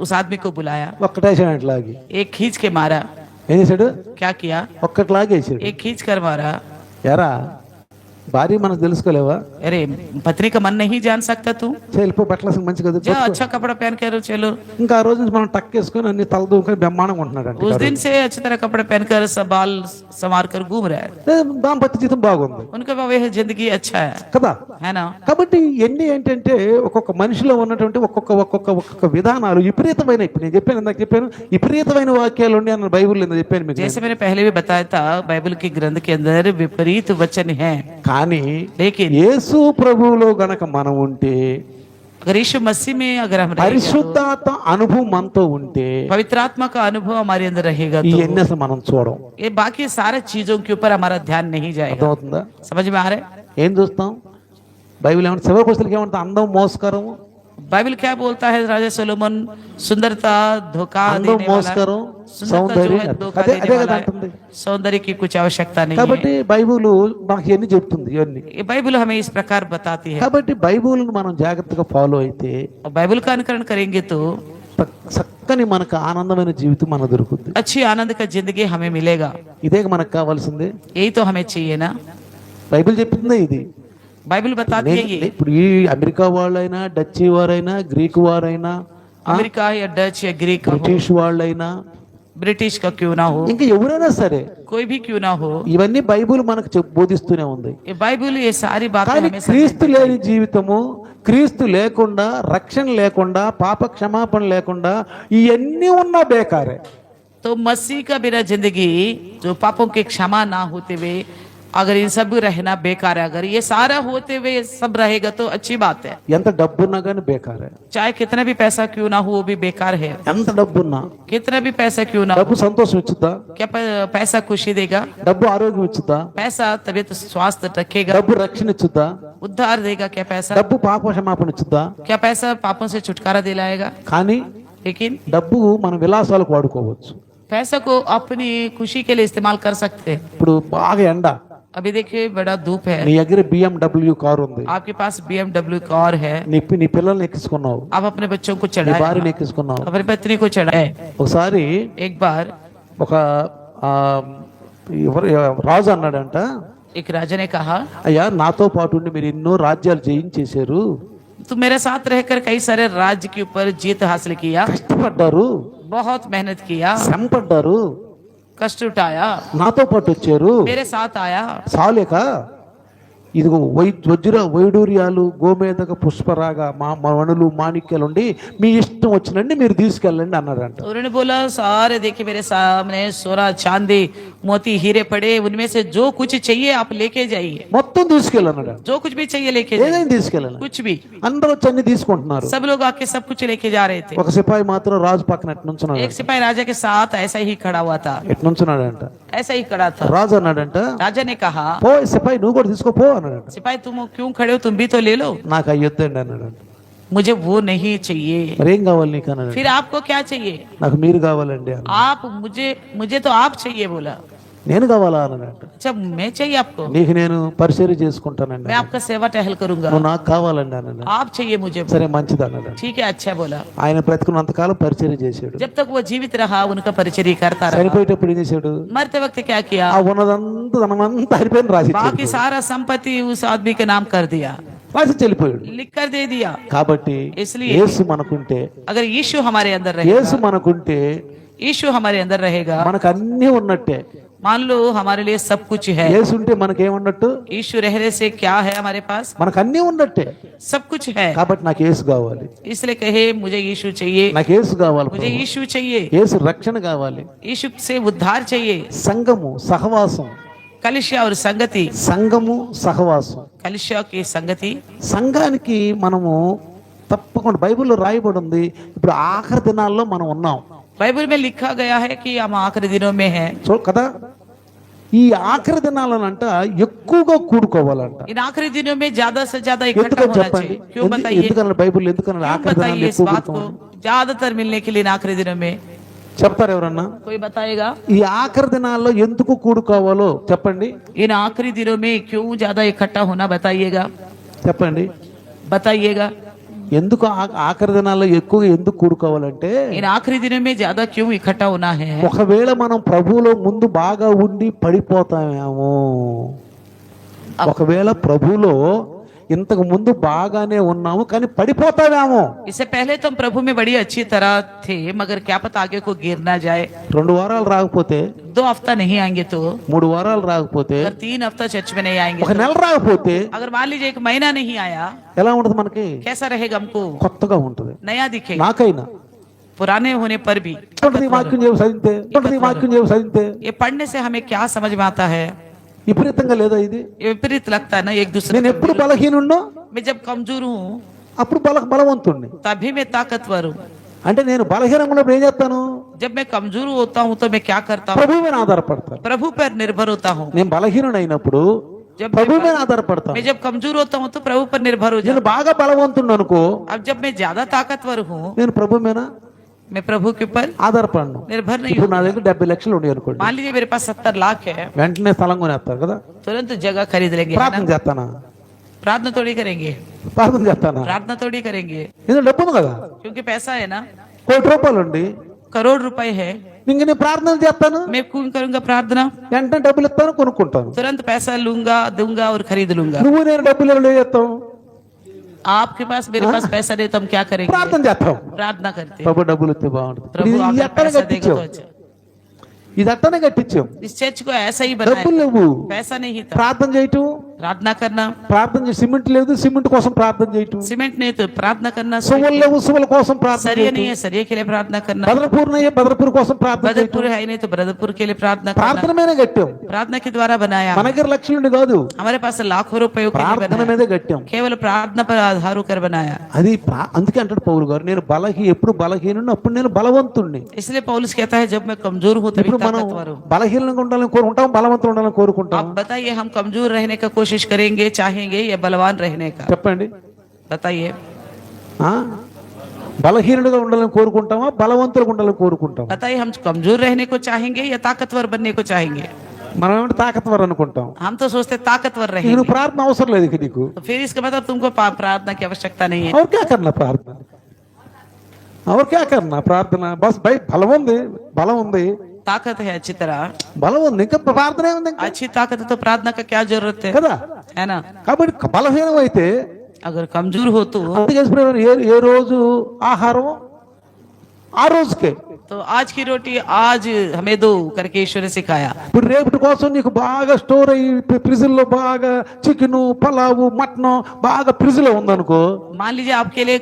उस आदमी को बुलाया, ఒక్కటేసాడు అట్లాగి. एक खींच के मारा। ఏం చేశాడు, क्या किया? ఒక్కట్లాగేసాడు. एक खींच कर मारा। ఎరా భార్య మనకు తెలుసుకోలేవా, अरे पत्नी का मन नहीं जान सकता तू? వెళ్ళిపో బట్టలు వేసుకుని మంచిగా जो చదువుకో. अच्छा कपड़ा पहन कर चलो। ఇంకా ఆ రోజు నుంచి మనం టక్ వేసుకొని అన్ని తల దూకొని బ్రహ్మాండంగా ఉంటున్నాడు. उस दिन से अच्छी तरह कपड़े पहनकर सब बाल संवार कर घूम रहा है, దాంపత్య జీవితం బాగుంది उनका वह जिंदगी अच्छा है, కదా. है ना? కాబట్టి ఎన్ని ఏంటంటే ఒక్కొక్క మనిషిలో ఉన్నటువంటి ఒక్కొక్క విధానాలు విపరీతమైన, ఇప్పుడు నేను చెప్పాను ఇందాక చెప్పాను, విపరీతమైన వాక్యాలు ఉండి అన్న బైబుల్ చెప్పాను మీకు. जैसे मैंने पहले भी बताया था, बाइबल के ग्रंथ के अंदर विपरीत वचन है, కానీ लेकिन యేసు ప్రభువులో గనక మనం ఉంటే, अगर यीशु मसीह में अगर हम रहेंगे, పరిశుద్ధాత్మ అనుభవం మనతో ఉంటే, पवित्र आत्मा का अनुभव हमारे अंदर रहेगा ఇవన్నీ तो అసలు మనం చూడం. ये बाकी सारे चीजों के ऊपर हमारा ध्यान नहीं जाएगा। అర్థమవుతుందా? समझ में आ रहा है? ఏం చూస్తాం బైబిల్ ఏమంటే, చివరికి వస్తువులకి ఏమంటే అందం మోసకరము, बाइबल क्या बोलता है? राजा सोलोमन सुंदरता धोखा అందం देने वाला, మోసకరం, सुंदरता जो సౌందర్యం, है धोखा అదే देने అదే वाला కదా है, అంటుంది. सौंदर्य की कुछ आवश्यकता नहीं కాబట్టి है। బైబిల్ మనకి ఇవన్నీ చెప్తుంది ఇవన్నీ. ये बाइबल हमें इस प्रकार बताती है, కాబట్టి బైబిల్ మనం జాగ్రత్తగా ఫాలో అయితే और बाइबल का अनुकरण करेंगे तो చక్కని మనకు ఆనందమైన జీవితం మనకు దొరుకుతుంది. अच्छी आनंद का जिंदगी हमें मिलेगा। ఇదే మనకు కావాల్సింది. यही तो हमें चाहिए ना, బైబిల్ చెప్తుందే ఇది. बाइबल बताती है ये। ఇప్పుడు ఈ అమెరికా వాళ్ళైనా, డచ్ వారైనా, గ్రీక్ వారైనా, अमेरिका या डच या ग्रीक का हो, బ్రిటిష్ వాళ్ళైనా, ब्रिटिश का क्यों ना हो, ఇంకా ఎవరైనా సరే, कोई भी क्यों ना हो, ఇవన్నీ బైబిల్ మనకు బోధిస్తూనే ఉంది. ये बाइबल ये सारी बातें కానీ हमें క్రీస్తు లేని జీవితము, క్రీస్తు లేకుండా, రక్షణ లేకుండా, పాప క్షమాపణ లేకుండా ఇవన్నీ ఉన్నా బేకారే. तो मसीह का बिना जिंदगी, जो पापों की क्षमा ना होते हुए अगर इन सब रहना बेकार है, अगर ये सारा होते हुए सब रहेगा तो अच्छी बात है। ఎంత డబ్బున్నా కానీ బేకారే. चाहे कितना भी पैसा क्यों ना हो वो भी बेकार है, ఎంత డబ్బున్నా. कितना भी पैसा क्यों ना డబ్బు हो। సంతోషం ఇచ్చుద్దా? क्या पैसा खुशी देगा? డబ్బు ఆరోగ్యం ఇచ్చుద్దా? पैसा तबीयत स्वास्थ्य रखेगा? డబ్బు రక్షణ ఇచ్చుద్దా? उद्धार देगा? क्या पैसा? డబ్బు పాప క్షమాపణ ఇచ్చుద్దా? क्या पैसा पापों से छुटकारा दिलाएगा? కానీ लेकिन డబ్బు మన విలాసాలకు వాడుకోవచ్చు. पैसा को अपनी खुशी के लिए इस्तेमाल कर सकते हैं। ఇప్పుడు బాగా ఎండ, अभी देखिए बड़ा धूप है, నీ దగ్గర BMW కారు ఉంది, आपके पास BMW कार है, నీ పిల్లల్ని ఎక్కించుకున్నావు, आप अपने बच्चों को నీ चढ़ाए, భార్యని ఎక్కించుకున్నావు. अपनी पत्नी को चढ़ाए। ఒకసారి एक बार ఒక ఆ, రాజు అన్నాడంట, एक राजा ने कहा, అయ్యా నాతో పాటు ఉండి మీరు ఎన్నో రాజ్యాలు జయించేశారు, तुम मेरे साथ रहकर कई सारे राज्य के ऊपर जीत हासिल किया, కష్టపడ్డారు, बहुत मेहनत किया, శ్రమ పడ్డారు, कष्ट उठाया, నాతో పాటు వచ్చారు, मेरे साथ आया। చాలేక ఇదిగో వైడూర్యాలు గోమేదక పుష్పరాగ మణులు మాణిక్యాలు ఉండి మీ ఇష్టం వచ్చినండి మీరు తీసుకెళ్ళండి అన్నాడంట. उन्होंने बोला सारे देखिए मेरे सामने सोना चांदी मोती हीरे पड़े, उनमें से जो कुछ चाहिए आप लेके जाइए, మొత్తం తీసుకెళ్ళన్నాడు, जो कुछ भी चाहिए लेके जाइए, ఏదైనా తీసుకెళ్ళాలి. कुछ भी। అందరూ వచ్చి అన్ని తీసుకుంటున్నారు, सब लोग आके सब कुछ लेके जा रहे थे। ఒక సిపాయి మాత్రం రాజు పక్కన ఎట్ నుంచున్నాడు, एक सिपाही राजा के साथ ऐसा ही खड़ा हुआ था, ఎట్ నుంచున్నాడంట. ऐसा ही खड़ा था। రాజు అన్నాడంట, राजा ने कहा, పో సిపాయి నువ్వు కూడా తీసుకోపో అన్నాడంట. सिपाही तुम क्यों खड़े हो, तुम भी तो ले लो। నాకు అయ్యొద్దండి అన్నాడంట. मुझे वो नहीं चाहिए। మరేం కావాలి నీకు అన్నాడు. फिर आपको क्या चाहिए? నాకు మీరు కావాలండి అన్నాడు. आप मुझे तो आप चाहिए बोला। నేను కావాలా అన్నాడంట. अच्छा मैं चाहिए आपको, నీకు నేను పరిచర్య చేసుకుంటానండి, मैं आपका सेवा टहल करूंगा, నువ్వు నాకు కావాలండి అన్నాడు. आप चाहिए मुझे। సరే మంచిది అన్నాడు. ठीक है अच्छा बोला। ఆయన బ్రతికున్నంత కాలం పరిచర్య చేశాడు. जब तक वो जीवित रहा उनका परिचर्या करता रहा। చనిపోయేటప్పుడు ఏం చేశాడు, मरते वक्त क्या किया, ఆ ఉన్నదంతా ధనమంతా హరిపోయిన రాసి बाकी सारा संपत्ति उस आदमी के नाम कर दिया, రాసి చెల్లిపోయాడు. लिख कर दे दिया। కాబట్టి इसलिए యేసు మనకుంటే, अगर यीशु हमारे अंदर యేసు रहेगा, మనకుంటే यीशु हमारे अंदर रहेगा, మనకు అన్ని ఉన్నట్టే. मान लो हमारे लिए सब कुछ है। యేసు ఉంటే మనకేమున్నట్టు, यीशु रहने से क्या है हमारे पास, మనకు అన్ని ఉన్నట్టే. सब कुछ है। కాబట్టి నాకు యేసు కావాలి, इसलिए कहे मुझे यीशु चाहिए, నాకు యేసు కావాలి, मुझे यीशु चाहिए, యేసు రక్షణ కావాలి. यीशु से उद्धार चाहिए। సంఘము సహవాసం, कलिशा और संगति, సంఘము సహవాసం. कलिशा की संगति। సంఘానికి మనము తప్పకుండా బైబిల్లో రాయబడి ఉంది. ఇప్పుడు ఆఖరి దినాల్లో మనం ఉన్నాం बाइबल में लिखा गया है कि हम आखिरी दिनों में हैं। కదా. ఈ ఆఖరి దినాలనంట ఎక్కువగా కూడుకోవాలంట. इन आखिरी दिनों में ज्यादा से ज्यादा इकट्ठा ఎందుకని होना చెప్పండి, चाहिए। क्यों बताइए, ఎందుకన్నా బైబిల్ ఎందుకన్నా क्यों ఆఖరి దినాల్లో बताइए इस ఎక్కువ बात को, ज्यादातर मिलने के लिए इन आखिरी दिनों में? చెప్తారు ఎవరన్నా? कोई बताएगा ఈ ఆఖరి దినాల్లో ఎందుకు కూడుకోవాలో చెప్పండి, इन आखिरी दिनों में क्यों ज्यादा इकट्ठा होना, बताइएगा, చెప్పండి. बताइएगा। ఎందుకు ఆఖరి దినాల్లో ఎక్కువగా ఎందుకు కూడుకోవాలంటే, इन आखिरी दिनों में ज्यादा क्यों इकट्ठा होना है? ఒకవేళ మనం ప్రభువులో ముందు బాగా ఉండి పడిపోతామేమో, ఒకవేళ ప్రభువులో ఇంతకు ముందు బాగానే ఉన్నాము కానీ పడిపోతామేమో. इससे पहले तो हम प्रभु में बड़ी अच्छी तरह थे, मगर क्या पता आगे को गिर ना जाए। 2 వారాలు రాకపోతే, 2 हफ्ता नहीं आएंगे तो, 3 వారాలు రాకపోతే, अगर 3 हफ्ता चर्च में नहीं आएंगे ఒక तो, నెల రాకపోతే अगर मान लीजिए 1 महीना नहीं आया, ఎలా ఉంటది మనకి? कैसा रहेगा हमको? కొత్తగా ఉంటది. नया दिखेगा, నాకైనా पुराने होने पर भी। ఈ వాక్యం చేసి చదివితే, ఈ వాక్యం చేసి చదివితే ये पढ़ने से हमें क्या समझ में आता है? విపరీతంగా లేదా ఇది? ये विपरीत लगता है ना एक दूसरे నేను ఎప్పుడు को। బలహీనున్నో मैं जब कमजोर हूँ అప్పుడు బలవంతుణ్ణి. तभी मैं ताकतवर हूँ। అంటే నేను బలహీనంగా ఉన్నప్పుడు ఏం చేస్తాను? जब मैं कमजोर होता हूँ तो मैं क्या करता हूँ? ప్రభు మీద ఆధారపడతాను. प्रभु पर निर्भर होता हूँ। నేను బలహీనుడైనప్పుడు जब ప్రభు మీద मैं ఆధారపడతాను. जब कमजोर होता हूँ तो प्रभु पर निर्भर हो నేను जाता బాగా బలవంతుడు అనుకో, हूँ। अब जब मैं ज्यादा ताकतवर हूँ, నేను ప్రభు మీద मैं प्रभु के ऊपर ఆధారపడను. निर्भर नहीं ఇప్పుడు हूँ। నా దగ్గర 70 లక్షలు ఉన్నాయి అనుకోండి, मान लीजिए मेरे पास 70 लाख है, వెంటనే స్థలం కొనేస్తారు కదా. तुरंत जगह खरीद लेंगे, है ప్రార్థన ना? చేస్తానా? प्रार्थना थोड़ी करेंगे, ప్రార్థన చేస్తానా? प्रार्थना थोड़ी करेंगे, నేను డబ్బు ఉంది కదా, क्योंकि पैसा है ना, 1 కోటి రూపాయలు ఉండి करोड़ रुपए है, ఇంక నేను ప్రార్థన చేస్తాను, मैं क्यों करूंगा प्रार्थना? వెంటనే డబ్బులు ఇస్తాను, కొనుక్కుంటాను. तुरंत पैसा लूंगा, दूंगा और खरीद लूंगा। నువ్వు నేను డబ్బులు ఎవరు చేస్తాం? आपके पास मेरे पास पैसा नहीं तो हम क्या करेंगे? ప్రార్థన చేస్తాం. प्रार्थना करते हैं। ప్రభు డబ్బులు ఇస్తే బాగుంటుంది. प्रभु ఇది अगर ఎట్టనే पैसा देगा కట్టించాం, तो अच्छा। ఇది అట్టనే కట్టించాం. इस चर्च को ऐसा ही డబ్బులు बनाया, లేవు, पैसा नहीं था, ప్రార్థన చేయటం, प्रार्थना करना, ప్రార్థన సిమెంట్ లేదు, సిమెంట్ కోసం ప్రార్థన చేయటం, सीमेंट नहीं तो प्रार्थना करना, సువ్వలు లేవు, సువ్వల కోసం ప్రార్థన सरिये చేయటం, नहीं है सरिये के लिए प्रार्थना करना, బదరపూర్ नहीं है, బదరపూర్ కోసం ప్రార్థన చేయటం. बदरपुर है नहीं तो बदरपुर के लिए प्रार्थना करना। ప్రార్థన మీదే కట్టాం. प्रार्थना के द्वारा बनाया, మన దగ్గర లక్షలుండి కాదు, हमारे पास लाखों रुपयों के लिए ప్రార్థన बनाया, మీదే కట్టాం. केवल प्रार्थना पर आधार होकर बनाया। అది అందుకే అంటాడు పౌలు గారు, నేను ఎప్పుడు బలహీనుడిని అప్పుడు నేను బలవంతుణ్ణి. इसलिए पौलुस कहता है जब मैं कमजोर हूँ तभी ఇప్పుడు మనం ताकतवर हूँ। బలహీనంగా ఉండాలని కోరుకుంటాం, బలవంతులు ఉండాలని కోరుకుంటాం. आप बताइए हम कमजोर रहने का कोशिश करेंगे, चाहेंगे या बलवान रहने का? చెప్పండి. बताइए। ఆ? బలహీనుడిగా ఉండాలని కోరుకుంటామా బలవంతులుగా ఉండాలని కోరుకుంటాం? बताइए, हम कमजोर रहने को चाहेंगे या ताकतवर बनने को चाहेंगे? మనం ఏమంటే తాకత్వర్ అనుకుంటాం. हम तो सोचते ताकतवर నీకు रहेंगे, ప్రార్థన అవసరం లేదు ఇక నీకు. तो फिर इसका मतलब तुमको प्रार्थना की आवश्यकता नहीं है। और क्या करना प्रार्थना? और क्या करना प्रार्थना? बस भाई బలం ఉంది ताकत है अच्छी तरह, బలం ఉంది, ఇంకా ప్రార్థన ఏముంది ఇంకా? अच्छी ताकत है तो प्रार्थना का क्या जरूरत है, కదా? है ना? కాబట్టి బలహీనం అయితే अगर कमजोर हो तो ఏ రోజు ఆహారం ఆ రోజుకే. तो आज की रोटी आज हमें दो करके ईश्वर ने सिखाया। ఇప్పుడు రేపటి కోసం నీకు బాగా స్టోర్ అయ్యి ఫ్రిడ్జ్లో బాగా చికెన్ పలావు మటన్ బాగా ఫ్రిడ్జ్లో ఉందనుకో, मान लीजिए आपके लिए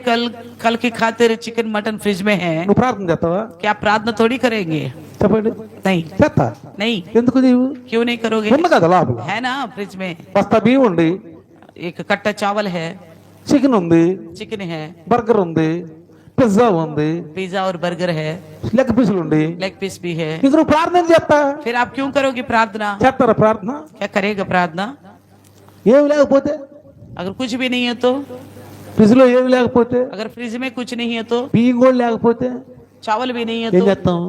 कल की खातिर चिकन मटन फ्रिज में है, నువ్వు ప్రార్థన చేస్తావా? क्या आप प्रार्थना थोड़ी करेंगे? చెప్పండి. नहीं, చేస్తా. नहीं, ఎందుకు నీవు? क्यों नहीं करोगे? ఉన్న కదా లోపల है ना फ्रिज में బస్తా బియ్యం ఉంది, एक कट्टा चावल है, చికెన్ ఉంది, चिकन है, బర్గర్ ఉంది, పిజ్జా ఉంది, पिज्जा और बर्गर है, లెగ్ పీసులు ఉంది. लेग पीस भी है। ఇంక నువ్వు ప్రార్థన చేస్తా? फिर आप क्यों करोगे प्रार्थना? చేస్తారా ప్రార్థన? क्या करेगा प्रार्थना? ఏమి లేకపోతే, अगर कुछ भी नहीं है तो, ఫ్రిడ్జ్ లో ఏమి లేకపోతే, अगर फ्रिज में कुछ नहीं है तो, బియ్యం కూడా లేకపోతే चावल भी नहीं है ఏం तो చేస్తాం?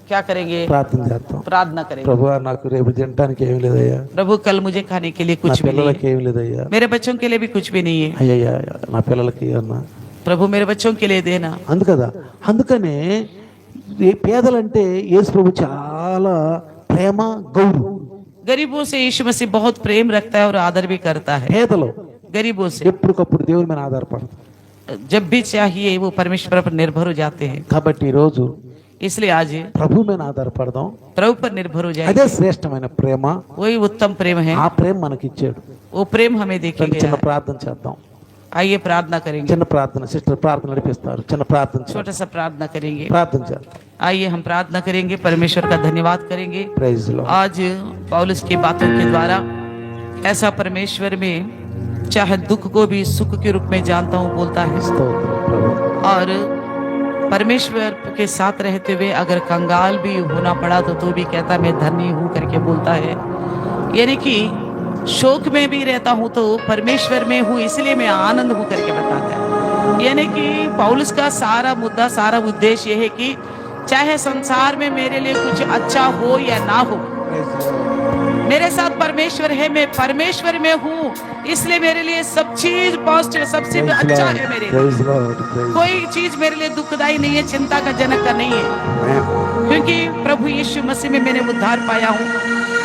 क्या करेंगे? ప్రార్థన చేస్తాం. प्रार्थना करेंगे, ప్రభు నాకు రేపు తినడానికి ఏమి లేదయ్యా, प्रभु कल मुझे खाने के लिए నా कुछ भी नहीं పిల్లలకి है, ఏమి లేదయ్యా, मेरे बच्चों के लिए भी कुछ भी नहीं है, అయ్యయ్యా నా పిల్లలకి అన్నా. प्रभु मेरे बच्चों के लिए देना। అందుకదా అందుకనే ఈ పేదలంటే యేసు ప్రభు చాలా ప్రేమ గౌరవం. गरीबों से यीशु मसीह बहुत प्रेम रखता है और आदर भी करता है। పేదలు गरीबों से ఎప్పటికప్పుడు దేవుని మీద ఆధారపడతారు. जब भी चाहिए वो परमेश्वर पर निर्भर हो जाते हैं। కాబట్టి ఈ రోజు इसलिए आज ప్రభు మీద ఆధారపడదాం. प्रभु पर निर्भर हो जाए, అదే శ్రేష్టమైన ప్రేమ. वही उत्तम प्रेम है, ఆ ప్రేమ మనకి ఇచ్చాడు. वो प्रेम हमें देखेंगे। చిన్న ప్రార్థన చేద్దాం. आइए प्रार्थना करेंगे, చిన్న ప్రార్థన సిస్టర్ ప్రార్థన నడిపిస్తారు. చిన్న ప్రార్థన చేద్దాం. छोटा सा प्रार्थना करेंगे। ప్రార్థన చేద్దాం. आइए हम प्रार्थना करेंगे, परमेश्वर का धन्यवाद करेंगे। Praise Lord. आज पौलुस की बातों के द्वारा ऐसा परमेश्वर में चाहे दुख को भी सुख के रूप में जानता हूँ बोलता है, స్తోత్రం ప్రభు. और परमेश्वर के साथ रहते हुए अगर कंगाल भी होना पड़ा तो भी कहता मैं धन्य हूँ करके बोलता है। यानी कि शोक में भी रहता हूँ तो परमेश्वर में हूँ इसलिए मैं आनंद हूँ करके बताता है। यानी कि पौलुस का सारा मुद्दा सारा उद्देश्य यह है कि चाहे संसार में मेरे लिए कुछ अच्छा हो या ना हो, मेरे साथ परमेश्वर है, मैं परमेश्वर में हूँ इसलिए मेरे लिए सब चीज पॉजिटिव सबसे अच्छा है। मेरे लिए ప్రైజ్ లార్డ్. ప్రైజ్ कोई चीज मेरे लिए दुखदाई नहीं है, चिंता का जनक का नहीं है, क्योंकि प्रभु यीशु मसीह में मैंने उद्धार पाया हूँ।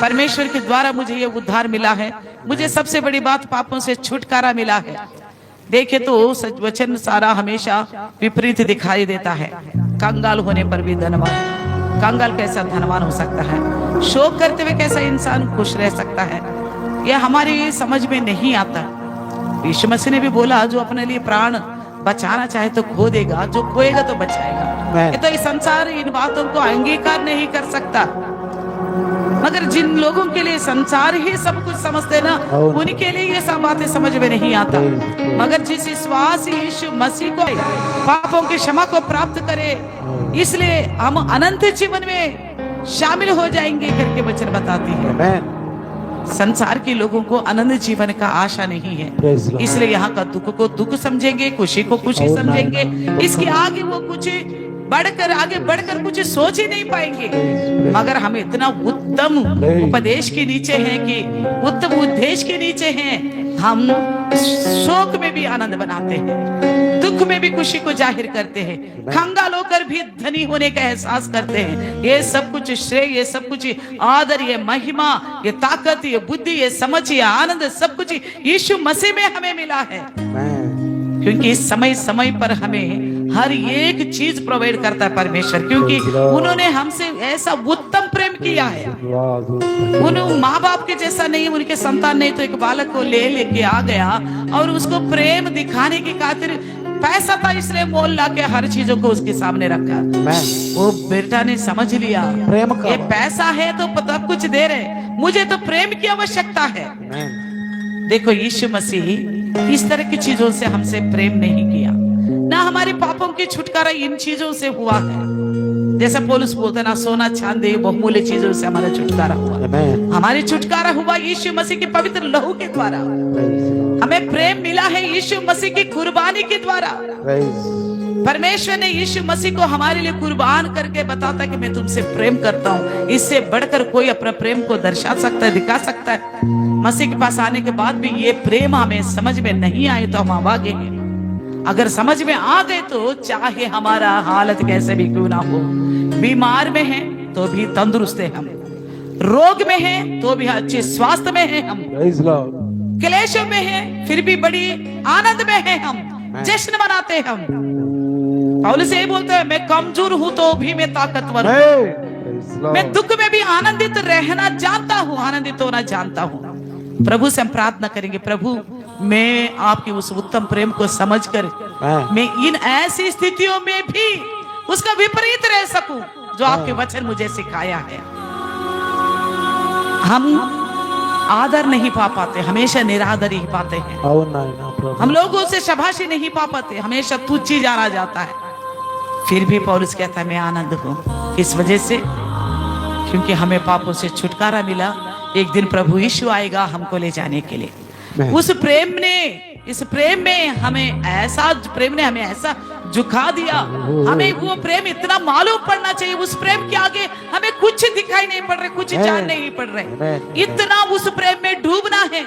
परमेश्वर के द्वारा मुझे ये उद्धार मिला है। मुझे सबसे बड़ी बात पापों से छुटकारा मिला है। देखे तो सच वचन सारा हमेशा विपरीत दिखाई देता है। कंगाल होने पर भी धनवान, कंगाल कैसा धनवान हो सकता है? शोक करते हुए कैसा इंसान खुश रह सकता है? यह हमारी समझ में नहीं आता। यीशु मसीह ने भी बोला जो अपने लिए प्राण बचाना चाहे तो खो देगा, जो खोएगा तो बचाएगा। ये तो इस संसार इन बातों को अंगीकार नहीं कर सकता, मगर जिन लोगों के लिए संसार ही सब कुछ समझते ना, उनके लिए ये सब बातें समझ में नहीं आता। मगर जिस विश्वास यीशु मसीह को पापों की क्षमा को प्राप्त करे, इसलिए हम अनंत जीवन में शामिल हो जाएंगे करके वचन बताती है। ఆమేన్. संसार के लोगों को अनंत जीवन का आशा नहीं है, Praise the Lord. इसलिए यहाँ का दुख को दुख समझेंगे, खुशी को खुशी और समझेंगे। इसके आगे वो कुछ आगे बढ़कर कुछ सोच ही नहीं पाएंगे। मगर हम इतना उत्तम उपदेश के नीचे हैं कि उत्तम उद्देश्य के नीचे हैं, हम शोक में भी आनंद बनाते हैं, दुख में भी खुशी को जाहिर करते हैं, कंगाल होकर भी धनी होने का एहसास करते हैं। ये सब कुछ श्रेय, ये सब कुछ आदर, ये महिमा, ये ताकत, ये बुद्धि, ये समझ, ये आनंद सब कुछ यीशु मसीह में हमें मिला है। ఆమేన్. क्योंकि समय समय पर हमें हर एक चीज प्रोवाइड करता है परमेश्वर, क्योंकि उन्होंने हमसे ऐसा उत्तम प्रेम किया है। उन माँ बाप के जैसा नहीं, उनके संतान नहीं तो एक बालक को लेके आ गया और उसको प्रेम दिखाने की खातिर पैसा था इसलिए मोल ला के हर चीजों को उसके सामने रखा। आमేన్. वो बेटा ने समझ लिया प्रेम का ये पैसा है तो सब कुछ दे रहे, मुझे तो प्रेम की आवश्यकता है। ఆమేన్. देखो यीशु मसीह इस तरह की चीजों से हमसे प्रेम नहीं किया, ना हमारे पापों की छुटकारा इन चीजों से हुआ है। जैसा पौलुस बोलता ना सोना चांदी बहुमूल्य चीजों से हमारा छुटकारा हुआ, ఆమేన్. हमारी छुटकारा हुआ यीशु मसीह के पवित्र लहू के द्वारा। हमें प्रेम मिला है यीशु मसीह की कुर्बानी के द्वारा। परमेश्वर ने यीशु मसीह को हमारे लिए कुर्बान करके बताता कि मैं तुमसे प्रेम करता हूँ। इससे बढ़कर कोई अपना प्रेम को दर्शा सकता है, दिखा सकता है? मसीह के पास आने के बाद भी ये प्रेम हमें समझ में नहीं आए तो हम आवागे हैं। अगर समझ में आ गए तो चाहे हमारा हालत कैसे भी क्यों ना हो, बीमार में है तो भी तंदुरुस्त है हम, रोग में है तो भी अच्छे स्वास्थ्य में है हम, क्लेशों में है फिर भी बड़ी आनंद में है हम, जश्न मनाते हैं हम। पौलुस यही बोलते हैं, मैं कमजोर हूं तो भी मैं ताकतवर हूं, मैं दुख में भी आनंदित रहना जानता हूं, आनंदित होना जानता हूं। प्रभु से हम प्रार्थना करेंगे, प्रभु मैं आपकी उस उत्तम प्रेम को समझकर मैं इन ऐसी स्थितियों में भी उसका विपरीत रह सकूं जो आपके वचन मुझे सिखाया है। हम आदर नहीं पा पाते, हमेशा निरादर ही पाते हैं। हम लोगों से शाबाशी नहीं पा पाते, हमेशा तुच्छ ही जाना जाता है। फिर भी पौलुस कहता है मैं आनंद हूं, इस वजह से क्योंकि हमें पापों से छुटकारा मिला। एक दिन प्रभु यीशु आएगा हमको ले जाने के लिए। उस प्रेम ने, इस प्रेम में हमें ऐसा, प्रेम ने हमें ऐसा झुका दिया, हमें वो प्रेम इतना मालूम पड़ना चाहिए। उस प्रेम के आगे हमें कुछ दिखाई नहीं पड़ रहे, कुछ जान नहीं पड़ रहे, इतना उस प्रेम में डूबना है।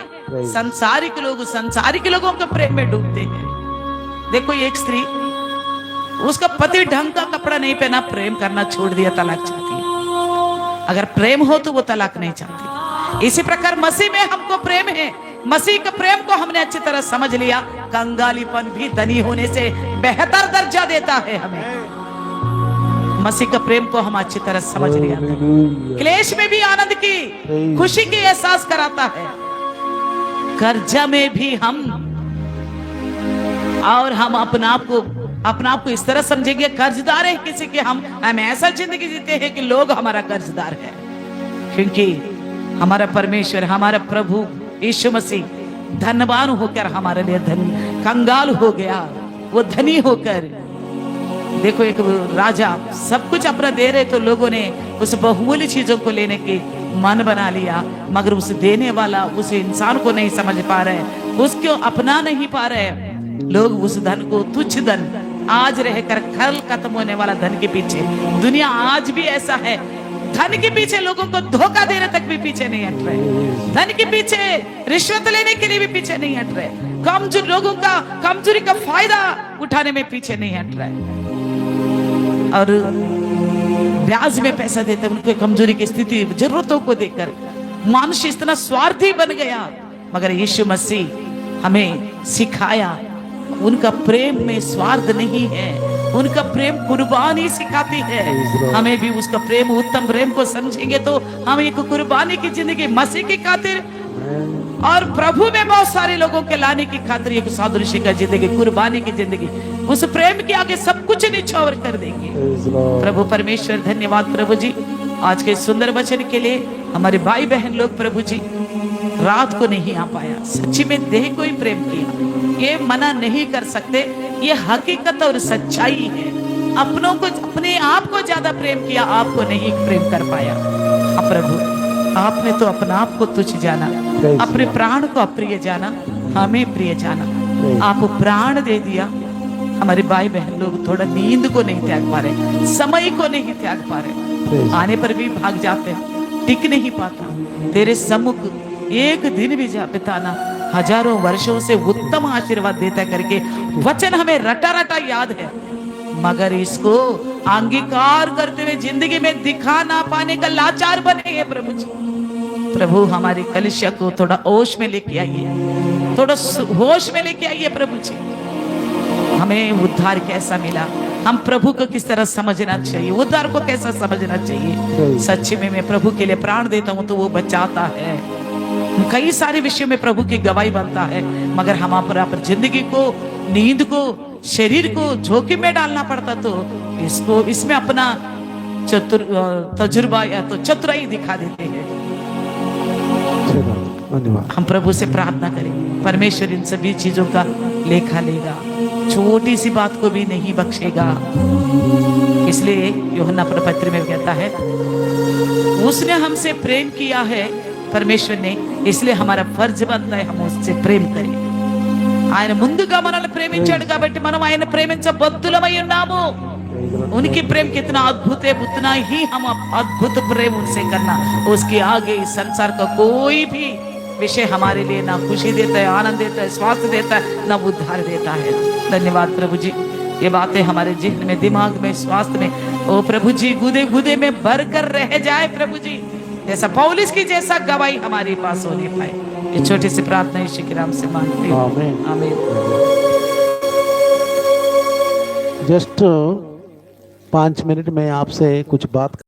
सांसारिक लोग सांसारिक लोगों के प्रेम में डूबते हैं। देखो एक स्त्री, उसका पति ढंग का कपड़ा नहीं पहना, प्रेम करना छोड़ दिया, तलाक चाहती है। अगर प्रेम हो तो वो तलाक नहीं चाहती। इसी प्रकार मसीह में हमको प्रेम है, मसीह के प्रेम को हमने अच्छी तरह समझ लिया। कंगालीपन भी धनी होने से बेहतर दर्जा देता है हमें। मसीह का प्रेम को हम अच्छी तरह समझ लिया। क्लेश में भी आनंद की, खुशी की एहसास कराता है। कर्जा में भी हम, और हम अपने आप को इस तरह समझेंगे कर्जदार है किसी के। हम ऐसा जिंदगी जीते हैं कि लोग हमारा कर्जदार है, क्योंकि हमारा परमेश्वर, हमारा प्रभु यीशु मसीह धनवान होकर हमारे लिए कंगाल हो गया। वो धनी होकर, देखो एक राजा सब कुछ अपना दे रहे तो लोगों ने उस बहुमूल्य चीजों को लेने की मन बना लिया, मगर उस देने वाला उस इंसान को नहीं समझ पा रहे, उसको अपना नहीं पा रहे। लोग उस धन को तुच्छ धन, आज रहकर कल खत्म होने वाला धन के पीछे, दुनिया आज भी ऐसा है, धन के पीछे लोगों को धोखा देने तक भी पीछे नहीं हट रहे, धन के पीछे रिश्वत लेने के लिए भी पीछे नहीं हट रहे, कमजोर लोगों का कमजोरी का फायदा उठाने में पीछे नहीं हट रहे, और ब्याज में पैसा देते उनके कमजोरी की स्थिति जरूरतों को देखकर मनुष्य इतना स्वार्थी बन गया। मगर यीशु मसीह हमें सिखाया, उनका प्रेम में स्वार्थ नहीं है, उनका प्रेम कुर्बानी सिखाती है। हमें भी उसका प्रेम, उत्तम प्रेम को समझेंगे तो हम एक कुर्बानी की जिंदगी मसीह की खातिर और प्रभु में बहुत सारे लोगों के लाने की खातिर एक सादृश्य का जिंदगी, कुर्बानी की जिंदगी, उस प्रेम के आगे सब कुछ निछावर कर देंगे। प्रभु परमेश्वर धन्यवाद प्रभु जी आज के सुंदर वचन के लिए। हमारे भाई बहन लोग प्रभु जी रात को नहीं आ पाया, सच्ची में देह को ही प्रेम किया, ये मना नहीं कर सकते, ये हकीकत और सच्चाई है। अपनों को, अपने आप को ज्यादा प्रेम किया, आपको नहीं प्रेम कर पाया। अब प्रभु आपने तो अपना आप को तुच्छ जाना, अपने प्राण को अप्रिय जाना, हमें प्रिय जाना, आप प्राण दे दिया। हमारे भाई बहन लोग थोड़ा नींद को नहीं त्याग पा रहे, समय को नहीं त्याग पा रहे, आने पर भी भाग जाते हैं, टिक नहीं पाता। तेरे सम्मुख एक दिन भी जा बिताना हजारों वर्षों से उत्तम आशीर्वाद देता करके वचन हमें रटा रटा याद है, मगर इसको अंगीकार करते हुए जिंदगी में दिखा ना पाने का लाचार बने हैं प्रभु जी। प्रभु हमारी कलिसिया को थोड़ा होश में लेके आइए, थोड़ा होश में लेके आइए प्रभु जी। हमें उद्धार कैसा मिला, हम प्रभु को किस तरह समझना चाहिए, उद्धार को कैसा समझना चाहिए। सच्ची में मैं प्रभु के लिए प्राण देता हूँ तो वो बचाता है। कई सारे विषयों में प्रभु की गवाही बनता है, मगर हम पर जिंदगी को, नींद को, शरीर को जोखिम में डालना पड़ता तो इसको, इसमें अपना तजुर्बा या तो चतुराई दिखा देते हैं। हम प्रभु से प्रार्थना करें, परमेश्वर इन सभी चीजों का लेखा लेगा, छोटी सी बात को भी नहीं बख्शेगा। इसलिए यूहन्ना अपने पत्र में कहता है, उसने हमसे प्रेम किया है परमेश्वर ने, इसलिए हमारा फर्ज बनता है हम उससे प्रेम करें। ఆయన ముందుగా మనల్ని ప్రేమించాడు కాబట్టి మనం ఆయన ప్రేమించబద్దులమై ఉన్నాము उनकी प्रेम कितना अद्भुत है उतना ही हम अद्भुत प्रेम उनसे करना उसके आगे इस संसार का कोई भी विषय हमारे लिए ना खुशी देता है आनंद देता है स्वास्थ्य देता है ना उद्धार देता है धन्यवाद प्रभु जी ये बातें हमारे जिह्न में दिमाग में स्वास्थ्य में ओ प्रभु जी गुदे गुदे में भर कर रह जाए प्रभु जी जैसा पौलुस की जैसा गवाही हमारे पास होने पाए ये छोटी सी प्रार्थना यीशु के नाम से मांगते हैं आमीन। आमीन जस्ट 5 मिनट में आपसे कुछ बात